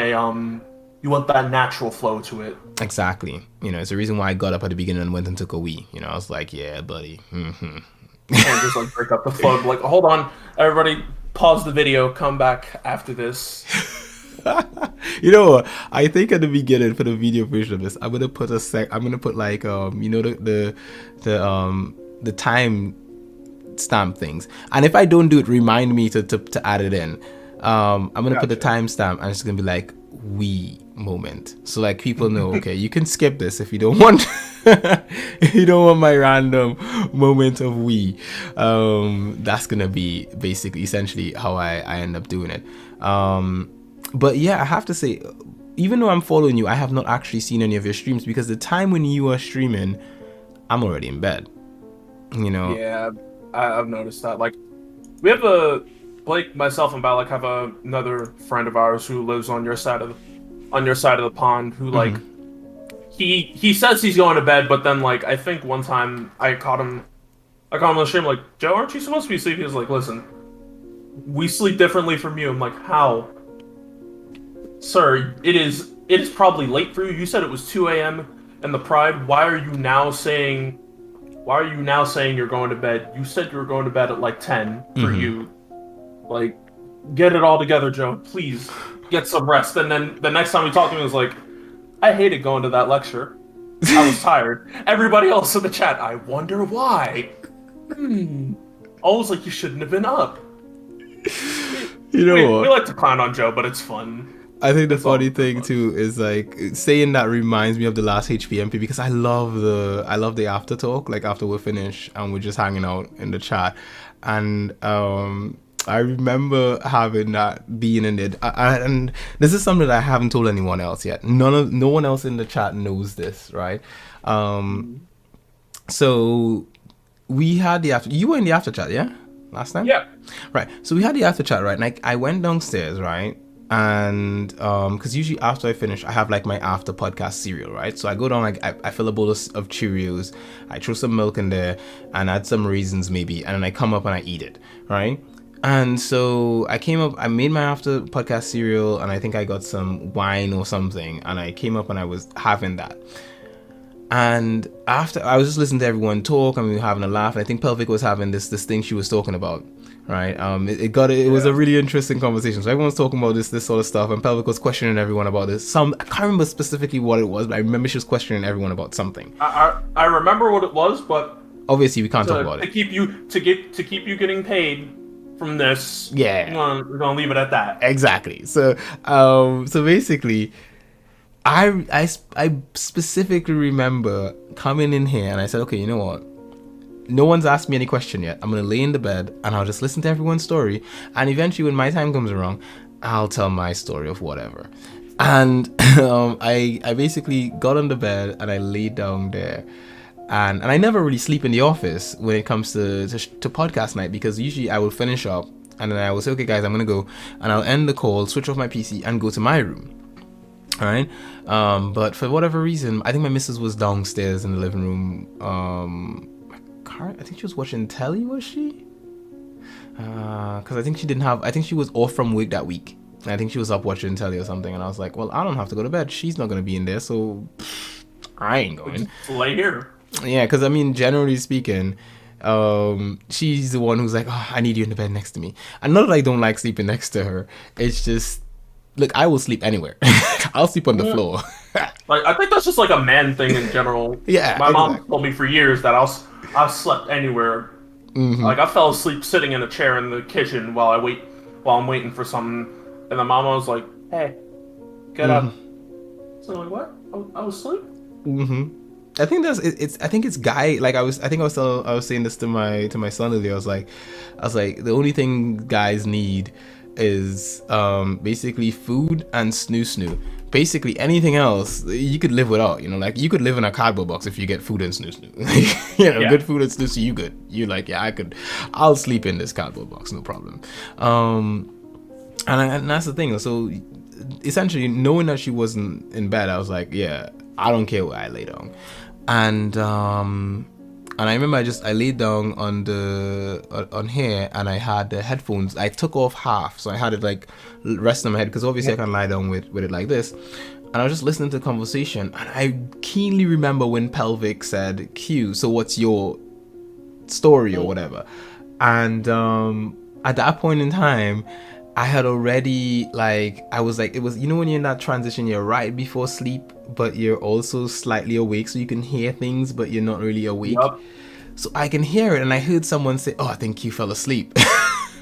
you want that natural flow to it. Exactly. You know, it's the reason why I got up at the beginning and went and took a wee. You know, I was like, yeah, buddy. And just like break up the flow. Like, hold on, everybody, pause the video, come back after this. You know what? I think at the beginning for the video version of this, I'm gonna put like you know, the time stamp things. And if I don't do it, remind me to add it in. I'm gonna put the timestamp, and it's gonna be like we moment, so like people know, okay, you can skip this if you don't want. You don't want my random moment of we. That's gonna be basically essentially how I end up doing it. But yeah, I have to say, even though I'm following you, I have not actually seen any of your streams, because the time when you are streaming, I'm already in bed. You know? Yeah, I've noticed that. Like, we have Blake, myself, and Balak have another friend of ours who lives on your side of the pond. Who like, he says he's going to bed, but then like I think one time I caught him on the stream like, Joe, aren't you supposed to be sleeping? He was like, listen, we sleep differently from you. I'm like, how? Sir, it is probably late for you. You said it was 2 a.m. in the Pride. Why are you now saying you're going to bed? You said you were going to bed at like 10 for you. Like, get it all together, Joe. Please get some rest. And then the next time we talked to him, he was like, I hated going to that lecture. I was tired. Everybody else in the chat, I wonder why. Almost like you shouldn't have been up. You know what? We like to clown on Joe, but it's fun. I think the funny thing too is like saying that reminds me of the last HPMP, because I love the after talk, like after we're finished and we're just hanging out in the chat, and I remember having that, being in it, and this is something that I haven't told anyone else yet. No one else in the chat knows this, right? So we had you were in the after chat, yeah, last time, yeah, right? So we had the after chat, right? Like I went downstairs, right? And because usually after I finish, I have like my after podcast cereal, right? So I go down, like I fill a bowl of Cheerios, I throw some milk in there and add some raisins maybe, and then I come up and I eat it, right? And so I came up, I made my after podcast cereal, and I think I got some wine or something, and I came up and I was having that. And after, I was just listening to everyone talk, and we were having a laugh, and I think Pelvic was having this thing she was talking about, right? It was a really interesting conversation. So everyone was talking about this sort of stuff, and Pelvic was questioning everyone about this. I can't remember specifically what it was, but I remember she was questioning everyone about something. I remember what it was, but obviously we can't talk about to it. keep you getting paid from this. Yeah, we're gonna leave it at that. Exactly. So basically, I specifically remember coming in here and I said, okay, you know what? No one's asked me any question yet. I'm gonna lay in the bed and I'll just listen to everyone's story, and eventually when my time comes around, I'll tell my story of whatever. And I basically got on the bed and I laid down there. And I never really sleep in the office when it comes to podcast night, because usually I will finish up and then I will say, okay guys, I'm gonna go, and I'll end the call, switch off my PC and go to my room. Alright? But for whatever reason, I think my missus was downstairs in the living room. I think she was watching telly, was she? Because I think she was off from work that week. I think she was up watching telly or something, and I was like, well, I don't have to go to bed. She's not gonna be in there, so I ain't going. Lay here. Yeah, because I mean, generally speaking, she's the one who's like, oh, I need you in the bed next to me. And not that I don't like sleeping next to her. It's just, look, I will sleep anywhere. I'll sleep on the floor. Like, I think that's just like a man thing in general. Yeah, my mom told me for years that I've slept anywhere. Mm-hmm. Like, I fell asleep sitting in a chair in the kitchen while I'm waiting for something, and the mama was like, "Hey, get up." So I'm like, "What? I was asleep." Mm-hmm. I think it's guy. Like I was saying this to my son earlier. I was like, the only thing guys need is basically food and snoo. Basically anything else you could live without. You know, like you could live in a cardboard box if you get food and snoo. You know, good food and snoo, you good. You like, yeah, I'll sleep in this cardboard box, no problem. And that's the thing. So essentially, knowing that she wasn't in bed, I was like, yeah, I don't care where I lay down. And I remember I laid down on here, and I had the headphones. I took off half, so I had it like resting on my head, because obviously I can lie down with it like this. And I was just listening to the conversation, and I keenly remember when Pelvic said, "Q, so what's your story or whatever?" And at that point in time, I had already, like, I was like, it was, you know, when you're in that transition, you're right before sleep, but you're also slightly awake, so you can hear things, but you're not really awake. Yep. So I can hear it, and I heard someone say, "Oh, I think you fell asleep."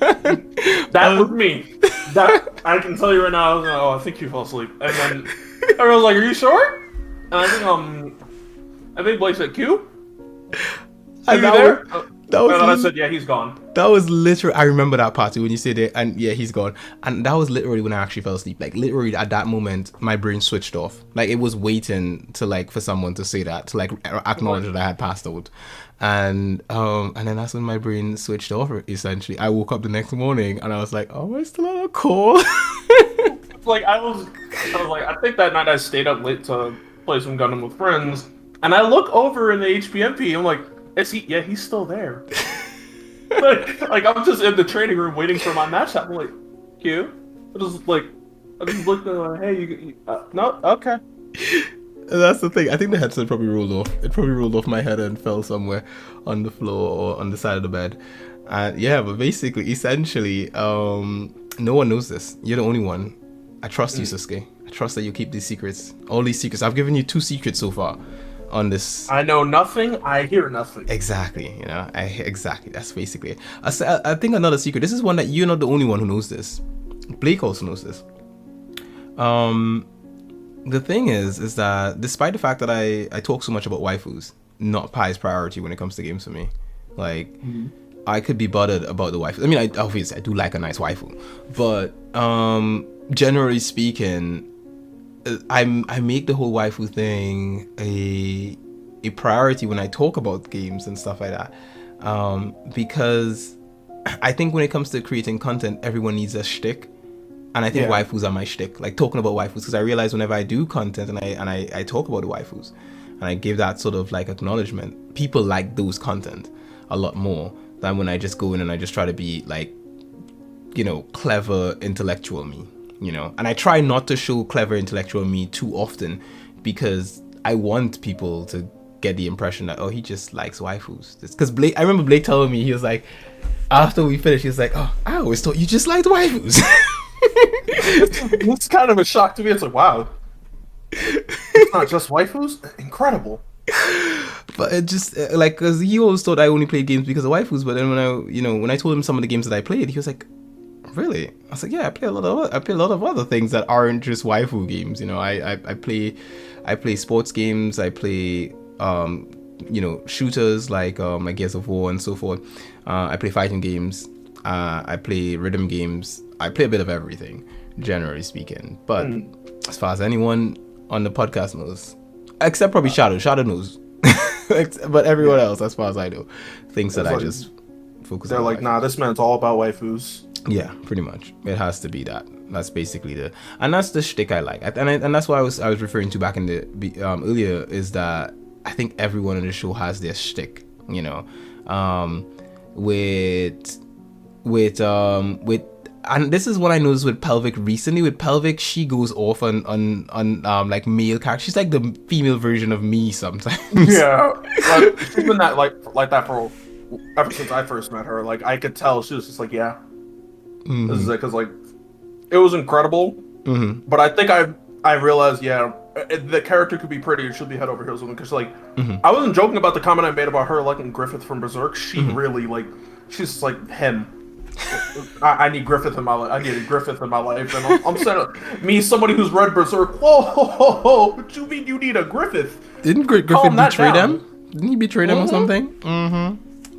That was me. That I can tell you right now. I was like, "Oh, I think you fell asleep," and then everyone was like, "Are you sure?" And I think And then Blake said, Q? And You that there? that was And then I li- said, yeah, he's gone. That was literally, I remember that part too when you said it, and yeah, he's gone. And that was literally when I actually fell asleep. Like literally at that moment, my brain switched off. Like it was waiting to like for someone to say that, to like acknowledge that I had passed out. And then that's when my brain switched off. Essentially, I woke up the next morning and I was like, "Oh, am I still on a call?" Like I was like, I think that night I stayed up late to play some Gundam with friends, and I look over in the HPMP. I'm like, is he? Yeah, he's still there. like I'm just in the training room waiting for my match. I'm like, Q. I just looked at like, hey, no, okay. That's the thing. I think the headset probably rolled off. It probably rolled off my head and fell somewhere on the floor or on the side of the bed. Yeah, but basically, essentially, no one knows this. You're the only one. I trust you, Sosuke. I trust that you keep these secrets. All these secrets. I've given you 2 secrets so far on this. I know nothing. I hear nothing. Exactly. You know, exactly. That's basically it. I think another secret. This is one that you're not the only one who knows this. Blake also knows this. The thing is that despite the fact that I talk so much about waifus, not highest priority when it comes to games for me. Like, I could be bothered about the waifu. I mean, obviously I do like a nice waifu, but generally speaking, I make the whole waifu thing a priority when I talk about games and stuff like that, because I think when it comes to creating content, everyone needs a shtick. And I think waifus are my shtick, like talking about waifus, because I realize whenever I do content and I talk about the waifus and I give that sort of like acknowledgement, people like those content a lot more than when I just go in and I just try to be like, you know, clever intellectual me, you know. And I try not to show clever intellectual me too often because I want people to get the impression that, oh, he just likes waifus. Because I remember Blake telling me, he was like, after we finished, he was like, oh, I always thought you just liked waifus. It's kind of a shock to me. It's like, wow, it's not just waifus. Incredible. But it just like, because he always thought I only played games because of waifus. But then when I told him some of the games that I played, he was like, really? I was like, yeah, I play a lot of other things that aren't just waifu games. You know, I play sports games. I play shooters like Gears of War and so forth. I play fighting games. I play rhythm games. I play a bit of everything, generally speaking. But as far as anyone on the podcast knows, except probably Shadow knows. But everyone else, as far as I know, thinks that I just focus on. They're like, nah, this man's all about waifus. Yeah, pretty much. It has to be that. That's basically and that's the shtick I like. And that's what I was referring to back in the earlier, is that I think everyone in the show has their shtick, you know. With and this is what I noticed with Pelvic recently. With Pelvic, she goes off on like male characters. She's like the female version of me sometimes. Yeah, like, she's been that like that for ever since I first met her. Like I could tell she was just like, yeah, this is it, because like it was incredible. But I think I realized, yeah, the character could be pretty. It should be head over heels with him, because like I wasn't joking about the comment I made about her liking Griffith from Berserk. She really like, she's just like him. I need Griffith in my life. I needed Griffith in my life, and I'm saying, me, somebody who's read Berserk. Whoa, what you mean you need a Griffith? Didn't Griffith betray them? Didn't he betray them or something?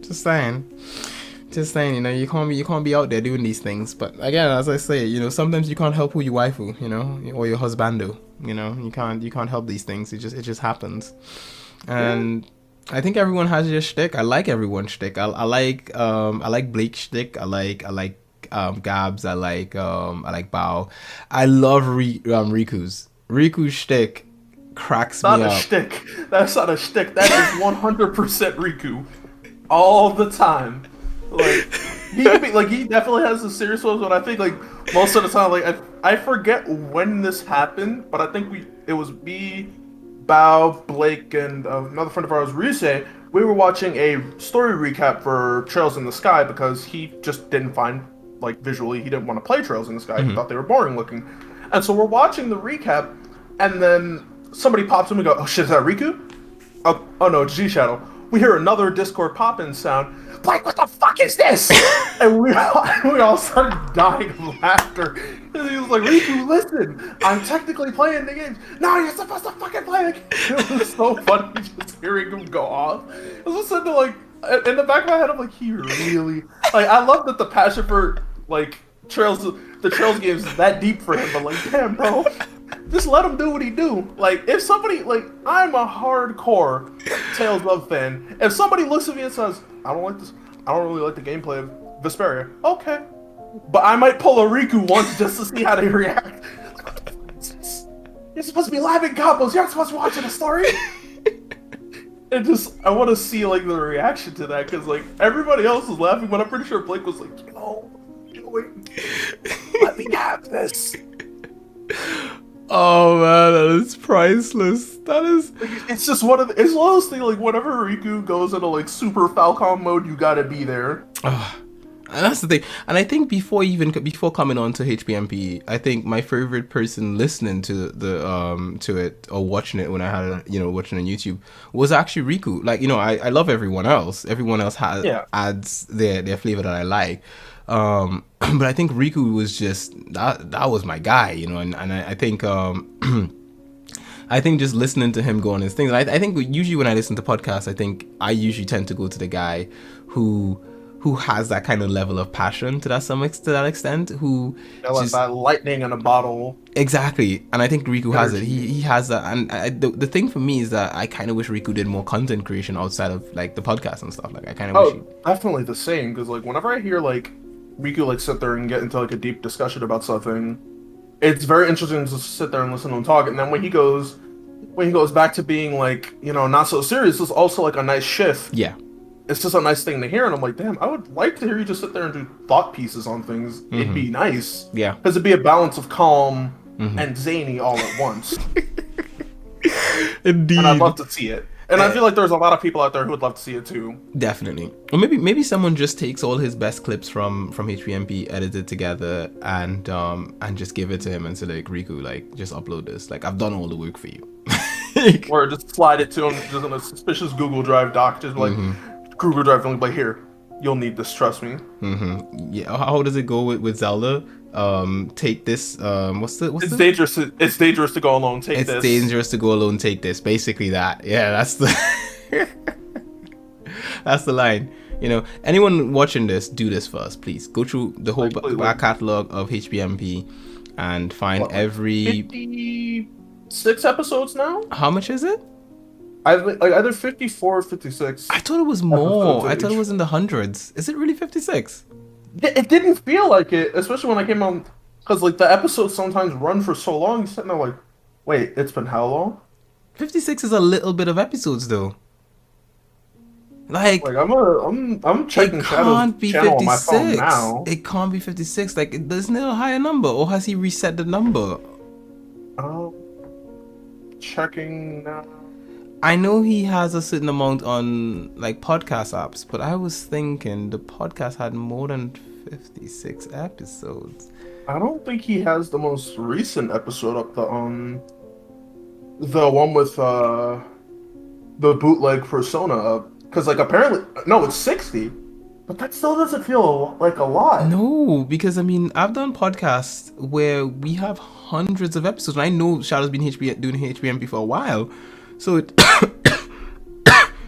Just saying. You know, you can't be out there doing these things. But again, as I say, you know, sometimes you can't help who you waifu, you know, or your husbando. You know, you can't help these things. It just happens, and. I think everyone has their shtick. I like everyone's shtick. I like Blake's shtick. I like Gabs. I like Bao. I love Riku's. Riku's shtick cracks me up. Not a shtick. That's not a shtick. That is 100% Riku, all the time. Like he could be, like, he definitely has the serious ones, but I think like most of the time, like I forget when this happened, but I think it was me, Bao, Blake, and another friend of ours, Ryusei. We were watching a story recap for Trails in the Sky because he just didn't find, like, visually, he didn't want to play Trails in the Sky. He thought they were boring looking. And so we're watching the recap, and then somebody pops in and we go, oh shit, is that Riku? Oh no, it's G-Shadow. We hear another Discord pop-in sound. Blake, what the fuck fuck is this? And we all started dying of laughter. And he was like, Riku, listen, I'm technically playing the game. No, you're supposed to fucking play the game. It was so funny just hearing him go off. I was listening to, like, in the back of my head, I'm like, he really... Like, I love that the passion for, like, the Trails games is that deep for him, but, like, damn, bro. Just let him do what he do. Like, if somebody, like, I'm a hardcore Tales of fan. If somebody looks at me and says, I don't like this, I don't really like the gameplay of Vesperia. Okay. But I might pull a Riku once just to see how they react. You're supposed to be laughing combos, you're not supposed to be watching a story. And just, I want to see, like, the reaction to that, because, like, everybody else is laughing, but I'm pretty sure Blake was like, wait, let me have this. Oh man, that is priceless. That is. It's just one of those things. Like whenever Riku goes into like super Falcon mode, you gotta be there. And that's the thing. And I think before coming on to HBMP, I think my favorite person listening to to it or watching it when I had watching on YouTube was actually Riku. Like I love everyone else. Everyone else adds their flavor that I like. But I think Riku was just that was my guy, and I think I think just listening to him go on his things. I think usually when I listen to podcasts, I think I usually tend to go to the guy who has that kind of level of passion to that extent, who like that lightning in a bottle. Exactly, and I think Riku has it. He has that, and the thing for me is that I kind of wish Riku did more content creation outside of like the podcast and stuff. Like I kind of wish. Definitely the same, because like whenever I hear like Riku like sit there and get into like a deep discussion about something, it's very interesting to sit there and listen to him talk. And then when he goes back to being like not so serious, it's also like a nice shift. Yeah. It's just a nice thing to hear, and I'm like, damn, I would like to hear you just sit there and do thought pieces on things. Mm-hmm. It'd be nice. Yeah. Because it'd be a balance of calm and zany all at once. Indeed. And I'd love to see it. And I feel like there's a lot of people out there who would love to see it too. Definitely. Or maybe someone just takes all his best clips from HBMP, edited together, and just give it to him and say, like, Riku, like, just upload this. Like, I've done all the work for you. Or just slide it to him just in a suspicious Google Drive doc, just like Google Drive, and like, here, you'll need this, trust me. Yeah. How does it go with Zelda? Take this. It's dangerous to go alone. Take this. It's dangerous to go alone. Take this. Basically that. Yeah, that's the that's the line. Anyone watching this, do this first, please. Go through the whole back catalog of HBMP and find every 56 episodes now. How much is it? Either 54 or 56. I thought it was more. I thought it was in the hundreds. Is it really 56? It didn't feel like it, especially when I came on, because like the episodes sometimes run for so long. You're sitting there like, wait, it's been how long? 56 is a little bit of episodes though. Like I'm checking Shadow's channel on my phone now. It can't be 56. Like, isn't it a higher number, or has he reset the number? Checking now. I know he has a certain amount on like podcast apps, but I was thinking the podcast had more than 56 episodes. I don't think he has the most recent episode up, the one with the bootleg Persona up, because like apparently no, it's 60, but that still doesn't feel like a lot. No, because I mean I've done podcasts where we have hundreds of episodes, and I know Shadow's been doing HBMP for a while. So it,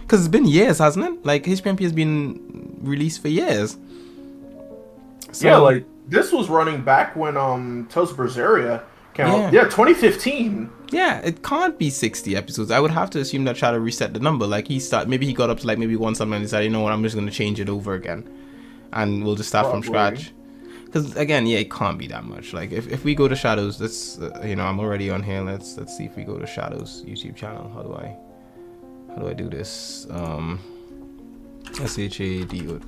because it's been years, hasn't it? Like HBMP has been released for years. So, yeah, like this was running back when Tales of Berseria came out. Yeah, 2015. Yeah, it can't be 60 episodes. I would have to assume that Shadow reset the number. Like maybe he got up to like maybe one something and decided, you know what, I'm just gonna change it over again, and we'll just start from scratch. Because again, it can't be that much. Like if we go to Shadow's, let's I'm already on here. Let's see if we go to Shadow's YouTube channel. How do I do this? SHADO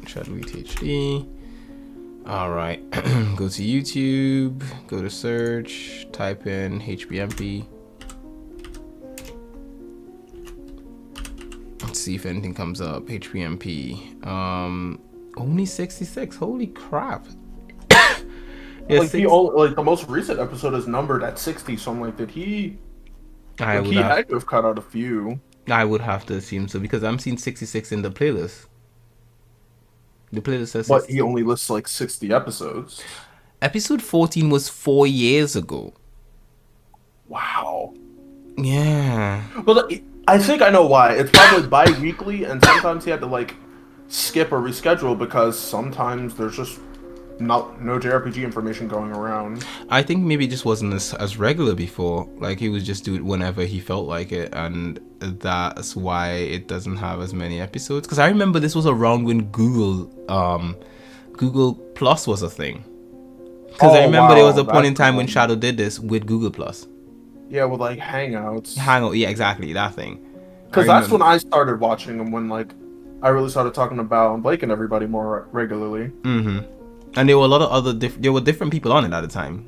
Shadow HD. All right, go to YouTube. Go to search. Type in HBMP. Let's see if anything comes up. HBMP. Only 66. Holy crap. Yeah, like the most recent episode is numbered at 60, so I'm like, did he? Had to have cut out a few. I would have to assume so, because I'm seeing 66 in the playlist. The playlist says But 60. he only lists like 60 episodes. Episode 14 was 4 years ago. Wow. Yeah. Well, I think I know why. It's probably bi-weekly, and sometimes he had to like skip or reschedule because sometimes there's just no JRPG information going around. I think maybe it just wasn't as regular before. Like he would just do it whenever he felt like it, and that's why it doesn't have as many episodes. Because I remember this was around when Google Plus was a thing. Because I remember there was a point in time when Shadow did this with Google Plus. Yeah, with like Hangouts. Hangout, yeah, exactly, that thing. Because that's when I started watching them, when like I really started talking about Blake and everybody more regularly. Mm-hmm. And there were a lot of other there were different people on it at the time.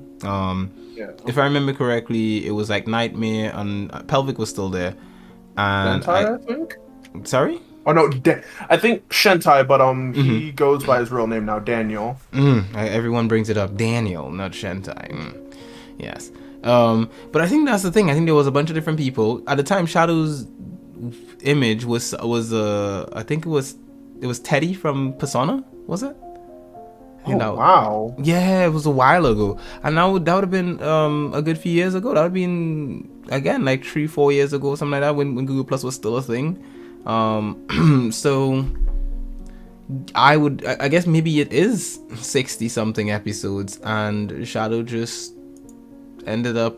Yeah. If I remember correctly, it was like Nightmare and Pelvic was still there. And Shentai, I think. Sorry? Oh no, I think Shentai, but he goes by his real name now, Daniel. Everyone brings it up, Daniel, not Shentai. Yes. But I think that's the thing. I think there was a bunch of different people at the time. Shadow's image was I think it was Teddy from Persona, was it? Wow. Yeah, it was a while ago, and that would have been a good few years ago. That would have been again like 3-4 years ago, something like that, when Google Plus was still a thing. So I guess maybe it is 60 something episodes, and Shadow just ended up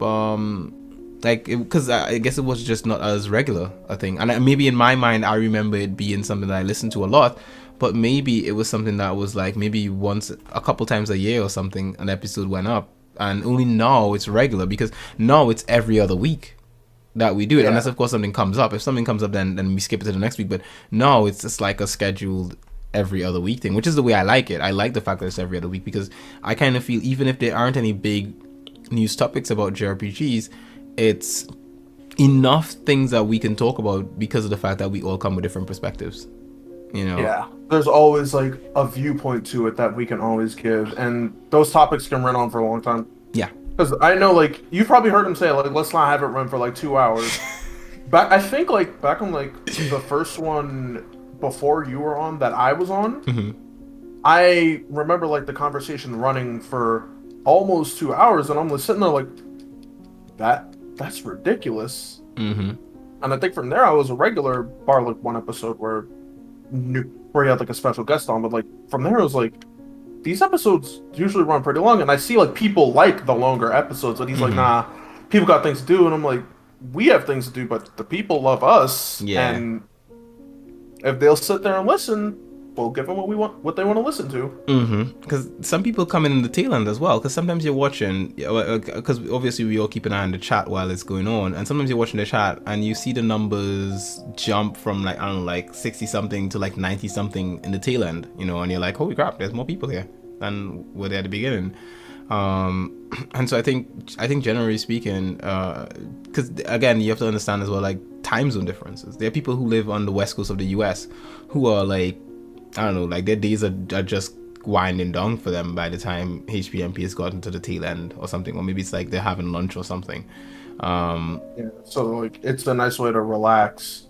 because I guess it was just not as regular a thing, and maybe in my mind I remember it being something that I listened to a lot. But maybe it was something that was like maybe a couple times a year or something, an episode went up, and only now it's regular, because now it's every other week that we do it, unless of course something comes up. If something comes up, then we skip it to the next week. But now it's just like a scheduled every other week thing, which is the way I like it. I like the fact that it's every other week, because I kind of feel even if there aren't any big news topics about JRPGs, it's enough things that we can talk about because of the fact that we all come with different perspectives. You know? Yeah, there's always like a viewpoint to it that we can always give, and those topics can run on for a long time. Yeah, because I know, like, you've probably heard him say, like, let's not have it run for like 2 hours. I think like back on like the first one before you were on that I was on, I remember like the conversation running for almost 2 hours, and I'm just sitting there like, that's ridiculous. And I think from there I was a regular, bar like one episode where he had like a special guest on, but like from there it was like, these episodes usually run pretty long, and I see like people like the longer episodes, but he's like, nah, people got things to do, and I'm like, we have things to do, but the people love us, and if they'll sit there and listen, we'll give them what they want to listen to. Because some people come in the tail end as well, because sometimes you're watching, because obviously we all keep an eye on the chat while it's going on, and sometimes you're watching the chat and you see the numbers jump from like, I don't know, like 60 something to like 90 something in the tail end, you know, and you're like, holy crap, there's more people here than were there at the beginning. And so I think generally speaking, because again, you have to understand as well, like time zone differences. There are people who live on the west coast of the US who are like, I don't know, like their days are just winding down for them by the time HPMP has gotten to the tail end or something, or maybe it's like they're having lunch or something. So like it's a nice way to relax.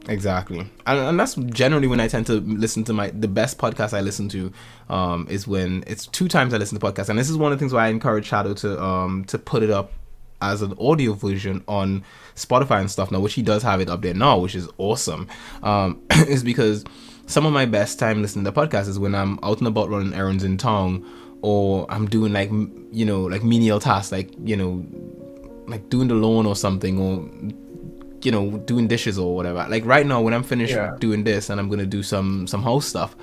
Exactly, and that's generally when I tend to listen to the best podcast I listen to is when it's 2 times I listen to podcasts, and this is one of the things why I encourage Shadow to put it up as an audio version on Spotify and stuff now, which he does have it up there now, which is awesome. Is because some of my best time listening to podcasts is when I'm out and about running errands in town, or I'm doing like, you know, like menial tasks, like, you know, like doing the lawn or something, or, you know, doing dishes or whatever. Like right now when I'm finished doing this and I'm gonna do some house stuff,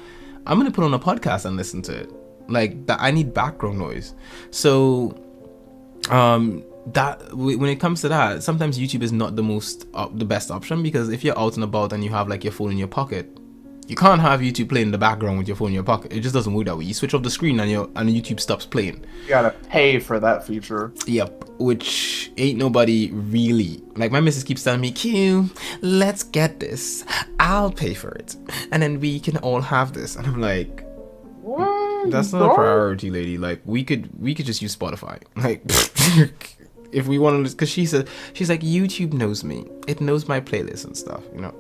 I'm gonna put on a podcast and listen to it. Like that, I need background noise. So that when it comes to that, sometimes YouTube is not the best option, because if you're out and about and you have like your phone in your pocket, you can't have YouTube playing in the background with your phone in your pocket. It just doesn't work that way. You switch off the screen and YouTube stops playing. You gotta pay for that feature. Yep, which ain't nobody really. Like my missus keeps telling me, Q, let's get this. I'll pay for it, and then we can all have this. And I'm like, what? That's not a priority, lady. Like we could just use Spotify. Like if we want to, because she's like, YouTube knows me. It knows my playlist and stuff, you know.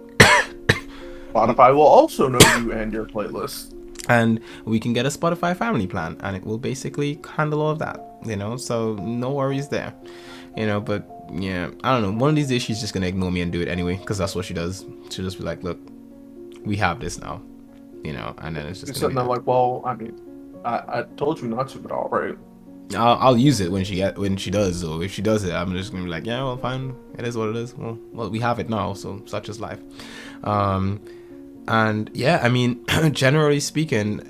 Spotify will also know you and your playlist. And we can get a Spotify family plan, and it will basically handle all of that, so no worries there, but yeah, I don't know, one of these days she's just gonna ignore me and do it anyway, because that's what she does. She'll just be like, look, we have this now, and then it's just sitting there like, well, I mean, I told you not to, but all right. I'll use it when she does, or if she does it, I'm just gonna be like, yeah, well, fine, it is what it is. Well, we have it now, so such is life. And yeah, I mean, generally speaking,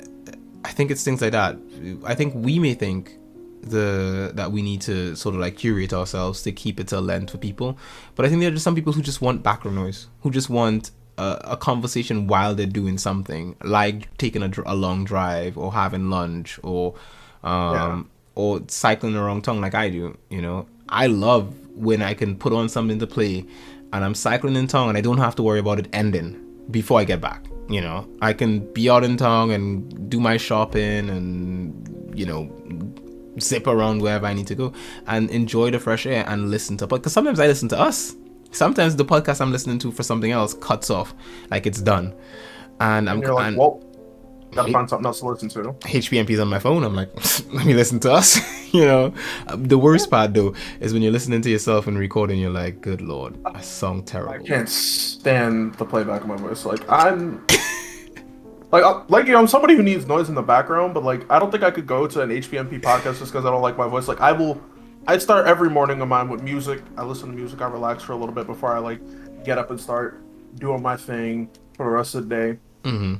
I think it's things like that. I think we may think that we need to sort of like curate ourselves to keep it to a length for people, but I think there are just some people who just want background noise, who just want a conversation while they're doing something, like taking a long drive, or having lunch, or cycling the wrong tongue like I do. I love when I can put on something to play and I'm cycling in tongue and I don't have to worry about it ending before I get back. I can be out in town and do my shopping and zip around wherever I need to go and enjoy the fresh air and listen to, because sometimes I listen to us. Sometimes the podcast I'm listening to for something else cuts off, like it's done, and you're like, well, gotta find something else to listen to. HPMP's on my phone. I'm like, let me listen to us. The worst part though is when you're listening to yourself and recording, you're like, good lord, I sound terrible. I can't stand the playback of my voice. Like, I'm I'm somebody who needs noise in the background, but like I don't think I could go to an HPMP podcast just because I don't like my voice. Like, I start every morning of mine with music. I listen to music. I relax for a little bit before I like get up and start doing my thing for the rest of the day. Mm-hmm.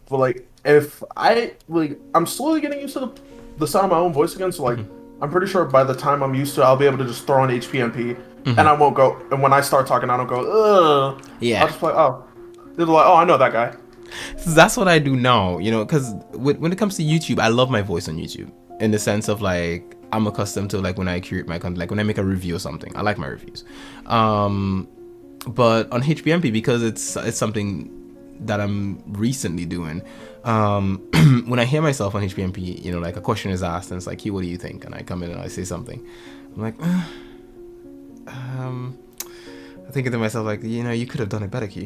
But like, if I'm slowly getting used to the sound of my own voice again. So like, I'm pretty sure by the time I'm used to it, I'll be able to just throw on HPMP, and I won't go. And when I start talking, I don't go, ugh. Yeah. I'll just play. Oh, they're like, oh, I know that guy. So that's what I do now, because when it comes to YouTube, I love my voice on YouTube in the sense of like, I'm accustomed to like when I curate my content, like when I make a review or something, I like my reviews. But on HPMP, because it's something that I'm recently doing, when I hear myself on HPMP, like a question is asked and it's like, hey, what do you think? And I come in and I say something. I'm like, I'm thinking to myself like, you could have done it better, Q.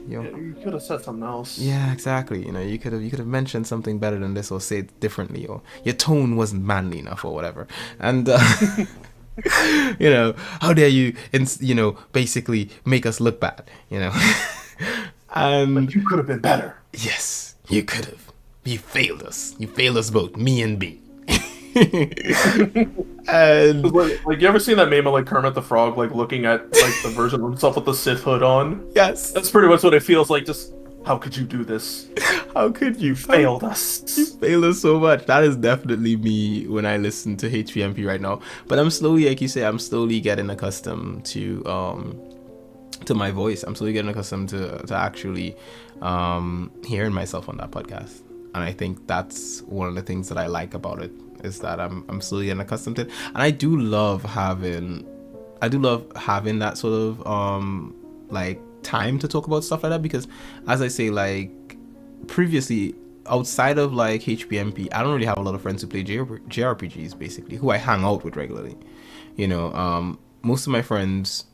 You could have said something else. Yeah, exactly. You could have mentioned something better than this, or say it differently, or your tone wasn't manly enough, or whatever. And how dare you, basically make us look bad, And but you could have been better. Yes, you could have. You failed us. You failed us both, me and B. And like, you ever seen that meme of like Kermit the Frog like looking at like the version of himself with the Sith hood on? Yes, that's pretty much what it feels like. Just, how could you do this? How could you? Failed us. You failed us so much. That is definitely me when I listen to HPMP right now. But I'm slowly, like you say, I'm slowly getting accustomed to my voice. I'm slowly getting accustomed to actually hearing myself on that podcast. And I think that's one of the things that I like about it, is that I'm slowly getting accustomed to it. And I do love having that sort of like time to talk about stuff like that, because as I say, like previously, outside of like HPMP, I don't really have a lot of friends who play JRPGs, basically, who I hang out with regularly. Most of my friends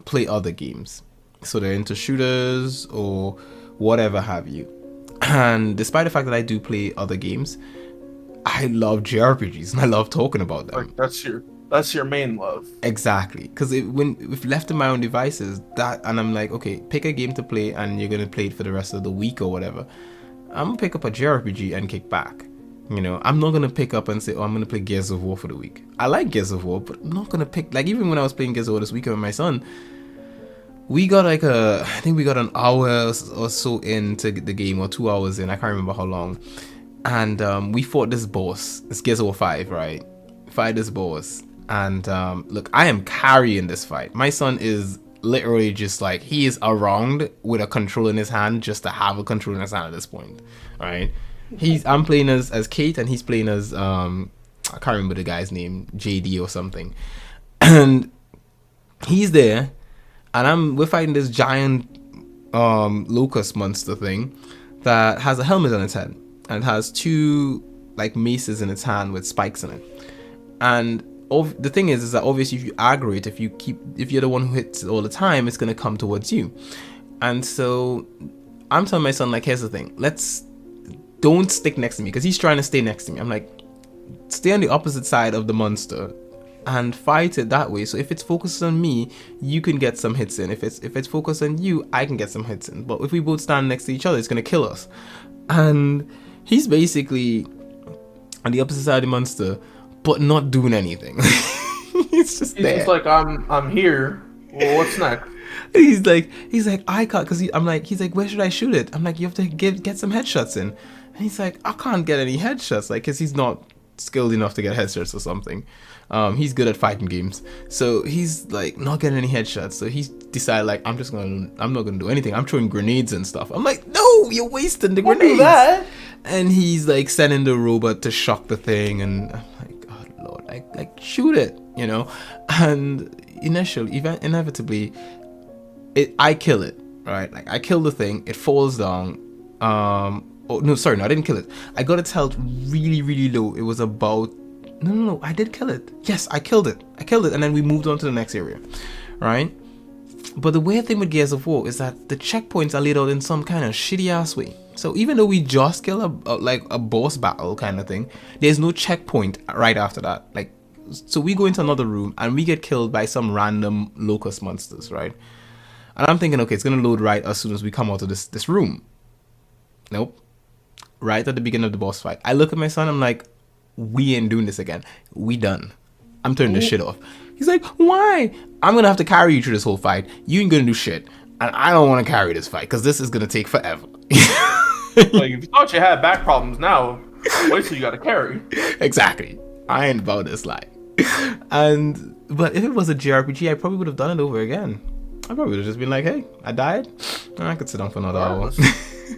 play other games, so they're into shooters or whatever have you. And despite the fact that I do play other games, I love JRPGs and I love talking about them. Like, that's your main love. Exactly, because if left to my own devices, and I'm like, okay, pick a game to play and you're gonna play it for the rest of the week or whatever, I'm gonna pick up a JRPG and kick back. I'm not gonna pick up and say, oh, I'm gonna play Gears of War for the week. I like Gears of War, but I'm not gonna pick, like, even when I was playing Gears of War this weekend with my son, we got I think we got an hour or so into the game, or 2 hours in, I can't remember how long. And we fought this boss. It's Gears of War 5, right? Fight this boss. And look, I am carrying this fight. My son is literally just like, he is around with a controller in his hand just to have a controller in his hand at this point. Alright? I'm playing as Kate, and he's playing as I can't remember the guy's name, JD or something. And he's there, and we're fighting this giant locust monster thing that has a helmet on its head and has two like maces in its hand with spikes in it. And the thing is that obviously if you aggro it, if you're the one who hits it all the time, it's gonna come towards you. And so I'm telling my son, like, here's the thing, don't stick next to me, because he's trying to stay next to me. I'm like, stay on the opposite side of the monster and fight it that way. So if it's focused on me, you can get some hits in. If it's focused on you, I can get some hits in. But if we both stand next to each other, it's gonna kill us. And he's basically on the opposite side of the monster, but not doing anything. He's just there. He's like, I'm here. Well, what's next? He's like, I can't, because he's like, where should I shoot it? I'm like, you have to get some headshots in. And he's like, I can't get any headshots, like, because he's not skilled enough to get headshots or something. He's good at fighting games, so he's like not getting any headshots. So he's decided, like, I'm not gonna do anything. I'm throwing grenades and stuff. I'm like, no, you're wasting the Don't grenades. do that. And he's like sending the robot to shock the thing, and I'm like, God Lord, like shoot it, you know. And inevitably, I kill it, right? Like, I kill the thing, it falls down. Oh no, sorry, no, I didn't kill it. I got its health really, really low. It was about no, I did kill it. Yes, I killed it, and then we moved on to the next area, right? But the weird thing with Gears of War is that the checkpoints are laid out in some kind of shitty ass way. So even though we just kill a boss battle kind of thing, there's no checkpoint right after that. Like, so we go into another room and we get killed by some random locust monsters, right? And I'm thinking, okay, it's gonna load right as soon as we come out of this room. Nope. Right at the beginning of the boss fight, I look at my son, I'm like, we ain't doing this again. We done. I'm turning this shit off. He's like, why? I'm gonna have to carry you through this whole fight. You ain't gonna do shit. And I don't want to carry this fight, because this is gonna take forever. Like, if you thought you had back problems, now wait till you gotta carry. Exactly. I ain't about this life. But if it was a JRPG, I probably would have done it over again. I probably would have just been like, hey, I died. I could sit down for another hour.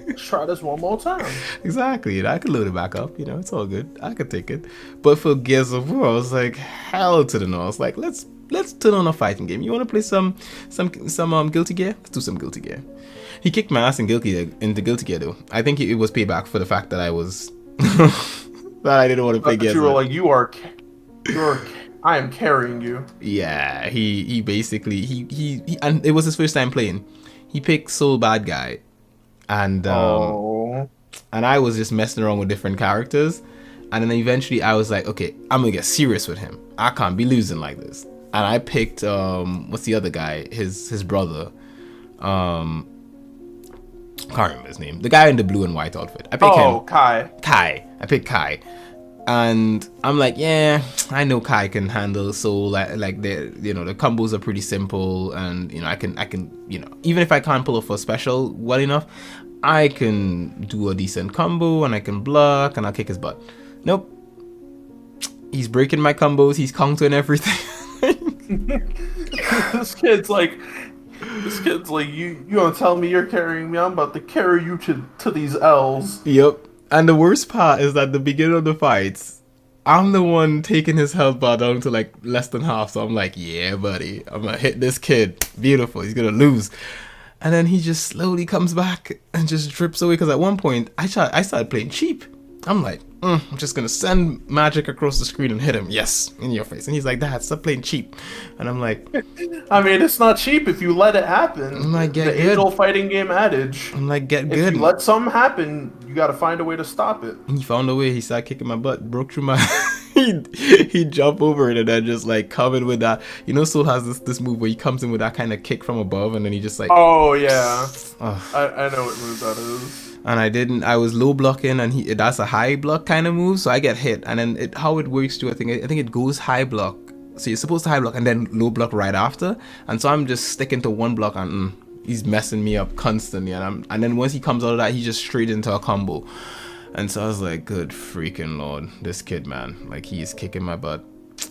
Let's try this one more time. Exactly. I could load it back up. It's all good. I could take it. But for Gears of War, I was like, hell to the no. I was like, let's turn on a fighting game. You want to play some Guilty Gear? Let's do some Guilty Gear. He kicked my ass in Guilty Gear though. I think it was payback for the fact that I was that I didn't want to play Gears. You were like, I am carrying you. Yeah, he basically he and it was his first time playing. He picked Soul Bad Guy, and I was just messing around with different characters, and then eventually I was like, okay, I'm gonna get serious with him. I can't be losing like this. And I picked what's the other guy? His brother. Can't remember his name. The guy in the blue and white outfit. I picked him. Kai. I picked Kai. And I'm like, yeah, I know Kai can handle Soul. Like the combos are pretty simple, and I can even if I can't pull off a special well enough, I can do a decent combo and I can block and I'll kick his butt. Nope. He's breaking my combos. He's countering everything. This kid's like, you gonna tell me you're carrying me? I'm about to carry you to these L's. Yep. And the worst part is that the beginning of the fights, I'm the one taking his health bar down to like less than half. So I'm like, yeah, buddy, I'm gonna hit this kid. Beautiful. He's gonna lose. And then he just slowly comes back and just drips away. Because at one point, I started playing cheap. I'm like, I'm just gonna send magic across the screen and hit him. Yes, in your face. And he's like, Dad, stop playing cheap. And I'm like, I mean, it's not cheap if you let it happen. I'm like, get the good. age-old fighting game adage. I'm like, get good. If you let something happen, you gotta find a way to stop it. He found a way. He started kicking my butt, broke through my. he jumped over it and then just like covered with that. Soul has this move where he comes in with that kind of kick from above, and then he just like. Oh yeah. I know what move that is. And I was low blocking, and that's a high block kind of move, so I get hit. And then how it works too, I think it goes high block. So you're supposed to high block and then low block right after. And so I'm just sticking to one block, and he's messing me up constantly. And then once he comes out of that, he just straight into a combo. And so I was like, good freaking Lord, this kid, man, like, he is kicking my butt.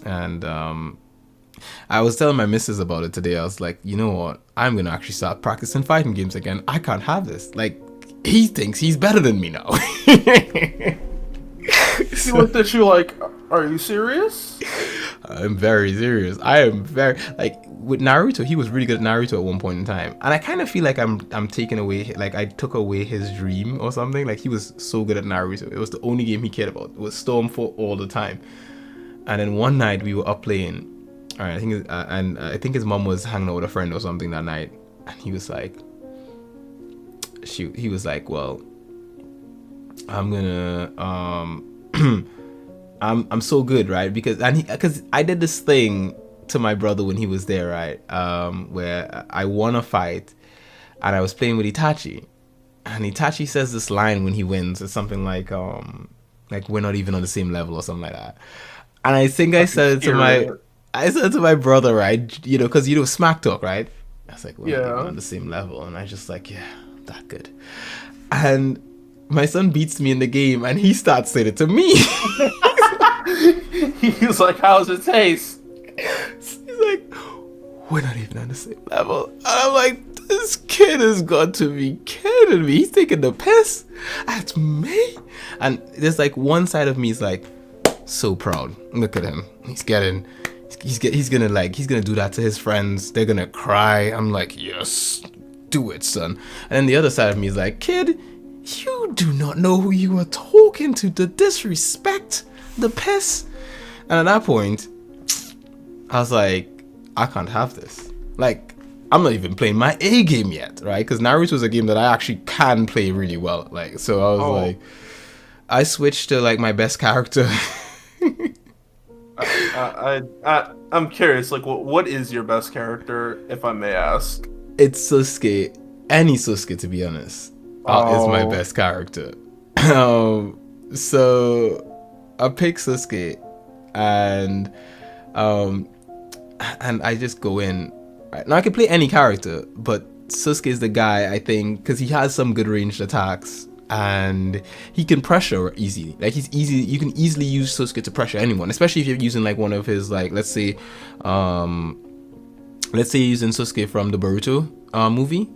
And I was telling my missus about it today. I was like, you know what? I'm gonna actually start practicing fighting games again. I can't have this. Like, he thinks he's better than me now. He looked at you like, are you serious? I'm very serious. I am very, like, with Naruto, he was really good at Naruto at one point in time. And I kind of feel like I'm taking away, like, I took away his dream or something. Like, he was so good at Naruto. It was the only game he cared about. It was Stormfall all the time. And then one night we were up playing. All right, I think his mom was hanging out with a friend or something that night. And he was like, well, I'm gonna I'm so good, right? Because I did this thing to my brother when he was there, right? Where I won a fight and I was playing with Itachi. And Itachi says this line when he wins. It's something like we're not even on the same level or something like that. And I think I said to my brother, right? You know, because smack talk, right? I was like, we're not even on the same level. And I just like, yeah, that good. And my son beats me in the game, and he starts saying it to me. He's like, how's it taste? He's like, we're not even on the same level. And I'm like, this kid has got to be kidding me. He's taking the piss at me. And there's like one side of me is like, so proud. Look at him. He's gonna do that to his friends. They're gonna cry. I'm like, yes, do it, son. And then the other side of me is like, kid, you do not know who you are talking to. The disrespect, the piss. And at that point, I was like, I can't have this. Like, I'm not even playing my A game yet, right? Because Naruto is a game that I actually can play really well. Like, so I was like, I switched to like my best character. I'm curious. Like, what is your best character, if I may ask? It's Sosuke. Any Sosuke, to be honest, is my best character. So I pick Sosuke, and I just go in. Right? Now I can play any character, but Sosuke is the guy, I think, because he has some good ranged attacks and he can pressure easily. Like you can easily use Sosuke to pressure anyone, especially if you're using like one of his, like, let's say you're using Sosuke from the Boruto movie.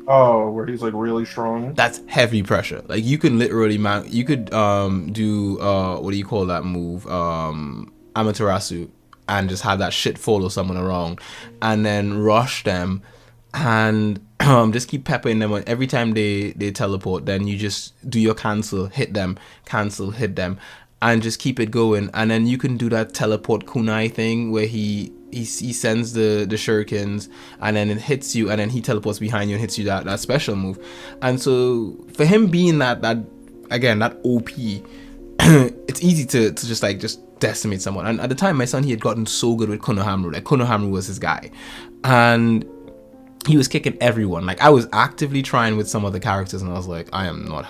Oh, where he's like really strong. That's heavy pressure. Like you can literally do what do you call that move? Amaterasu, and just have that shit follow someone around and then rush them and just keep peppering them on every time they teleport. Then you just do your cancel, hit them, and just keep it going. And then you can do that teleport kunai thing where he sends the shurikens and then it hits you, and then he teleports behind you and hits you that special move. And so for him being that OP, it's easy to just decimate someone. And at the time, my son, he had gotten so good with Konohamaru. Like Konohamaru was his guy, and he was kicking everyone. Like I was actively trying with some of the characters, and I was like, I'm not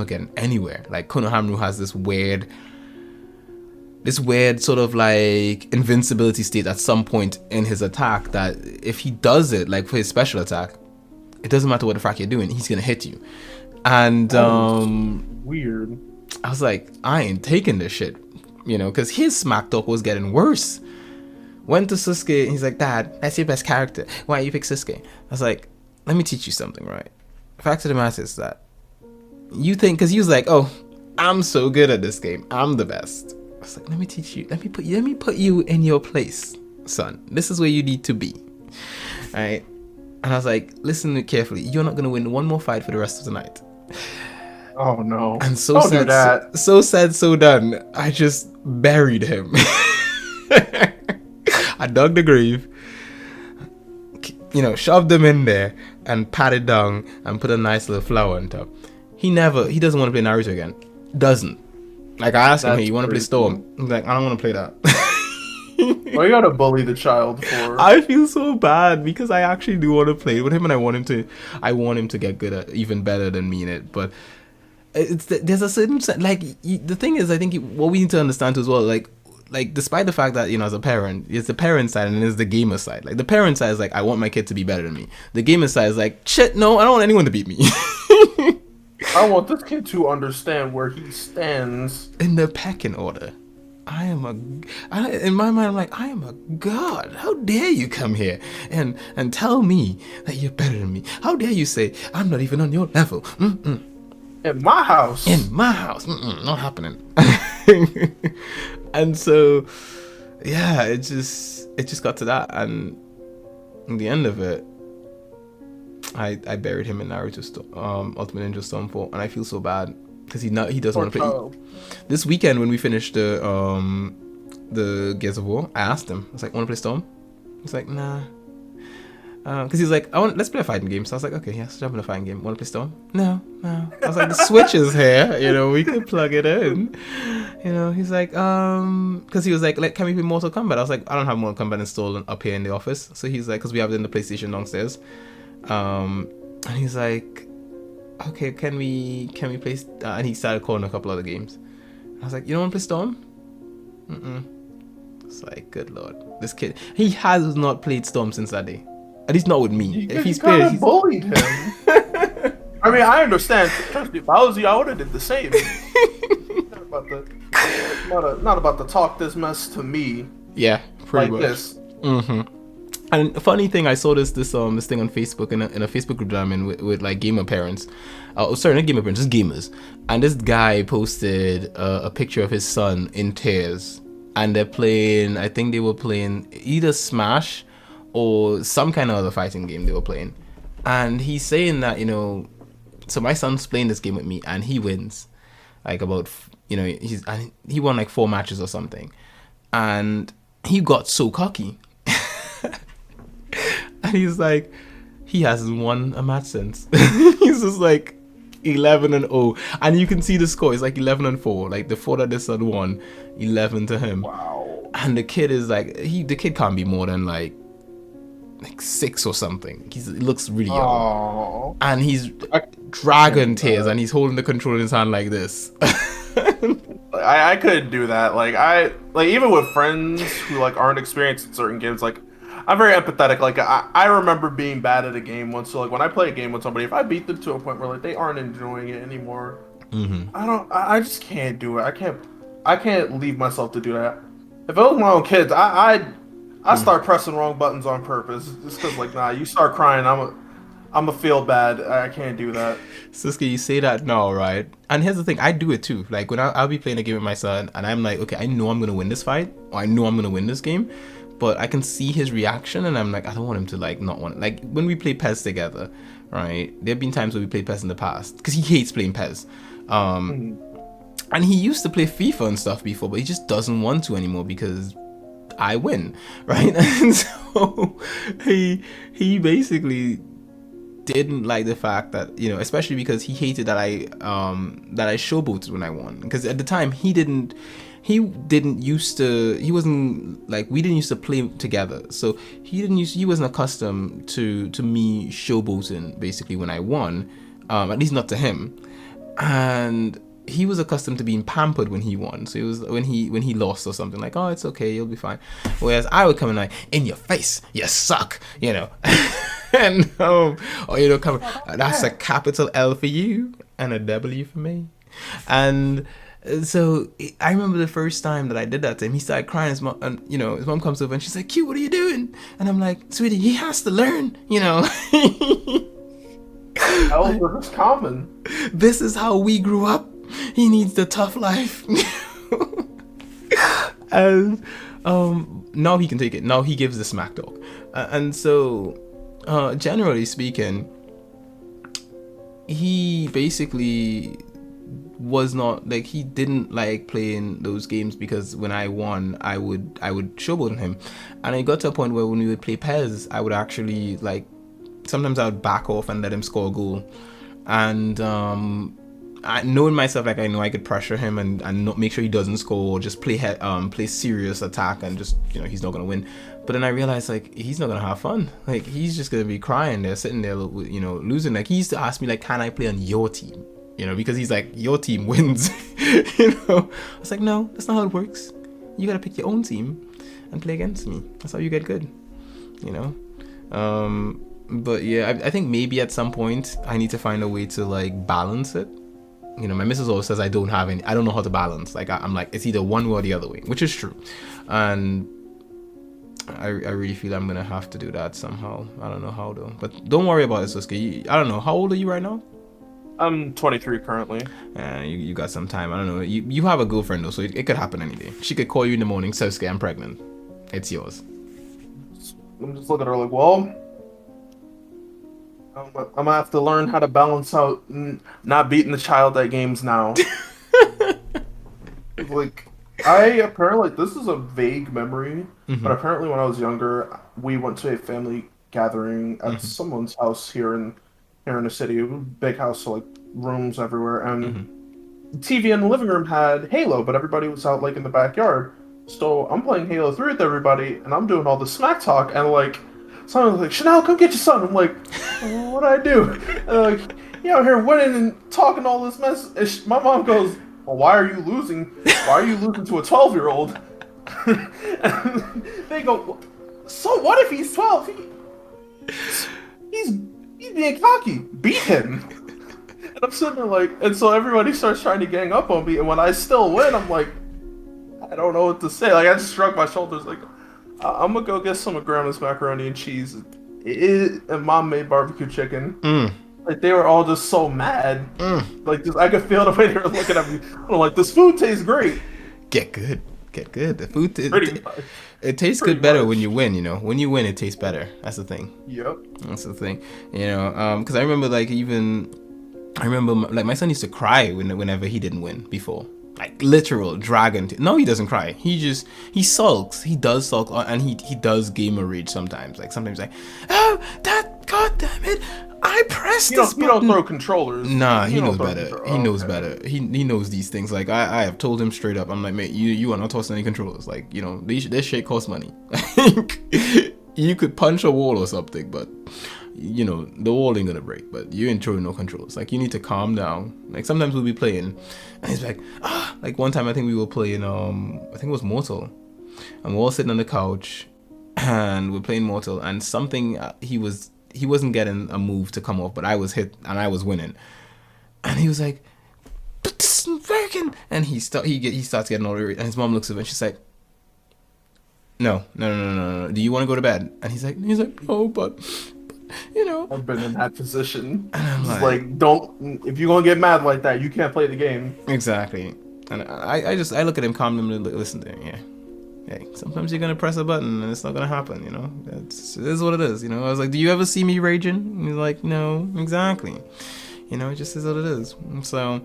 getting anywhere. Like Konohamaru has this weird sort of like invincibility state at some point in his attack that if he does it, like for his special attack, it doesn't matter what the fuck you're doing, he's gonna hit you. And weird. I was like, I ain't taking this shit, because his smack talk was getting worse. Went to Sosuke, and he's like, Dad, that's your best character. Why you pick Sosuke? I was like, let me teach you something, right? Fact of the matter is that you think, because he was like, oh, I'm so good at this game, I'm the best. I was like, let me teach you. Let me put you in your place, son. This is where you need to be. All right. And I was like, listen carefully. You're not gonna win one more fight for the rest of the night. Oh no. And so said, so done. I just buried him. I dug the grave, shoved him in there and pat it down and put a nice little flower on top. He doesn't want to play Naruto again. Doesn't. Like I asked him, hey, you want to play Storm? He's like, I don't want to play that. Why you gotta bully the child for? I feel so bad because I actually do want to play with him, and I want him to get good at even better than me in it. But there's a certain the thing is, I think what we need to understand as well, like despite the fact that as a parent, it's the parent side and it's the gamer side. Like the parent side is like, I want my kid to be better than me. The gamer side is like, shit, no, I don't want anyone to beat me. I want this kid to understand where he stands in the pecking order. In my mind, I'm like, I am a god. How dare you come here and tell me that you're better than me? How dare you say I'm not even on your level? Mm-mm. In my house. Not happening. And so, yeah, it just got to that, and in the end of it, I buried him in Naruto Ultimate Ninja Stormfall, and I feel so bad because he doesn't want to play. This weekend when we finished the Gears of War, I asked him, I was like, want to play Storm? He's like, nah. Because he's like, let's play a fighting game. So I was like, okay, yes, jump in a fighting game. Want to play Storm? No. I was like, the Switch is here. We could plug it in. He's like, because he was like, can we play Mortal Kombat? I was like, I don't have Mortal Kombat installed up here in the office. So he's like, because we have it in the PlayStation downstairs. And he's like, okay, can we play? And he started calling a couple other games. I was like, you don't want to play Storm? It's like, good lord, this kid, he has not played Storm since that day. At least not with me. If he's played, he's bullied him. I mean, I understand. Trust me, if I was you, I would have did the same. not about to talk this mess to me. Yeah, pretty like much. This. And funny thing, I saw this thing on Facebook in a Facebook group that I'm in with like gamer parents. Sorry, not gamer parents, just gamers. And this guy posted a picture of his son in tears, and they're playing. I think they were playing either Smash or some kind of other fighting game they were playing. And he's saying that so my son's playing this game with me, and he wins, like about he won like 4 matches or something, and he got so cocky. And he's like, he hasn't won a match since. He's just like 11-0, and you can see the score. It's like 11-4. Like the 4 that this son won, 11 to him. Wow. And the kid is like, the kid can't be more than like 6 or something. He looks really young. Aww. And he's dragon tears, and he's holding the controller in his hand like this. I couldn't do that. Like even with friends who like aren't experienced in certain games, like I'm very empathetic. Like I remember being bad at a game once. So like when I play a game with somebody, if I beat them to a point where like they aren't enjoying it anymore, I just can't do it. I can't leave myself to do that. If it was my own kids, I start pressing wrong buttons on purpose just because like nah, you start crying, I'm a feel bad. I can't do that. Sosuke, you say that now, right? And here's the thing, I do it too. Like when I'll be playing a game with my son, and I'm like, okay, I know I'm gonna win this fight, or I know I'm gonna win this game, but I can see his reaction, and I'm like, I don't want him to like not want it. Like when we play PES together, right? There have been times where we played PES in the past because he hates playing PES. And he used to play FIFA and stuff before, but he just doesn't want to anymore because I win, right? And so he basically didn't like the fact that especially because he hated that I showboated when I won, because at the time we didn't used to play together, so he wasn't accustomed to me showboating basically when I won, at least not to him, and he was accustomed to being pampered when he won. So it was when he lost or something, like, oh, it's okay, you'll be fine. Whereas I would come in like, in your face, you suck, and come, that's a capital L for you and a W for me. And so I remember the first time that I did that to him, he started crying. His mom, and his mom comes over and she's like, "Q, what are you doing?" And I'm like, "Sweetie, he has to learn, Elder is common. This is how we grew up. He needs the tough life." And now he can take it. Now he gives the smack talk. And so generally speaking, he basically was not like, he didn't like playing those games because when I won, I would showboat him. And it got to a point where when we would play PES, I would actually like, sometimes I would back off and let him score a goal. And knowing myself, like I know I could pressure him and not make sure he doesn't score, or just play serious attack and just he's not gonna win. But then I realized like he's not gonna have fun. Like he's just gonna be crying there, sitting there, losing. Like he used to ask me like, can I play on your team? Because he's like, your team wins. I was like, no, that's not how it works. You gotta pick your own team and play against me. That's how you get good. But yeah, I think maybe at some point I need to find a way to like balance it. My missus always says I don't know how to balance. Like I'm like, it's either one way or the other way, which is true. And I really feel I'm gonna have to do that somehow. I don't know how though. But don't worry about it, Sosuke. I don't know. How old are you right now? I'm 23 currently. You got some time. I don't know. You have a girlfriend though, so it could happen any day. She could call you in the morning, Sosuke, I'm pregnant. It's yours. I'm just looking at her like, well, I'm gonna have to learn how to balance out not beating the child at games now. Like, this is a vague memory, but apparently when I was younger, we went to a family gathering at someone's house here in the city. It was a big house, so like rooms everywhere, and the TV in the living room had Halo, but everybody was out like in the backyard. So I'm playing Halo 3 with everybody, and I'm doing all the smack talk, and like someone's like, Chanel, come get your son. I'm like, what do I do? And like, you out here winning and talking all this mess. And my mom goes, well, why are you losing? Why are you losing to a 12-year-old? And they go, so what if he's 12? He's being cocky. Beat him. And I'm sitting there like, and so everybody starts trying to gang up on me, and when I still win, I'm like, I don't know what to say. Like, I just shrugged my shoulders like, I'm gonna go get some of Grandma's macaroni and cheese. And Mom made barbecue chicken. Like, they were all just so mad. Like, just, I could feel the way they were looking at me. I'm like, this food tastes great. Get good. The food it tastes Pretty good better much. when you win, you know. When you win, it tastes better. That's the thing. Yep. That's the thing. You know, because I remember like my son used to cry whenever he didn't win before. Like literal dragon. No, he doesn't cry. He sulks. He does sulk, and he does gamer rage sometimes. Like sometimes like, oh, that, god damn it, I pressed this button. You don't throw controllers. Nah, he You knows don't throw better. controllers. He knows Okay. better. He knows these things. Like I have told him straight up. I'm like, mate, you are not tossing any controllers. Like, you know, this shit costs money. You could punch a wall or something, but you know, the wall ain't gonna break, but you ain't throwing no controls. Like, you need to calm down. Like, sometimes we'll be playing, and he's like, like one time I think we were playing, I think it was Mortal, and we're all sitting on the couch, and we're playing Mortal, and something, he wasn't getting a move to come off, but I was hit, and I was winning, and he was like, but this isn't working, and he starts getting all irritated, and his mom looks at him, and she's like, no, do you want to go to bed? And he's like, oh, but you know, I've been in that position. And I'm It's like, don't, if you're gonna get mad like that, you can't play the game. exactly. And I look at him, calm him, and listen to him. Yeah, hey, sometimes you're gonna press a button and it's not gonna happen. You know, it is what it is. You know, I was like, do you ever see me raging? And he's like, no, exactly. You know, it just is what it is. And so,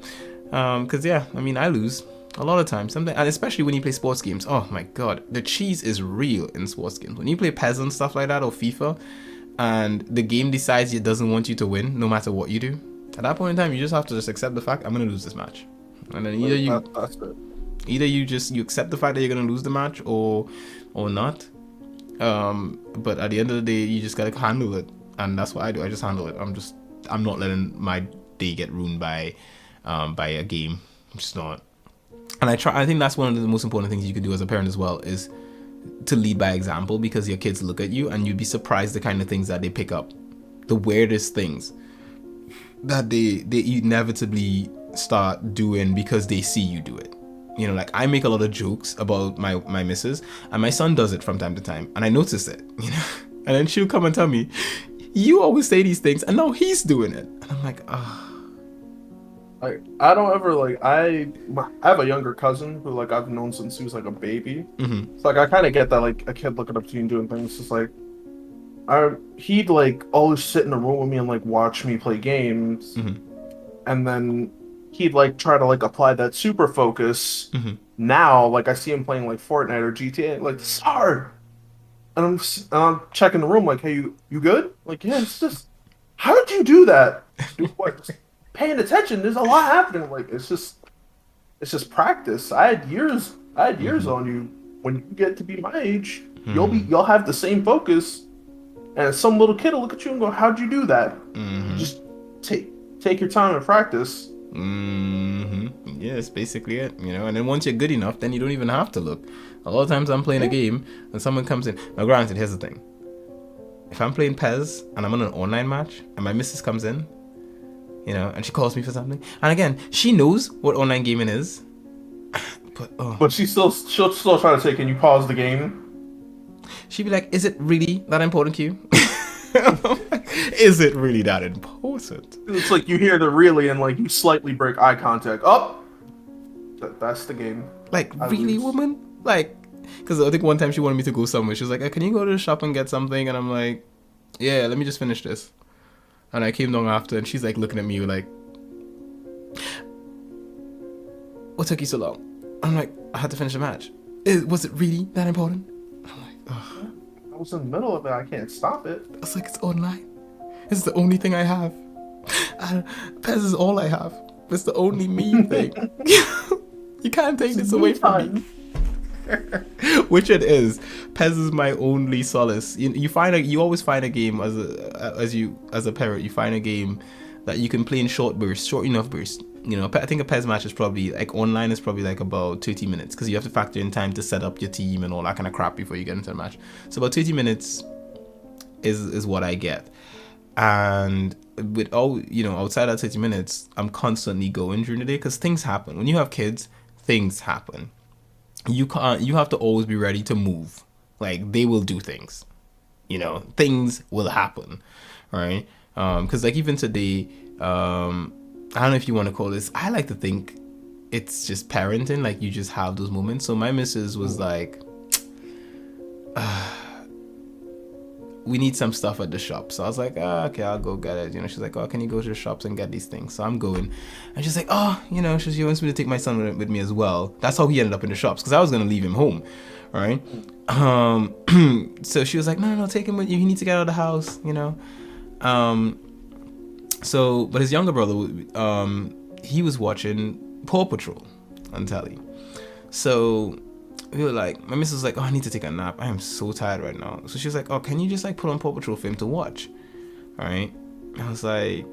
cause yeah, I mean, I lose a lot of times. And especially when you play sports games. Oh my god, the cheese is real in sports games. When you play PES and stuff like that or FIFA, and the game decides it doesn't want you to win no matter what you do, at that point in time you just have to just accept the fact, I'm gonna lose this match. And then either you accept the fact that you're gonna lose the match or not. But at the end of the day, you just gotta handle it. And that's what I do. I just handle it. I'm not letting my day get ruined by a game. I'm just not. And I think that's one of the most important things you can do as a parent as well, is to lead by example, because your kids look at you and you'd be surprised the kind of things that they pick up, the weirdest things that they inevitably start doing because they see you do it. You know, like, I make a lot of jokes about my missus, and my son does it from time to time, and I notice it, you know, and then she'll come and tell me, you always say these things and now he's doing it, and I'm like, Like, I don't ever, like, I have a younger cousin who, like, I've known since he was, like, a baby. Mm-hmm. So, like, I kind of get that, like, a kid looking up to you and doing things. Just, like, he'd, like, always sit in a room with me and, like, watch me play games. Mm-hmm. And then he'd, like, try to, like, apply that super focus. Mm-hmm. Now, like, I see him playing, like, Fortnite or GTA, like, this is hard. And I'm checking the room, like, hey, you good? Like, yeah, it's just, how did you do that? Dude, what? Paying attention, there's a lot happening. Like, it's just practice. I had years on you. When you get to be my age, you'll have the same focus, and some little kid will look at you and go, how'd you do that? Just take your time and practice. Yeah, that's basically it, you know. And then once you're good enough, then you don't even have to look. A lot of times I'm playing a game and someone comes in. Now granted, here's the thing, if I'm playing PES and I'm on an online match and my missus comes in, you know, and she calls me for something, and again, she knows what online gaming is, but she'll still try to say, can you pause the game? She'd be like, is it really that important to you? Is it really that important? It's like you hear the really and like you slightly break eye contact. Oh, that's the game. Like, really, woman? Like, because I think one time she wanted me to go somewhere. She was like, can you go to the shop and get something? And I'm like, yeah, let me just finish this. And I came down after, and she's like looking at me like, what took you so long? I'm like, I had to finish the match. Was it really that important? I'm like, ugh. was in the middle of it. I can't stop it. I was like, it's online. It's the only thing I have. Pez is all I have. It's the only me thing. You can't take this away from me. Which it is. Pez is my only solace. You always find a game as a parent. You find a game that you can play in short enough bursts. I think a Pez match is probably like online is probably like about 30 minutes because you have to factor in time to set up your team and all that kind of crap before you get into the match. So about 30 minutes is what I get. And with all outside that 30 minutes, I'm constantly going during the day because things happen. When you have kids, things happen. You have to always be ready to move. Like, they will do things. Things will happen, right? Because like even today, I don't know if you want to call this, I like to think it's just parenting, like you just have those moments. So my missus was like, we need some stuff at the shop. So I was like, okay, I'll go get it. She's like, oh, can you go to the shops and get these things? So I'm going. And she's like, oh, she wants me to take my son with me as well. That's how he ended up in the shops because I was going to leave him home, right? So she was like, no, take him with you. He needs to get out of the house, So, but his younger brother, he was watching Paw Patrol on telly. So we were like, my missus was like, oh, I need to take a nap. I am so tired right now. So she was like, oh, can you just like put on Paw Patrol for him to watch? All right. I was like,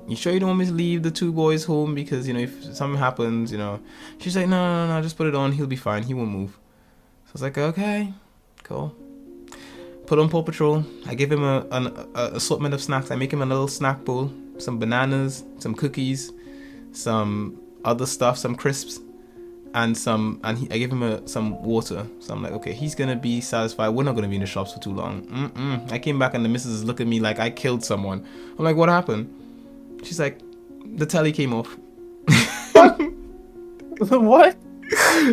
you sure you don't want me to leave the two boys home? Because, if something happens, She's like, no, just put it on. He'll be fine. He won't move. So I was like, okay, cool. Put on Paw Patrol. I give him an assortment of snacks. I make him a little snack bowl. Some bananas, some cookies, some other stuff, some crisps, and I give him some water. So I'm like, okay, he's gonna be satisfied. We're not gonna be in the shops for too long. I came back and the missus is looking at me like I killed someone. I'm like, what happened? She's like, the telly came off. What?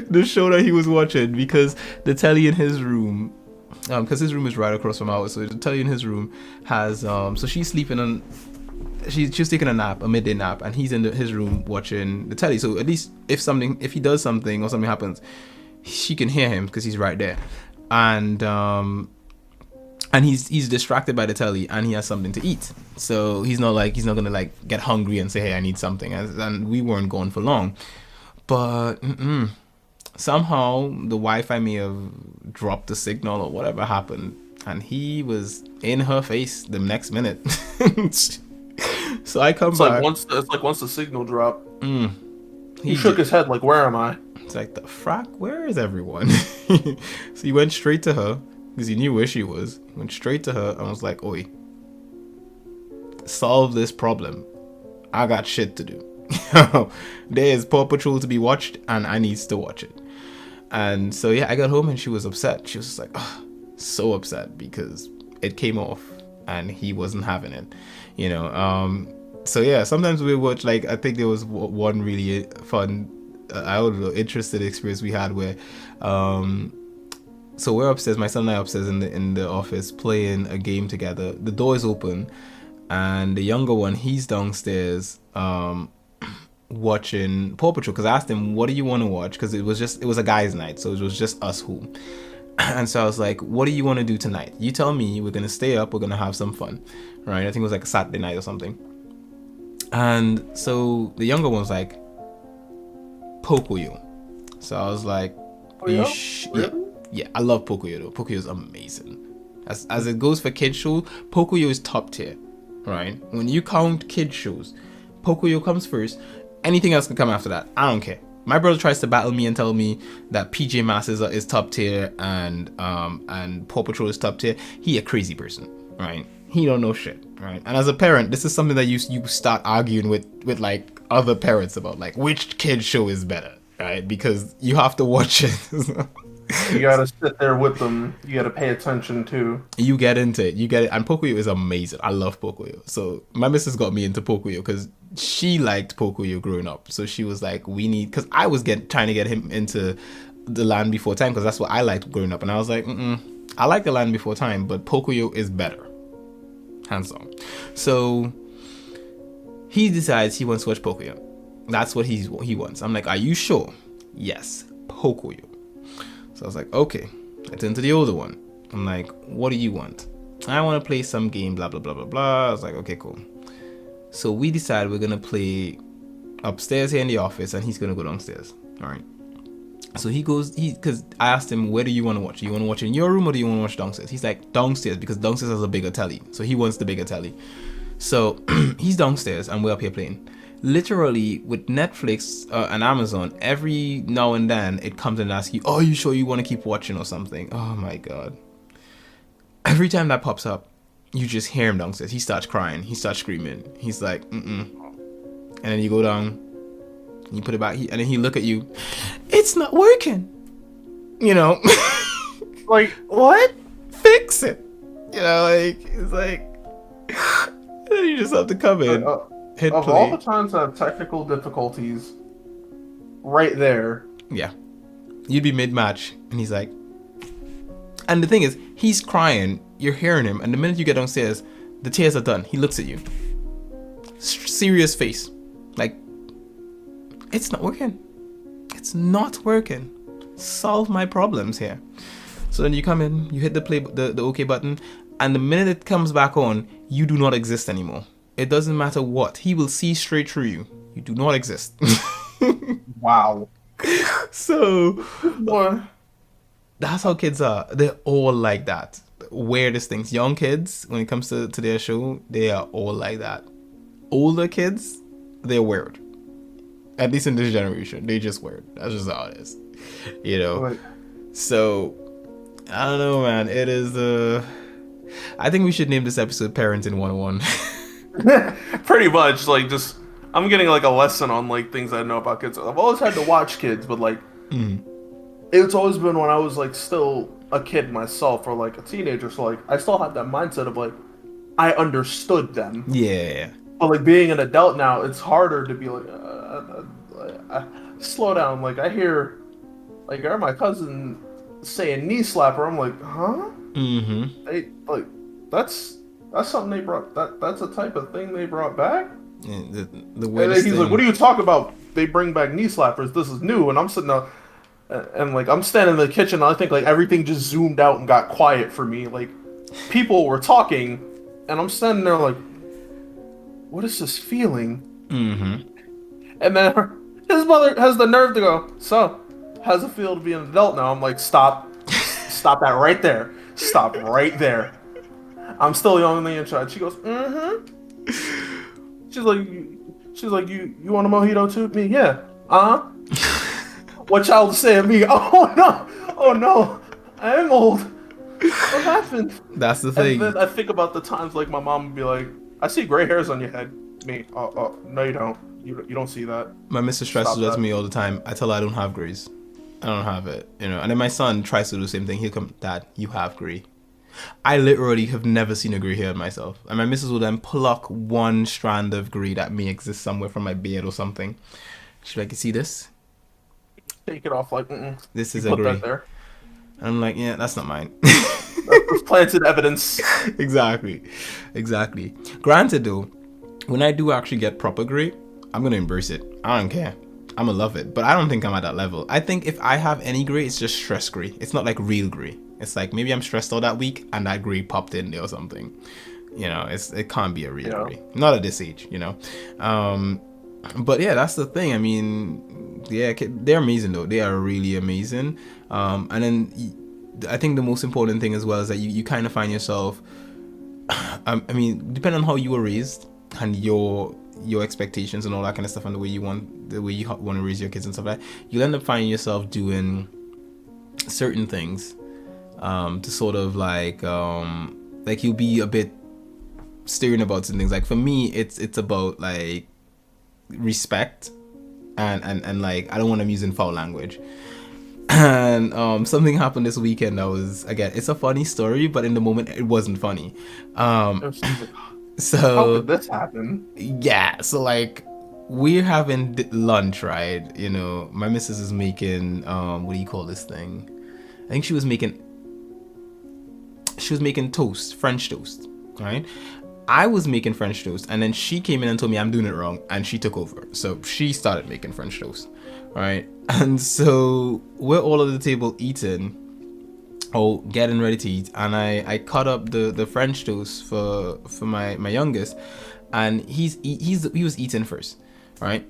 The show that he was watching, because the telly in his room, because his room is right across from ours, so the telly in his room has so she's sleeping on. She's taking a nap, a midday nap, and he's in his room watching the telly. So at least if he does something or something happens, she can hear him because he's right there, and he's distracted by the telly and he has something to eat. So he's not gonna like get hungry and say, hey, I need something. And we weren't gone for long, but somehow the Wi-Fi may have dropped the signal or whatever happened, and he was in her face the next minute. So I come back. Once the signal dropped, he shook his head like, where am I? It's like, the frack, where is everyone? So he went straight to her because he knew where she was. Went straight to her and was like, oi, solve this problem. I got shit to do. There is Paw Patrol to be watched and I needs to watch it. And so I got home and she was upset. She was just like, oh, so upset because it came off and he wasn't having it. So sometimes we watch, like, I think there was one really fun, interesting experience we had where, so we're upstairs, my son and I upstairs in the office playing a game together. The door is open and the younger one, he's downstairs, watching Paw Patrol, because I asked him, what do you want to watch? Because it was a guy's night, so it was just us home. And so I was like, what do you want to do tonight? You tell me. We're going to stay up. We're going to have some fun. Right? I think it was like a Saturday night or something. And so the younger one was like, Pocoyo. So I was like, yeah, I love Pocoyo though. Pocoyo is amazing. As it goes for kids show, Pocoyo is top tier. Right? When you count kids shows, Pocoyo comes first. Anything else can come after that. I don't care. My brother tries to battle me and tell me that PJ Masks is top tier and Paw Patrol is top tier. He a crazy person, right? He don't know shit, right? And as a parent, this is something that you start arguing with like other parents about, like, which kid show is better, right? Because you have to watch it. You gotta sit there with them. You gotta pay attention to. You get into it. You get it. And Pocoyo is amazing. I love Pocoyo. So my missus got me into Pocoyo because she liked Pocoyo growing up. So she was like, we need, because I was trying to get him into The Land Before Time because that's what I liked growing up. And I was like, I like The Land Before Time, but Pocoyo is better. Hands down. So he decides he wants to watch Pocoyo. That's what he wants. I'm like, are you sure? Yes, Pocoyo. So I was like, okay. I turned to the older one. I'm like, what do you want? I want to play some game, blah, blah, blah, blah, blah. I was like, okay, cool. So we decided we're going to play upstairs here in the office, and he's going to go downstairs. All right. So because I asked him, where do you want to watch? Do you want to watch in your room or do you want to watch downstairs? He's like, downstairs, because downstairs has a bigger telly. So he wants the bigger telly. So he's downstairs and we're up here playing. Literally with Netflix and Amazon, every now and then it comes and asks you, oh, you sure you want to keep watching or something? Oh my God. Every time that pops up, you just hear him downstairs. He starts crying. He starts screaming. He's like, And then you go down, you put it back, and then he look at you. It's not working. You know? Like, what? Fix it. You know, like, it's like, you just have to come in, hit of play. all the times I have technical difficulties, right there. Yeah. You'd be mid-match, and he's like, and the thing is, he's crying, you're hearing him, and the minute you get downstairs, the tears are done. He looks at you. Serious face. Like, it's not working. It's not working. Solve my problems here. So then you come in, you hit the OK button, and the minute it comes back on, you do not exist anymore. It doesn't matter what. He will see straight through you. You do not exist. Wow. So, What? that's how kids are. They're all like that. Weirdest things. Young kids, when it comes to their show, they are all like that. Older kids, they're weird. At least in this generation, they just weird. That's just how it is. You know? Like, So, I don't know, man. It is, I think we should name this episode Parenting 101. pretty much, like, just I'm getting like a lesson on like things I know about kids. I've always had to watch kids, but like it's always been when I was like still a kid myself or like a teenager. So like I still have that mindset of like I understood them. Yeah. But like being an adult now, it's harder to be like slow down. Like I hear my cousin saying knee slapper. I'm like, huh? Mm-hmm. They like that's something they brought. That's a type of thing they brought back. And the And weirdest he's thing, like, what are you talking about? They bring back knee slappers. This is new. And I'm sitting there, and like, I'm standing in the kitchen. And I think like everything just zoomed out and got quiet for me. Like, people were talking, and I'm standing there like, what is this feeling? Mm-hmm. And then his mother has the nerve to go, so, how's it feel to be an adult now? I'm like, stop that right there. Stop right there. I'm still the only in charge. She goes, She's like, you want a mojito too? Me, yeah. What child say of me? Oh no, I am old. What happened? That's the thing. And then I think about the times like my mom would be like, I see gray hairs on your head. Me, oh, no you don't. You don't see that. My mistress tries to do that to me all the time. I tell her I don't have grays. I don't have it, you know. And then my son tries to do the same thing. He'll come, Dad, you have gray. I literally have never seen a gray hair in myself. And my missus will then pluck one strand of gray that may exist somewhere from my beard or something. She's like, you see this? Take it off like, This is you a put gray. that there. And I'm like, yeah, that's not mine. That's planted evidence. Exactly. Granted though, when I do actually get proper gray, I'm going to embrace it. I don't care. I'm going to love it. But I don't think I'm at that level. I think if I have any gray, it's just stress gray. It's not like real gray. It's like maybe I'm stressed all that week and that gray popped in there or something. You know, it can't be a real gray. Not at this age, you know. But yeah, that's the thing. I mean, yeah, they're amazing though. They are really amazing. And then I think the most important thing as well is that you kind of find yourself, I mean, depending on how you were raised and your expectations and all that kind of stuff and the way you want to raise your kids and stuff like that, you'll end up finding yourself doing certain things to sort of like you'll be a bit steering about some things. Like for me, it's about like respect and like I don't want them using foul language. And something happened this weekend that was, again, it's a funny story, but in the moment it wasn't funny. So how did this happen? Yeah, so like we're having lunch, right? You know, my missus is making what do you call this thing? I think she was making toast, French toast, right? I was making French toast, and then she came in and told me I'm doing it wrong, and she took over. So she started making French toast, right? And so we're all at the table eating, getting ready to eat, and I cut up the French toast for my youngest, and he was eating first, right?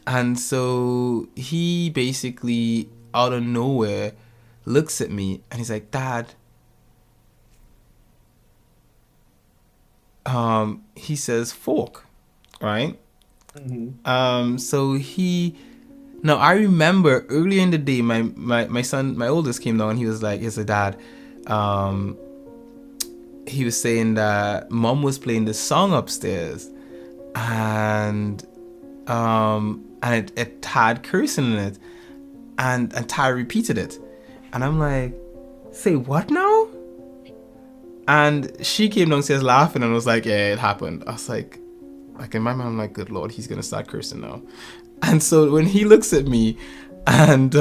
And so he basically out of nowhere looks at me and he's like, Dad, he says fork, right? So now I remember earlier in the day, my son, my oldest, came down and he was like, Dad, he was saying that Mom was playing this song upstairs, and it had cursing in it, and Ty repeated it, and I'm like, say what now? And she came downstairs laughing and was like, yeah, it happened. I was like in my mind, I'm like, good Lord, he's gonna start cursing now. And so when he looks at me and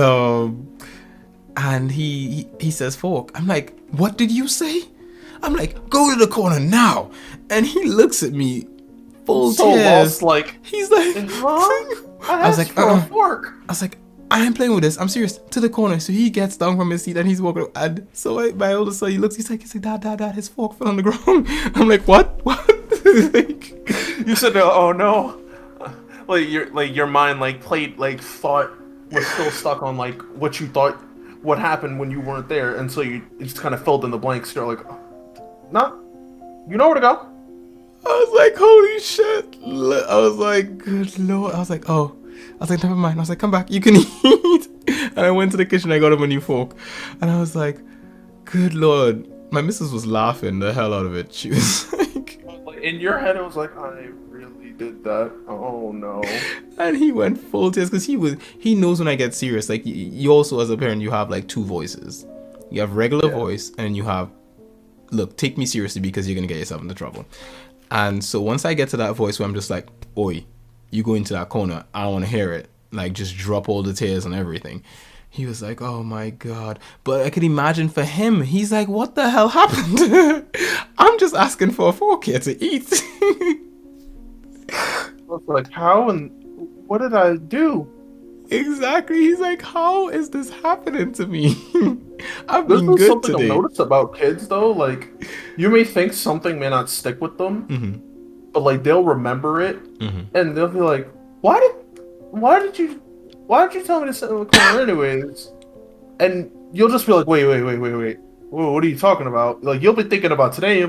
he says fork, I'm like, what did you say? I'm like, go to the corner now. And he looks at me full so tears. lost, like, he's like, I was like, for a fork. I was like, I am playing with this. I'm serious. To the corner. So he gets down from his seat and he's walking. And so my oldest son, he looks. He's like, Dad, his fork fell on the ground. I'm like, what? Like, you said, oh no. Your mind played thought was still stuck on what you thought what happened when you weren't there, and so you just kind of filled in the blanks. You're like, no, you know where to go. I was like, holy shit. I was like, good Lord. I was like, never mind. I was like, come back, you can eat. And I went to the kitchen, I got him a new fork. And I was like, good Lord. My missus was laughing the hell out of it. She was like, in your head, it was like, I really did that. Oh no. And he went full tears because he knows when I get serious. Like, you also, as a parent, you have like two voices. You have regular voice, and then you have, look, take me seriously because you're going to get yourself into trouble. And so once I get to that voice where I'm just like, oi, you go into that corner, I don't want to hear it. Like, just drop all the tears and everything. He was like, oh my God. But I could imagine for him, he's like, what the hell happened? I'm just asking for a fork here to eat. Like, how and what did I do? Exactly. He's like, how is this happening to me? I've This been is good something today. I've noticed about kids, though. Like, you may think something may not stick with them, but they'll remember it, and they'll be like, why did you tell me to sit in the corner anyways? And you'll just be like, wait. Whoa, what are you talking about? Like, you'll be thinking about today,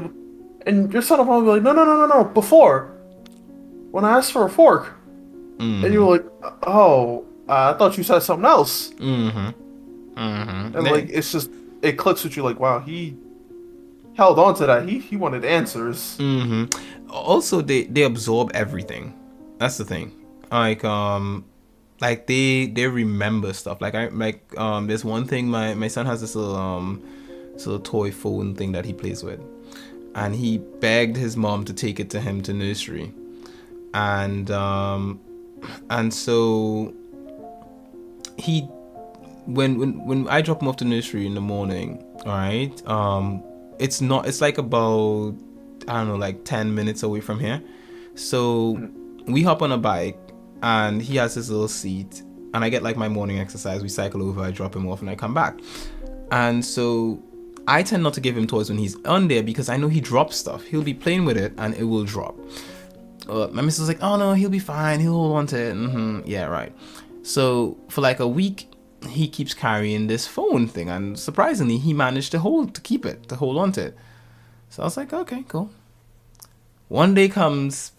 and your son will probably be like, no. Before, when I asked for a fork, and you were like, oh, I thought you said something else. And it's just, it clicks with you like, wow, he held on to that. He wanted answers. Also, they absorb everything. That's the thing. Like they remember stuff. There's one thing, my son has this little toy phone thing that he plays with, and he begged his mom to take it to him to nursery, and so he when I drop him off to nursery in the morning, all right, it's like about, I don't know, like 10 minutes away from here. So we hop on a bike and he has his little seat, and I get like my morning exercise. We cycle over, I drop him off, and I come back. And so I tend not to give him toys when he's on there because I know he drops stuff. He'll be playing with it and it will drop. My missus was like, oh no, he'll be fine, he'll hold on to it. Yeah, right. So for like a week, he keeps carrying this phone thing, and surprisingly, he managed to hold on to it. So I was like, okay, cool. One day comes,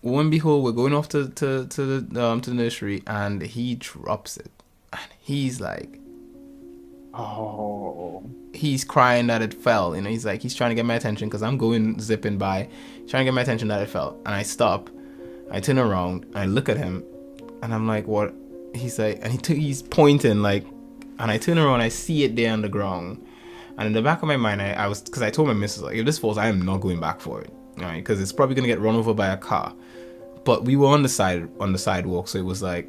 lo and behold, we're going off to the nursery, and he drops it, and he's like, oh, he's crying that it fell. He's like, he's trying to get my attention because I'm going zipping by, trying to get my attention that it fell. And I stop, I turn around, I look at him, and I'm like, what? He's like, and he's pointing like, and I turn around, I see it there on the ground, and in the back of my mind, I was, because I told my missus, like, if this falls, I am not going back for it, right? Because it's probably gonna get run over by a car. But we were on the sidewalk, so it was like,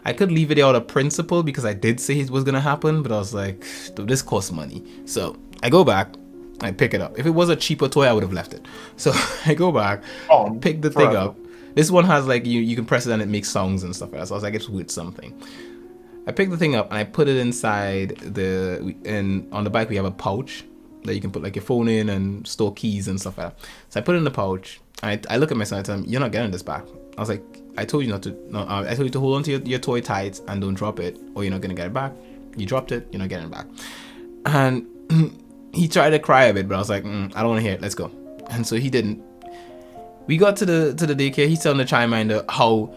I could leave it out of principle because I did say it was gonna happen, but I was like, this costs money. So I go back, I pick it up. If it was a cheaper toy, I would have left it. So I go back, pick the thing up. This one has like, you can press it and it makes songs and stuff like that. So I was like, it's with something. I picked the thing up and I put it inside on the bike we have a pouch that you can put like your phone in and store keys and stuff like that. So I put it in the pouch. I look at my son and tell him, "You're not getting this back." I was like, "I told you not to. No, I told you to hold on to your toy tight and don't drop it, or you're not gonna get it back. You dropped it, you're not getting it back." And he tried to cry a bit, but I was like, "I don't want to hear it. Let's go." And so he didn't. We got to the daycare. He's telling the childminder how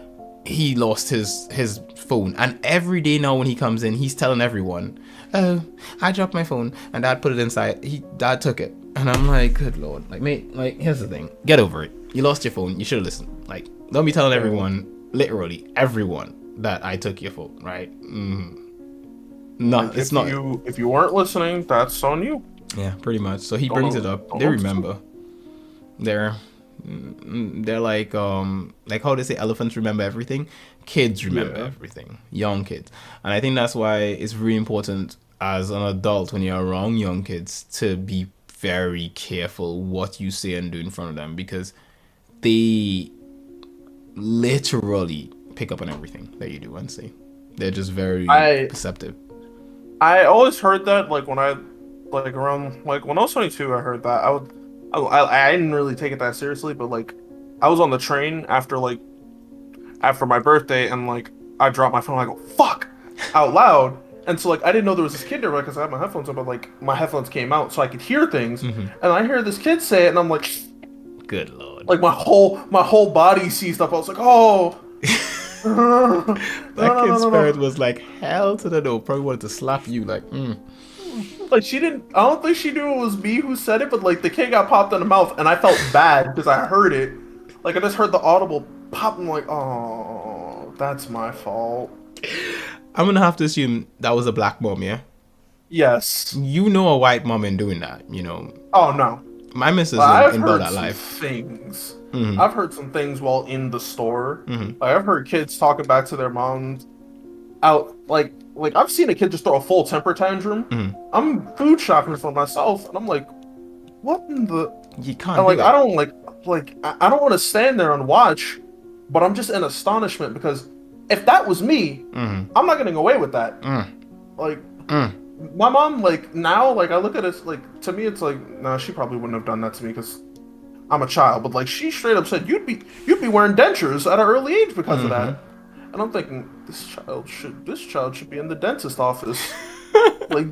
he lost his phone, and every day now when he comes in, he's telling everyone, "Oh, I dropped my phone and Dad put it inside. Dad took it." And I'm like, "Good Lord, like mate, like here's the thing, get over it. You lost your phone. You should have listened. Like, don't be telling everyone, literally everyone, that I took your phone, right?" No, Like, it's not. If you weren't listening, that's on you. Yeah, pretty much. So he brings it up. They remember. They're like how they say elephants remember everything. Kids remember everything. Young kids, and I think that's why it's really important as an adult when you're around young kids to be very careful what you say and do in front of them, because they literally pick up on everything that you do and say. They're just very perceptive. I always heard that, like, when I was 22, I heard that. I didn't really take it that seriously, but, like, I was on the train after my birthday, and, like, I dropped my phone, I go, "Fuck!" out loud. And so, like, I didn't know there was this kid there because I had my headphones on, but, like, my headphones came out so I could hear things. And I hear this kid say it, and I'm like, "Good Lord." Like, my whole body seized up. I was like, "Oh." That kid's spirit was like hell to the no. Probably wanted to slap you, like. Like, she didn't. I don't think she knew it was me who said it, but like the kid got popped in the mouth, and I felt bad because I heard it. Like, I just heard the audible pop. I'm like, "Oh, that's my fault." I'm gonna have to assume that was a black mom, yeah. Yes. You know a white mom in doing that, you know. Oh no. My missus in that life. Things. I've heard some things while in the store. Like, I've heard kids talking back to their moms out. Like I've seen a kid just throw a full temper tantrum. I'm food shopping for myself, and I'm like, "What in the?" You can't. And, like, I don't I don't want to stand there and watch, but I'm just in astonishment because if that was me, I'm not getting away with that. Like. My mom, like, now, like, I look at it, like, to me, it's like, no, she probably wouldn't have done that to me because I'm a child. But, like, she straight up said, you'd be wearing dentures at an early age because of that. And I'm thinking, this child should be in the dentist office. Like,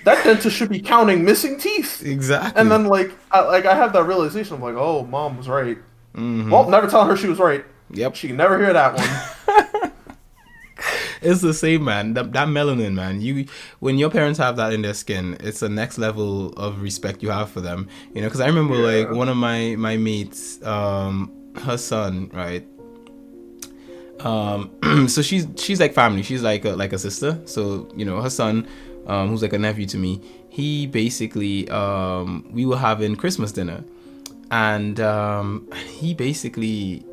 that dentist should be counting missing teeth. Exactly. And then, like, I have that realization. I'm like, oh, mom was right. Well, never telling her she was right. Yep. She can never hear that one. It's the same, man. That melanin, man. When your parents have that in their skin, it's the next level of respect you have for them. You know, because I remember like one of my mates, her son, right? So she's like family. She's like a sister. So, you know, her son, who's like a nephew to me. He basically, we were having Christmas dinner, and he basically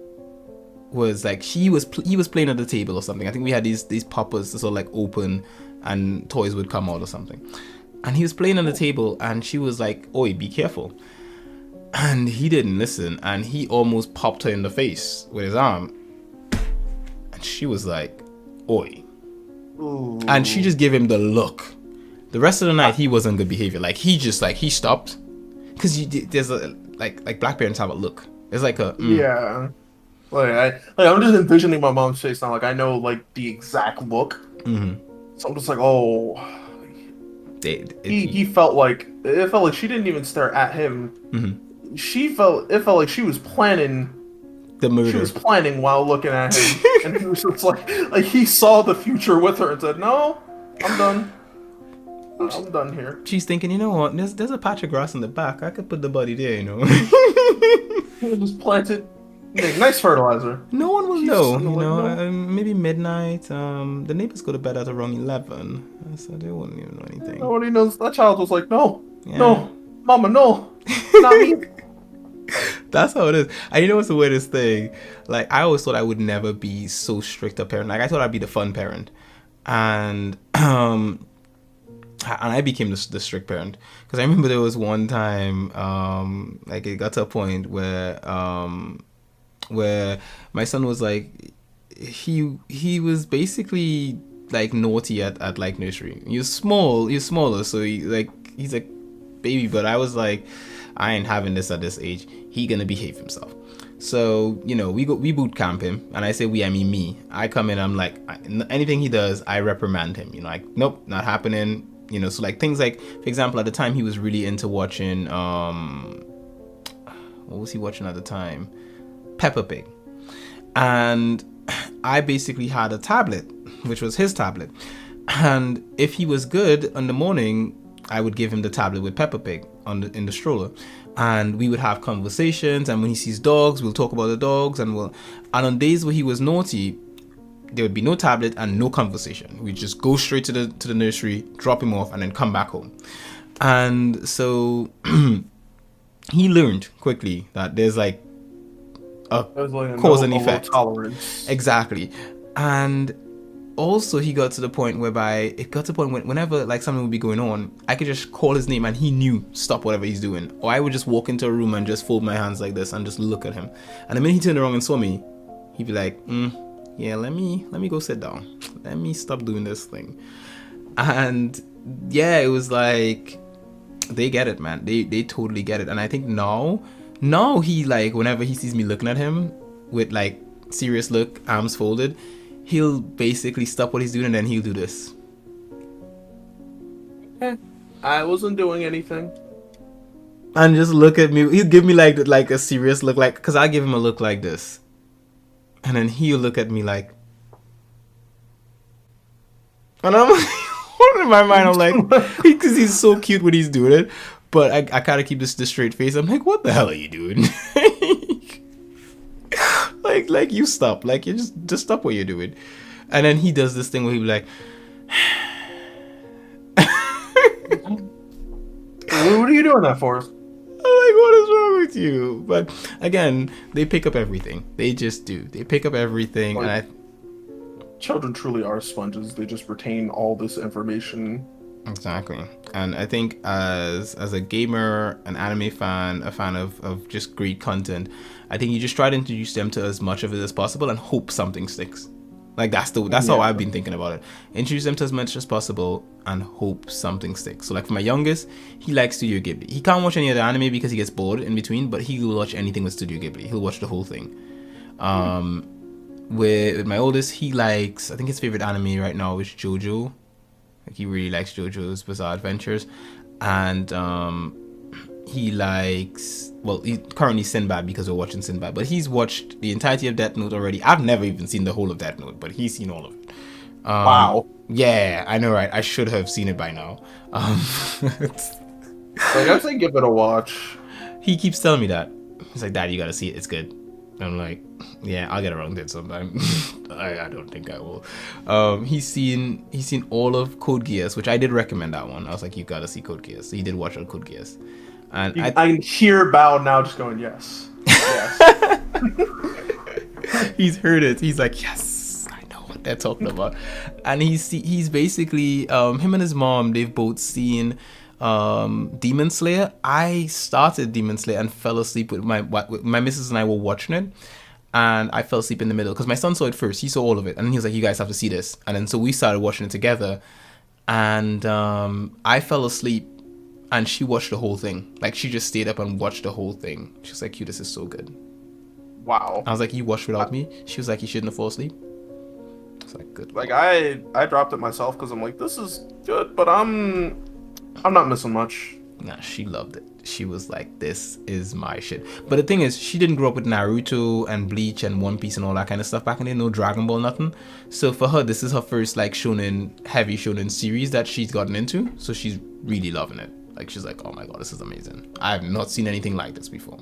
was like, he was playing at the table or something. I think we had these poppers to sort of like open and toys would come out or something, and he was playing on the table and she was like, "Oi, be careful," and he didn't listen and he almost popped her in the face with his arm, and she was like, "Oi." Ooh. And she just gave him the look. The rest of the night he was on good behavior. Like, he stopped, because there's a like black parents have a look. It's like a yeah. I'm just envisioning my mom's face now. Like, I know, like, the exact look. So I'm just like, oh. He felt like, it felt like she didn't even stare at him. It felt like she was planning the murder. She was planning while looking at him, and he was just like he saw the future with her and said, "No, I'm done. I'm done here." She's thinking, you know what? There's a patch of grass in the back. I could put the body there, you know. He just planted. Nice fertilizer. No one will know, you know. Maybe midnight. The neighbors go to bed at around 11, so they wouldn't even know anything. Nobody knows. That child was like, "No, no, mama, no, not me." That's how it is. And you know what's the weirdest thing? Like, I always thought I would never be so strict a parent. Like, I thought I'd be the fun parent, and I became the strict parent, because I remember there was one time, like, it got to a point where my son was like, he was basically like naughty at like nursery. He's smaller, so he's a baby. But I was like, I ain't having this at this age. He gonna behave himself. So, you know, we boot camp him, and I say I mean me. I come in, I'm like, anything he does, I reprimand him. You know, like, nope, not happening. You know, so like things like, for example, at the time he was really into watching, what was he watching at the time? Peppa Pig. And I basically had a tablet, which was his tablet. And if he was good in the morning, I would give him the tablet with Peppa Pig in the stroller, and we would have conversations. And when he sees dogs, we'll talk about the dogs, and on days where he was naughty, there would be no tablet and no conversation. We'd just go straight to the nursery, drop him off, and then come back home. And so he learned quickly that there's like a cause and effect. Tolerance. Exactly. And also he got to the point whereby whenever like something would be going on, I could just call his name and he knew stop whatever he's doing. Or I would just walk into a room and just fold my hands like this and just look at him. And the minute he turned around and saw me, he'd be like, yeah, let me go sit down. Let me stop doing this thing. And yeah, it was like, they get it, man. They totally get it. And I think now he, like, whenever he sees me looking at him with like serious look, arms folded, he'll basically stop what he's doing and then he'll do this. I wasn't doing anything. And just look at me. He'll give me like a serious look, like, because I give him a look like this. And then he'll look at me like, and I'm like, in my mind, I'm like, because he's so cute when he's doing it, but I kind of keep this straight face. I'm like, what the hell are you doing? like you stop, like you just stop what you're doing. And then he does this thing where he'll be like, what are you doing that for? I'm like, what is wrong with you? But again, they pick up everything. They just do. They pick up everything. Like, and children truly are sponges. They just retain all this information. Exactly. And I think as a gamer, an anime fan, a fan of just great content, I think you just try to introduce them to as much of it as possible and hope something sticks. Like that's how I've been thinking about it. Introduce them to as much as possible and hope something sticks. So like for my youngest, he likes Studio Ghibli. He can't watch any other anime because he gets bored in between, but he will watch anything with Studio Ghibli. He'll watch the whole thing. With my oldest, he likes, I think his favorite anime right now is JoJo. Like he really likes JoJo's Bizarre Adventures. And he likes, well, he's currently Sinbad because we're watching Sinbad, but he's watched the entirety of Death Note already. I've never even seen the whole of Death Note, but he's seen all of it. Wow. Yeah, I know, right? I should have seen it by now. Like, I say give it a watch. He keeps telling me that. He's like, Dad, you gotta see it. It's good. And I'm like, yeah, I'll get around to it sometime. I don't think I will. He's seen all of Code Geass, which I did recommend that one. I was like, you gotta see Code Geass. So he did watch all Code Geass. And I hear Bao now just going, yes. Yes. He's heard it. He's like, yes, I know what they're talking about. And he's basically, him and his mom, they've both seen Demon Slayer. I started Demon Slayer and fell asleep with my missus, and I were watching it, and I fell asleep in the middle because my son saw it first. He saw all of it, and then he was like, you guys have to see this. And then so we started watching it together, and I fell asleep and she watched the whole thing. Like, she just stayed up and watched the whole thing. She was like, this is so good. Wow. I was like, you watched without me? She was like, you shouldn't have fallen asleep. I was like, good. Like, I dropped it myself because I'm like, this is good, but I'm not missing much. Nah, she loved it. She was like, this is my shit. But the thing is, she didn't grow up with Naruto and Bleach and One Piece and all that kind of stuff back in there. No Dragon Ball, nothing. So for her, this is her first like heavy shonen series that she's gotten into. So she's really loving it. Like, she's like, oh my god, this is amazing. I have not seen anything like this before.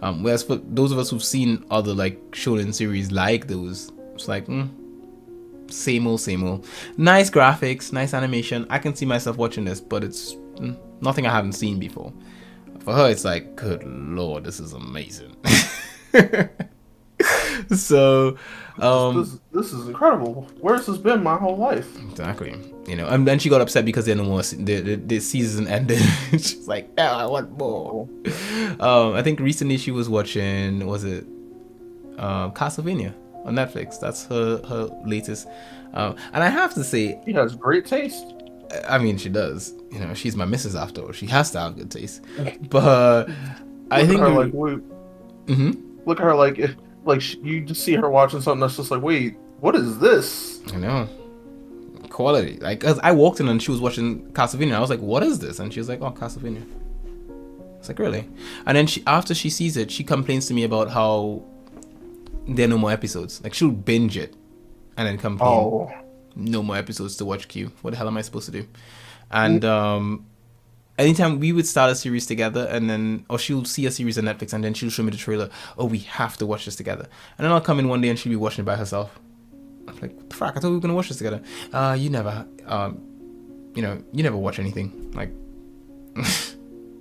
Whereas for those of us who've seen other like shonen series like those, it's like, same old, same old. Nice graphics, nice animation. I can see myself watching this, but it's nothing I haven't seen before. For her, it's like, good lord, this is amazing. So, this is incredible. Where's this been my whole life? Exactly. You know, and then she got upset because the season ended. She's like, no, I want more. I think recently she was watching, was it Castlevania on Netflix? That's her latest. And I have to say, He has great taste. I mean, she does. You know, she's my missus after all. She has to have good taste. But I think Look at her like, wait. hmm Look at her you just see her watching something that's just like, wait, what is this? I know. Quality. Like, 'cause I walked in and she was watching Castlevania. I was like, what is this? And she was like, oh, Castlevania. It's like, really? And then after she sees it, she complains to me about how there are no more episodes. Like, she'll binge it and then complain. Oh. No more episodes to watch Q. What the hell am I supposed to do? And anytime we would start a series together, and then, or she'll see a series on Netflix and then she'll show me the trailer. Oh, we have to watch this together. And then I'll come in one day and she'll be watching it by herself. I'm like, fuck, I thought we were gonna watch this together. You never watch anything. Like,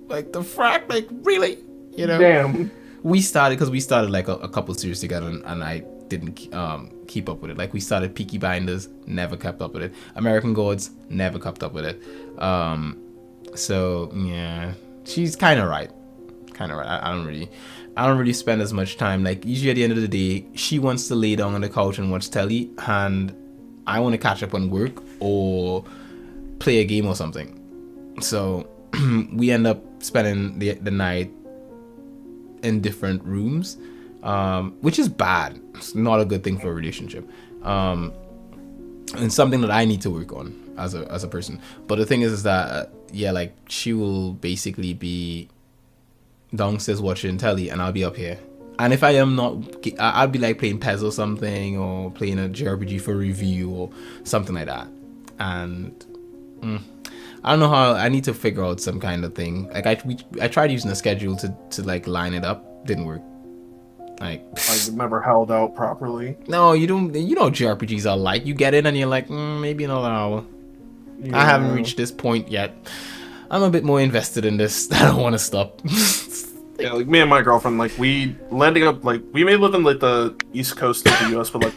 like the frack, like really, you know? Damn. We started like a couple series together, and I didn't keep up with it. Like, we started Peaky Blinders, never kept up with it. American Gods, never kept up with it. So yeah, she's kind of right. I don't really spend as much time. Like, usually at the end of the day, she wants to lay down on the couch and watch telly, and I want to catch up on work or play a game or something. So we end up spending the night in different rooms, which is bad. It's not a good thing for a relationship, and something that I need to work on as a person. But the thing is that like, she will basically be downstairs watching telly and I'll be up here. And if I am not, I'll be like playing PES or something, or playing a JRPG for review or something like that. And I don't know how. I need to figure out some kind of thing. Like, I tried using a schedule to like line it up. Didn't work. Like, I've never held out properly. no, you don't. You know what JRPGs are like. You get in and you're like, maybe another hour. Yeah. I haven't reached this point yet. I'm a bit more invested in this. I don't want to stop. Yeah, like me and my girlfriend, like we landing up, like we may live in like the East Coast of the US, but like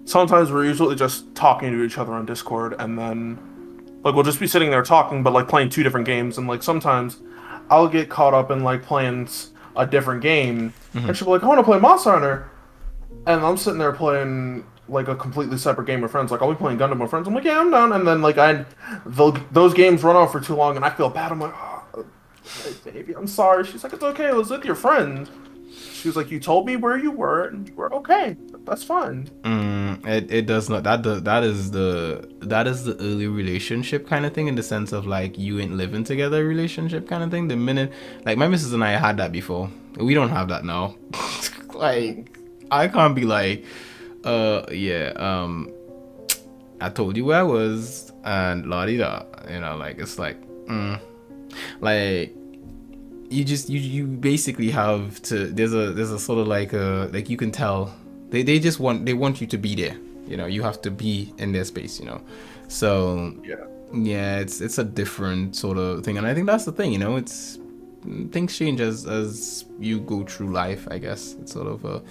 sometimes we're usually just talking to each other on Discord, and then like we'll just be sitting there talking, but like playing two different games, and like sometimes I'll get caught up in like playing a different game, and she'll be like, I want to play Monster Hunter, and I'm sitting there playing like a completely separate game with friends. Like, I'll be playing Gundam with friends. I'm like, yeah, I'm down, and then like those games run on for too long, and I feel bad. I'm like, oh, baby, I'm sorry. She's like, it's okay. I was with your friend. She was like, you told me where you were, and you were okay. That's fine. It does not. That is the early relationship kind of thing, in the sense of like, you ain't living together relationship kind of thing. The minute, like, my missus and I had that before. We don't have that now. Like, I can't be like, I told you where I was, and la-di-da. You know, like, it's like, like, you basically have to, there's a sort of like you can tell they want you to be there. You know, you have to be in their space, you know. So yeah, it's a different sort of thing, and I think that's the thing, you know. It's, things change as you go through life, I guess. It's sort of a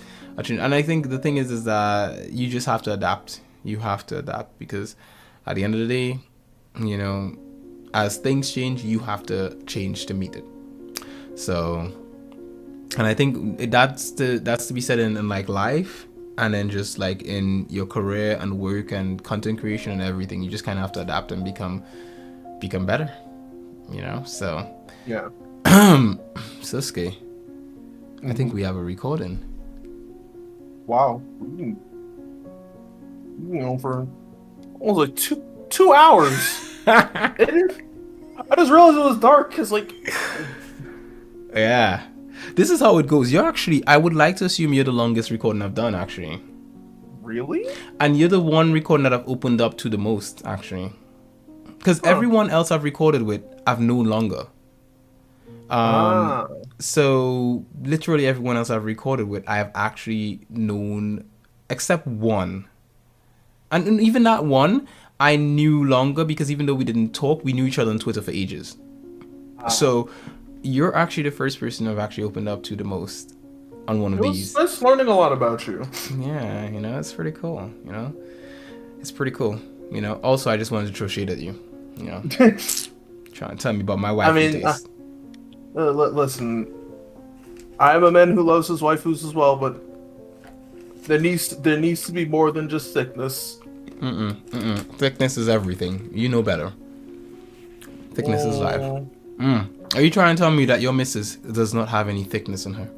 change. And I think the thing is that you just have to adapt. You have to adapt, because at the end of the day, you know, as things change, you have to change to meet it. So, and I think that's to be said in like life, and then just like in your career and work and content creation and everything. You just kind of have to adapt and become better, you know. So Yeah. Sosuke, I think we have a recording. Wow. You know, for almost like two hours. I just realized it was dark because, like, yeah, this is how it goes. You're actually, I would like to assume you're the longest recording I've done, actually. Really? And you're the one recording that I've opened up to the most, actually. Because everyone else I've recorded with, I've known longer. So literally everyone else I've recorded with, I have actually known, except one. And even that one, I knew longer, because even though we didn't talk, we knew each other on Twitter for ages. So you're actually the first person I've actually opened up to the most on one of these. It's learning a lot about you. Yeah, you know, it's pretty cool, you know. It's pretty cool, you know. Also, I just wanted to throw shade at you, you know. Trying to tell me about my wife. I mean, listen, I am a man who loves his waifus as well, but there needs to be more than just sickness. Thickness is everything. You know better. Thickness is life. Are you trying to tell me that your missus does not have any thickness in her?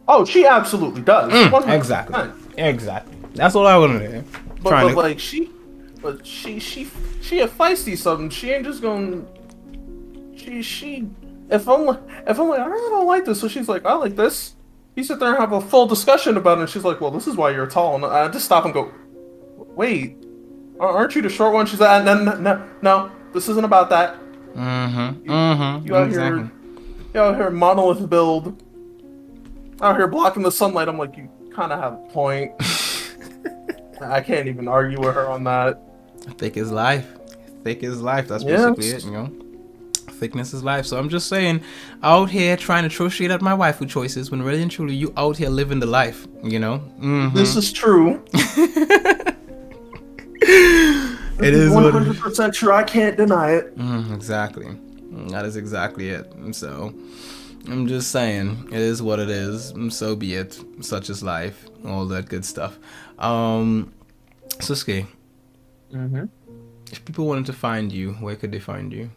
Oh, she absolutely does. 100%. Exactly. That's all I want to hear. But like she a feisty something. She ain't just gonna. She. If I'm like I really don't like this, so she's like, I like this. You sit there and have a full discussion about it, and she's like, well, this is why you're tall. And I just stop and go, wait, aren't you the short one? She's like, no, this isn't about that. You out here monolith build, out here blocking the sunlight. I'm like, you kind of have a point. I can't even argue with her on that. Thick is life. That's basically it, you know. Thickness is life. So I'm just saying, out here trying to throw shade at my waifu choices when really and truly you out here living the life, you know. This is true. It is 100% true. I can't deny it. Exactly. That is exactly it. So I'm just saying, it is what it is. So be it. Such is life. All that good stuff. Sosuke. If people wanted to find you, where could they find you?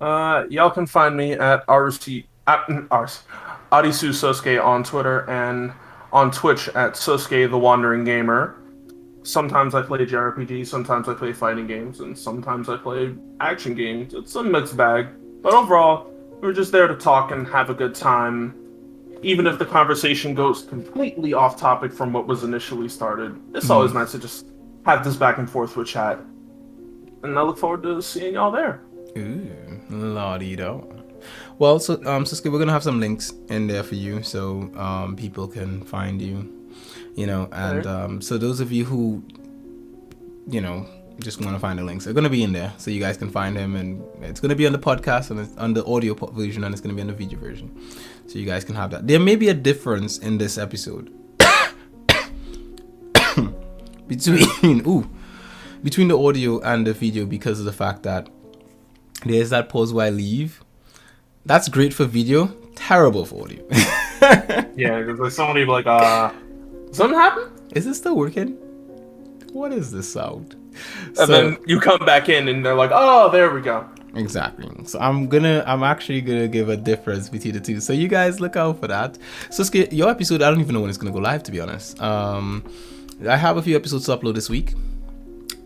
Y'all can find me at Arisu Sosuke on Twitter and on Twitch at Sosuke the Wandering Gamer. Sometimes I play JRPG, sometimes I play fighting games, and sometimes I play action games. It's a mixed bag. But overall, we're just there to talk and have a good time. Even if the conversation goes completely off topic from what was initially started, it's always nice to just have this back and forth with chat. And I look forward to seeing y'all there. Ooh, la-dee-do. Well, so Sosuke, we're gonna have some links in there for you, so people can find you, you know. And so those of you who, you know, just want to find the links, they're gonna be in there, so you guys can find him, and it's gonna be on the podcast and it's on the audio version, and it's gonna be on the video version, so you guys can have that. There may be a difference in this episode between the audio and the video because of the fact that there's that pause where I leave. That's great for video, terrible for audio. Yeah, because like somebody like, something happened? Is it still working? What is this sound? And then you come back in and they're like, oh, there we go. Exactly. So I'm actually gonna give a difference between the two. So you guys look out for that. So your episode, I don't even know when it's gonna go live, to be honest. I have a few episodes to upload this week.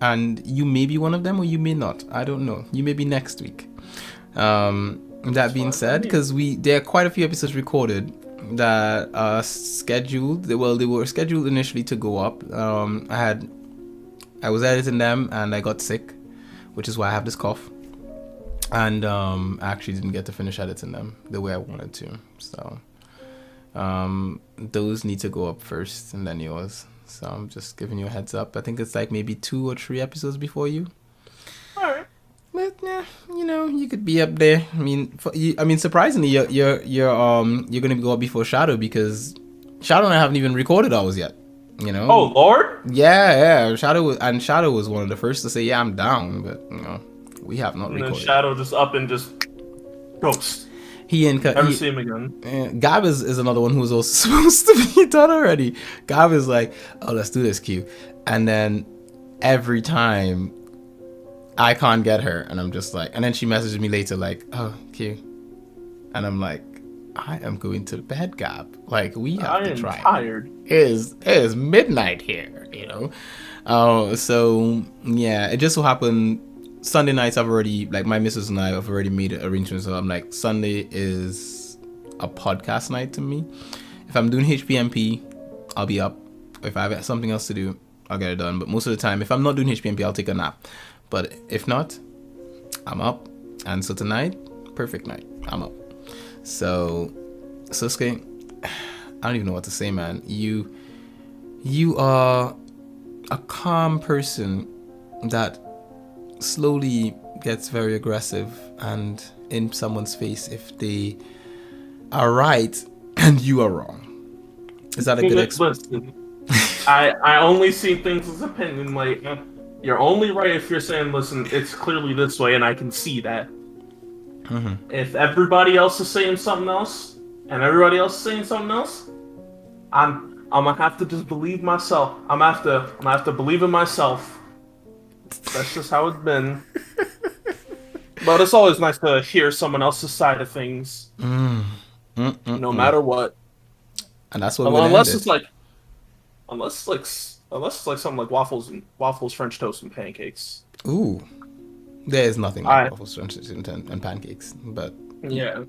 And you may be one of them or you may not. I don't know. You may be next week. That being said, because there are quite a few episodes recorded that are scheduled. Well, they were scheduled initially to go up. I was editing them and I got sick, which is why I have this cough. And I actually didn't get to finish editing them the way I wanted to. So those need to go up first and then yours. So I'm just giving you a heads up. I think it's like maybe 2 or 3 episodes before you. Alright. But yeah, you know, you could be up there. I mean, surprisingly, you're gonna go up before Shadow because Shadow and I haven't even recorded ours yet. You know. Oh Lord. Yeah. Shadow was one of the first to say, yeah, I'm down, but you know, we have not recorded. And then Shadow just up and just ghost. Never see him again. Gab is another one who's also supposed to be done already. Gab is like, oh, let's do this, Q. And then every time I can't get her, and I'm just like, and then she messages me later like, oh, Q. And I'm like, I am going to bed, Gab. Like, we have to try. I am tired. It is midnight here, you know? So, yeah, it just so happened Sunday nights I've already, like my missus and I have already made arrangements. So I'm like, Sunday is a podcast night to me. If I'm doing HPMP, I'll be up. If I have something else to do, I'll get it done. But most of the time, if I'm not doing HPMP, I'll take a nap. But if not, I'm up. And so tonight, perfect night. I'm up. So, Sosuke, I don't even know what to say, man. You are a calm person that slowly gets very aggressive and in someone's face if they are right and you are wrong. Is that a good explanation? I only see things as opinion. Like, you're only right if you're saying, listen, it's clearly this way and I can see that. Mm-hmm. If everybody else is saying something else and everybody else is saying something else, I'm gonna have to just believe myself. I'm gonna have to believe in myself That's just how it's been. But it's always nice to hear someone else's side of things, no matter what. And that's what Unless it's like something like waffles, French toast, and pancakes. Ooh, there is nothing like waffles, French toast, and pancakes, but yeah.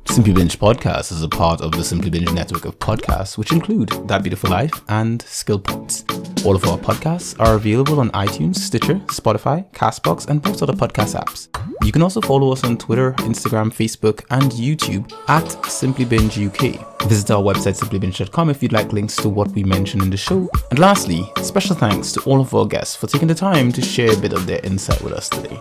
Simply Binge Podcast is a part of the Simply Binge network of podcasts, which include That Beautiful Life and Skill Points. All of our podcasts are available on iTunes, Stitcher, Spotify, Castbox, and most other podcast apps. You can also follow us on Twitter, Instagram, Facebook, and YouTube at Simply Binge UK. Visit our website simplybinge.com if you'd like links to what we mentioned in the show. And lastly, special thanks to all of our guests for taking the time to share a bit of their insight with us today.